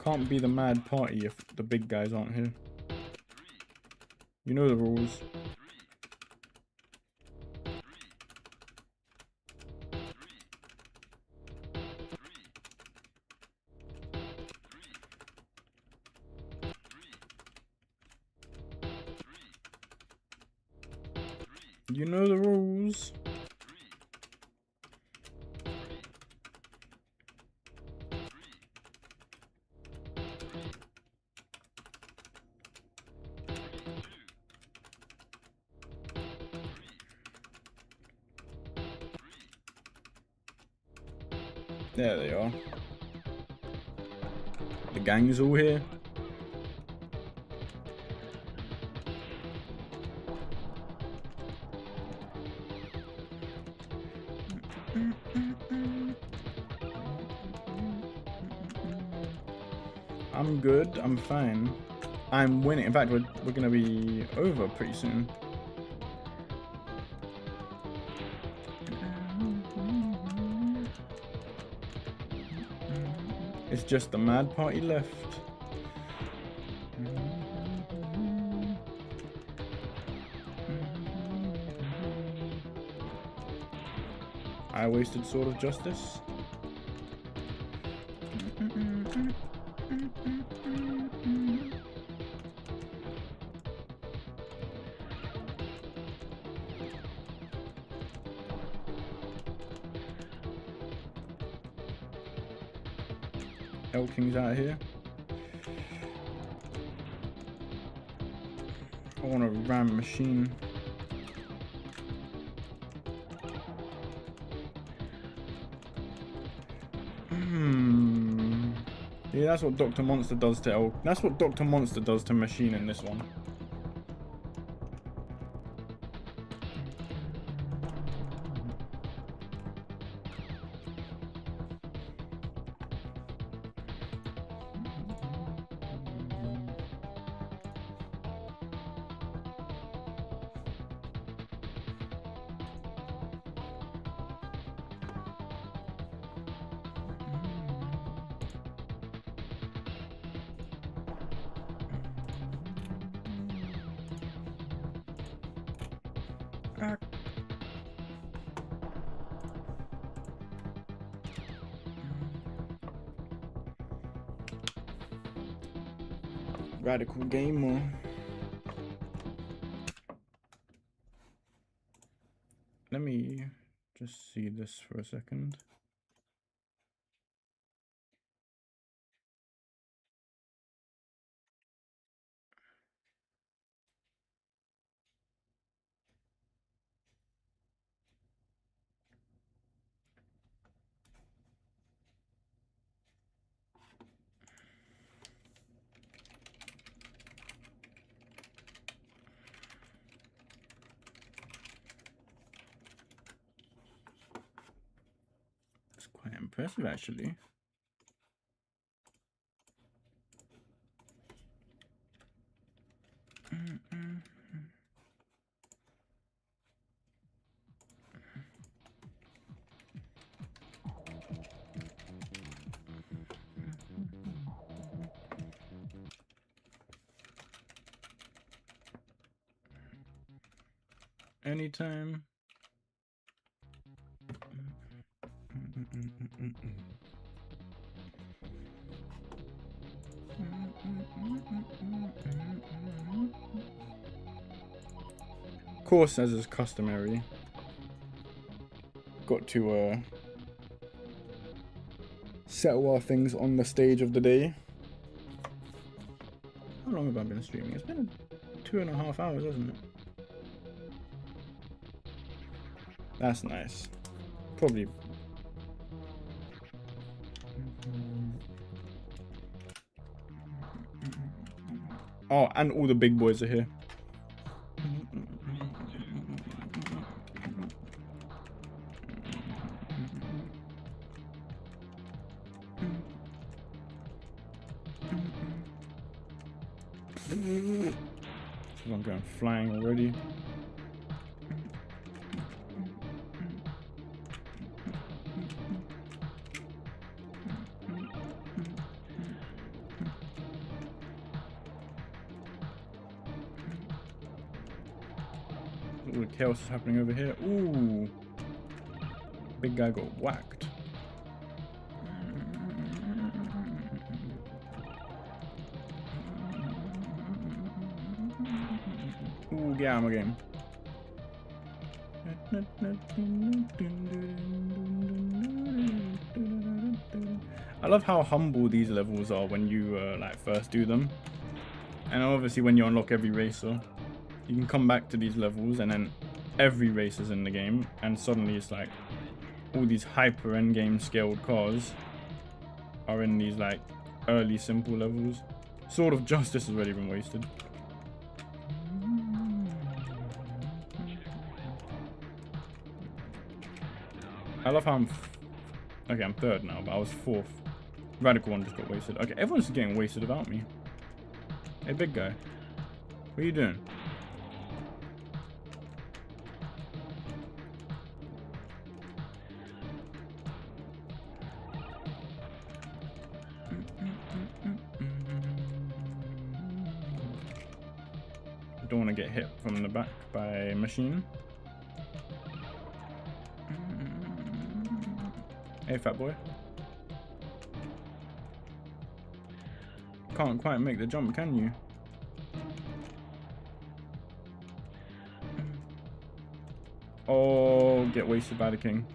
Can't be the mad party if the big guys aren't here. You know the rules. You know the rules. There they are. The gang's all here. I'm good. I'm fine. I'm winning. In fact, we're gonna be over pretty soon. It's just the mad party left. I wasted Sword of Justice. Elking's out here. I want a ram machine. Yeah, that's what Dr. Monster does to Elk. That's what Dr. Monster does to Machine in this one. Radical gamer. Let me just see this for a second. Quite impressive, actually. Anytime. Of course, as is customary, got to settle our things on the stage of the day. How long have I been streaming? It's been 2.5 hours, hasn't it? That's nice. Probably. Oh, and all the big boys are here. I'm going flying already. All the chaos is happening over here. Ooh. Big guy got whacked. Ooh, get out of my game. I love how humble these levels are when you like first do them. And obviously when you unlock every racer, you can come back to these levels and then every racer's in the game and suddenly it's like all these hyper endgame scaled cars are in these like early simple levels. Sword of Justice has already been wasted. I love how okay, I'm third now, but I was fourth. Radical one just got wasted. Okay, everyone's getting wasted without me. Hey, big guy. What are you doing? Don't want to get hit from the back by a machine. Hey, fat boy. Can't quite make the jump, can you? Oh, get wasted by the king.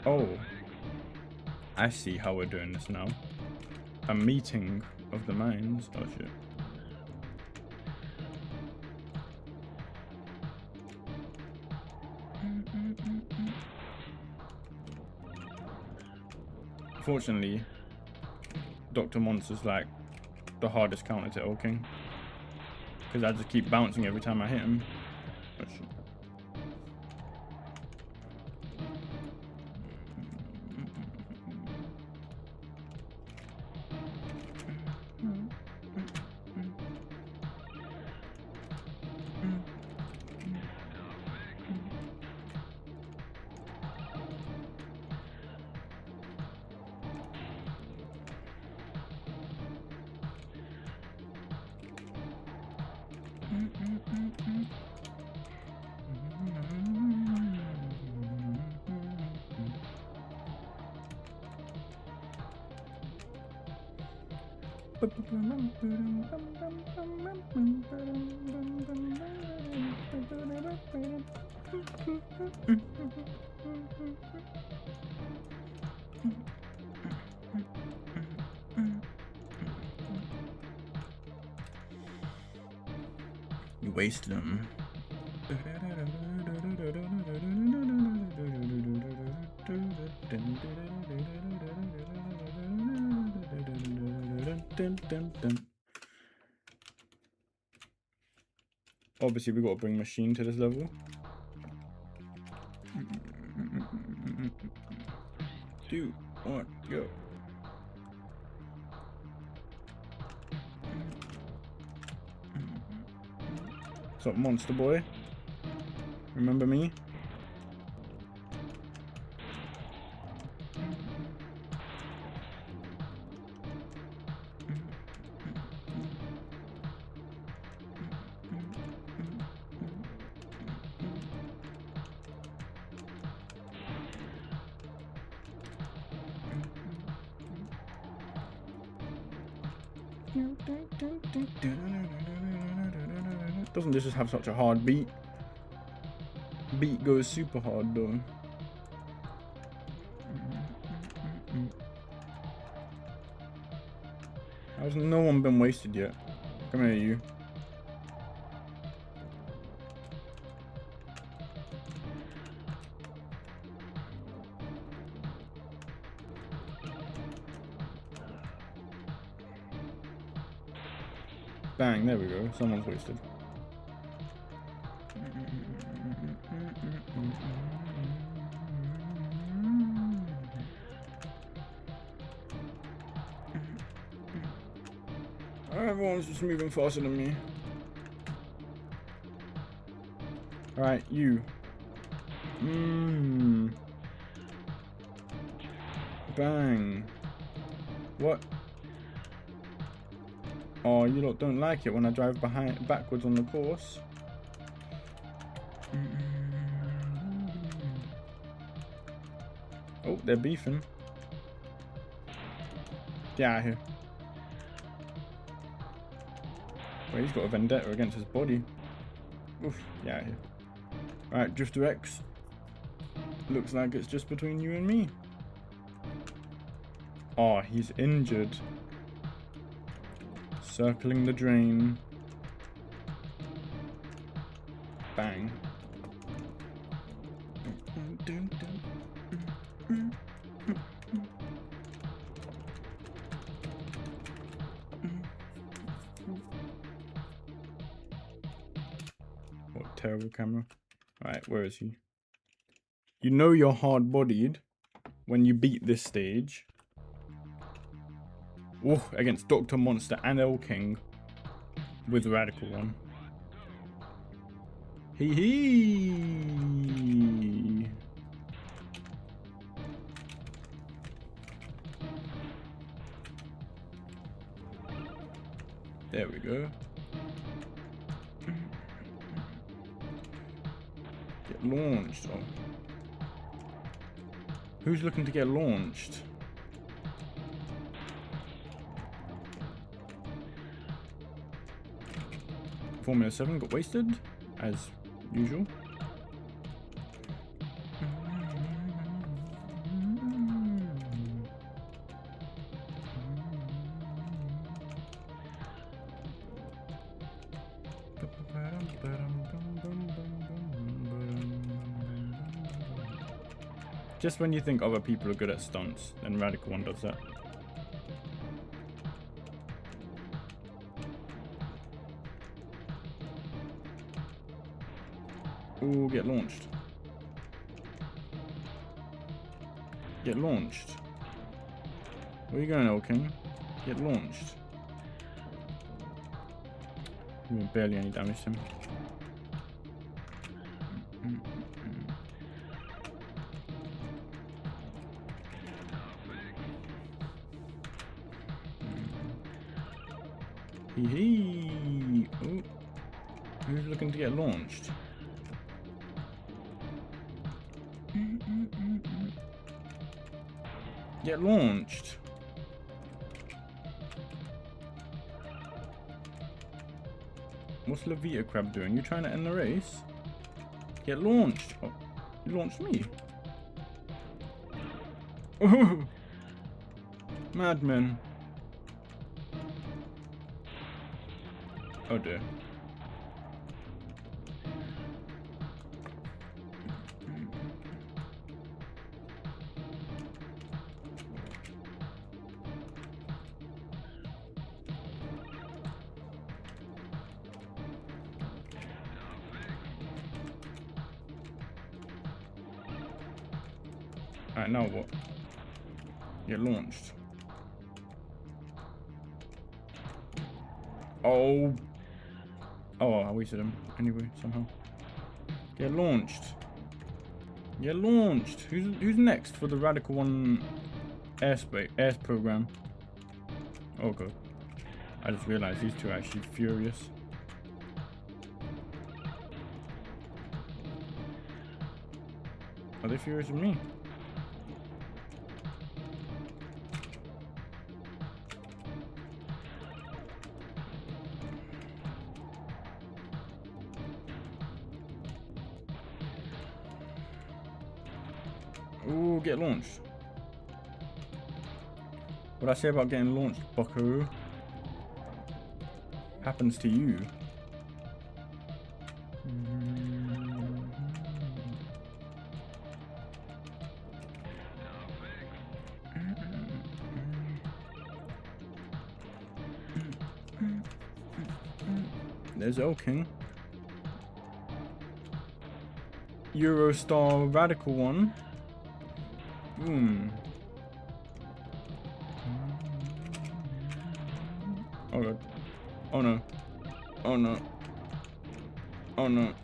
Oh. I see how we're doing this now. A meeting of the minds. Oh, shit. Fortunately, Dr. Monster's like the hardest counter to Old King. Because I just keep bouncing every time I hit him. Oh, shit. You wasted him. Obviously, we got to bring machine to this level. 2, 1, go. What's up, monster boy? Remember me? Doesn't this just have such a hard beat? Beat goes super hard though. How's no one been wasted yet? Come here, you. Bang, there we go. Someone's wasted. Everyone's just moving faster than me. Alright, you. Bang. What? Oh, you lot don't like it when I drive backwards on the course. Oh, they're beefing. Get out of here. Well, he's got a vendetta against his body. Oof, get out of here. Alright, Drifter X. Looks like it's just between you and me. Oh, he's injured. Circling the drain. Bang. What terrible camera. Alright, where is he? You know you're hard-bodied when you beat this stage. Oh, against Dr. Monster and El King with Radical One. Hee hee. There we go. Get launched. Oh. Who's looking to get launched? Formula 7 got wasted, as usual. Just when you think other people are good at stunts, then Radical One does that. Ooh, get launched. Get launched. Where are you going, El King? Get launched. Barely any damage to him. Hee hee. Ooh. Who's looking to get launched? Get launched. What's Levita Crab doing? You trying to end the race? Get launched. Oh, you launched me. Oh, madman. Oh dear. Alright, now what? Get launched. Oh. Oh, I wasted him anyway, somehow. Get launched. Get launched. Who's next for the Radical One air program? Oh god. I just realized these two are actually furious. Are they furious with me? Ooh, get launched. What I say about getting launched, buckaroo? Happens to you. There's King. Eurostar Radical One. Boom. Oh god. Oh no. Oh no. Oh no.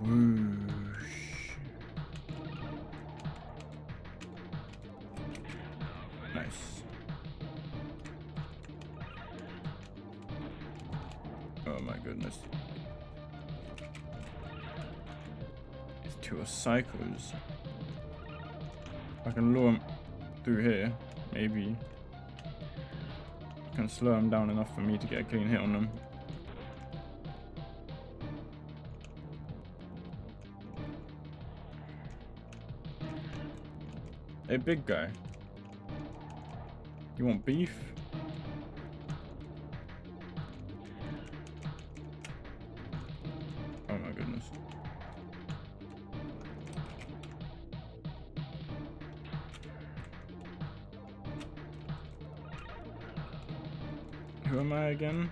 Whoosh. Nice. Oh my goodness. These two are psychos. I can lure them through here, maybe. Can slow them down enough for me to get a clean hit on them. Hey, big guy. You want beef? Oh my goodness. Who am I again?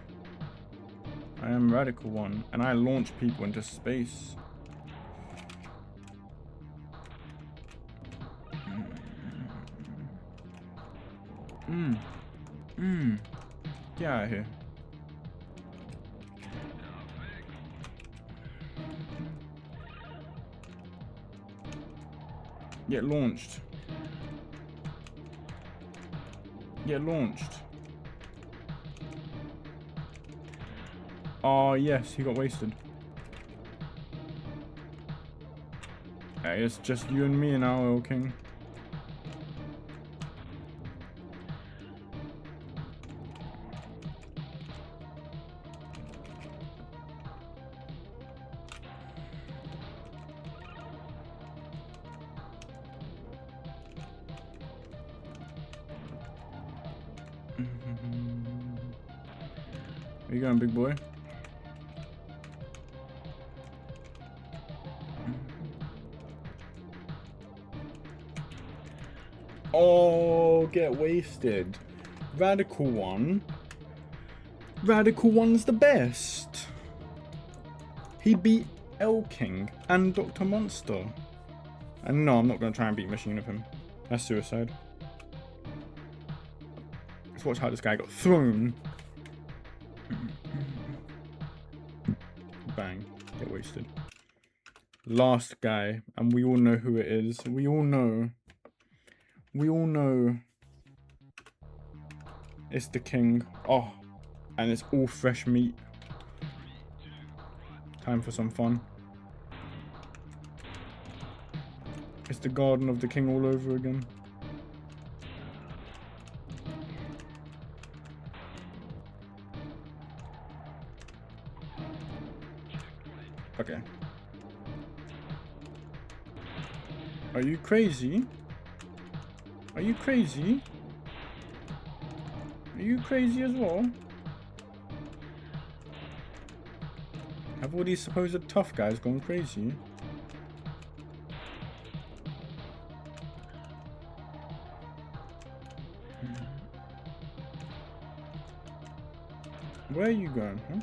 I am Radical One, and I launch people into space. Get out of here. Get launched. Get launched. Oh yes, he got wasted. Hey, it's just you and me now, El King. Where you going, big boy? Oh, get wasted. Radical One. Radical One's the best. He beat El King and Dr. Monster. And no, I'm not going to try and beat Machine of him. That's suicide. Let's watch how this guy got thrown. Bang. Get wasted. Last guy. And we all know who it is. We all know. We all know. It's the king. Oh. And it's all fresh meat. Time for some fun. It's the garden of the king all over again. Okay. Are you crazy? Are you crazy? Are you crazy as well? Have all these supposed tough guys gone crazy? Where are you going, huh?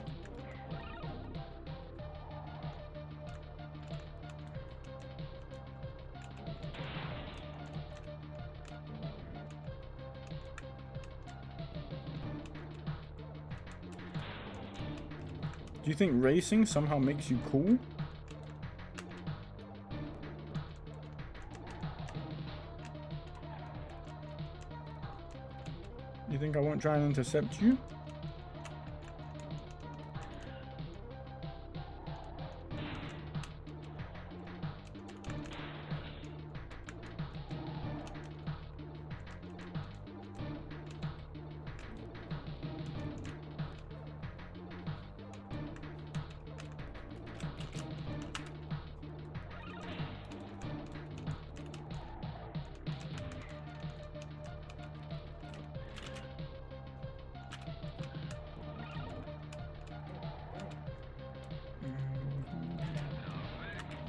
Do you think racing somehow makes you cool? You think I won't try and intercept you?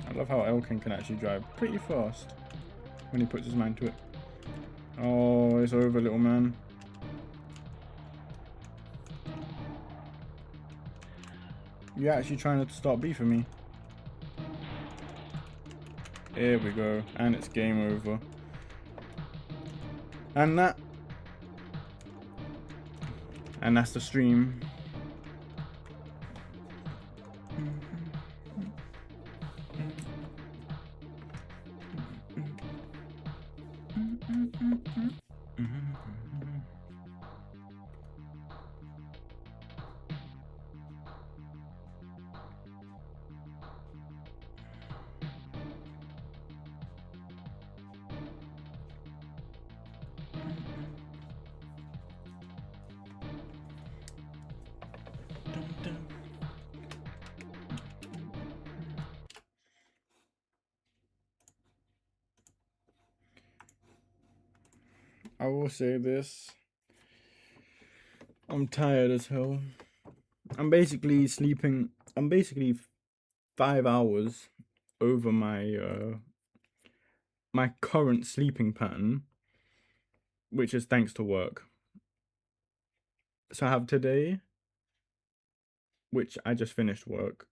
I love how Elkin can actually drive pretty fast when he puts his mind to it. Oh, it's over, little man. You're actually trying to start beefing me. Here we go. And it's game over. And that's the stream. I will say this. I'm tired as hell. I'm basically sleeping. I'm basically 5 hours over my my current sleeping pattern, which is thanks to work. So I have today, which I just finished work.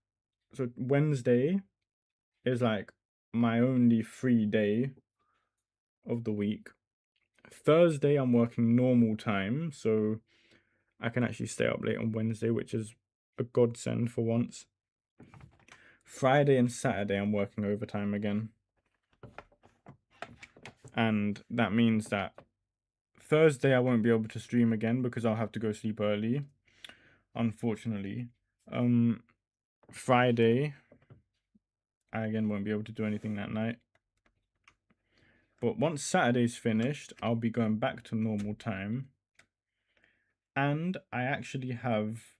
So Wednesday is like my only free day of the week. Thursday I'm working normal time, so I can actually stay up late on Wednesday, which is a godsend for once. Friday and Saturday I'm working overtime again. And that means that Thursday I won't be able to stream again because I'll have to go sleep early, unfortunately. Friday I again won't be able to do anything that night. But once Saturday's finished, I'll be going back to normal time. And I actually have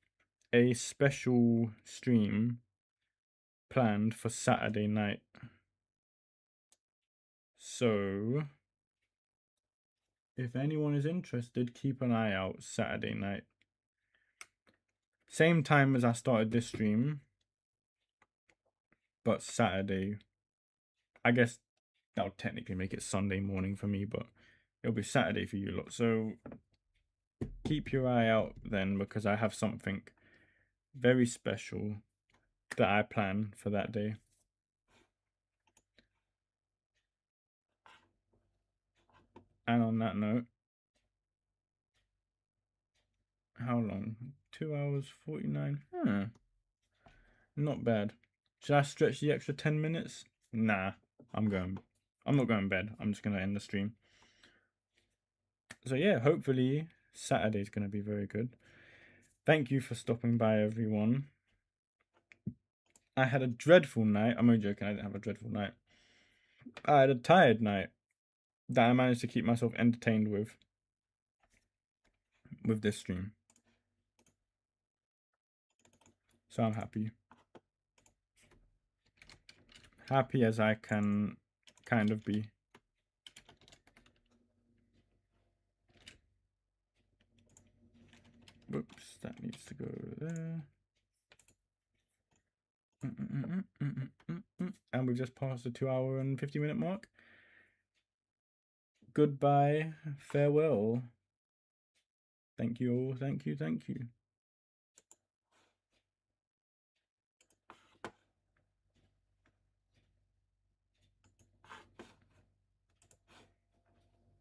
a special stream planned for Saturday night. So if anyone is interested, keep an eye out Saturday night. Same time as I started this stream, but Saturday. I guess that'll technically make it Sunday morning for me, but it'll be Saturday for you lot. So keep your eye out then, because I have something very special that I plan for that day. And on that note, how long? 2 hours 49. Not bad. Should I stretch the extra 10 minutes? Nah, I'm not going to bed. I'm just going to end the stream. So yeah, hopefully Saturday's going to be very good. Thank you for stopping by, everyone. I had a dreadful night. I'm only joking, I didn't have a dreadful night. I had a tired night that I managed to keep myself entertained with this stream. So I'm happy. Happy as I can kind of be. Whoops, that needs to go there. And we've just passed the 2 hour and 50-minute mark. Goodbye, farewell. Thank you all, thank you, thank you.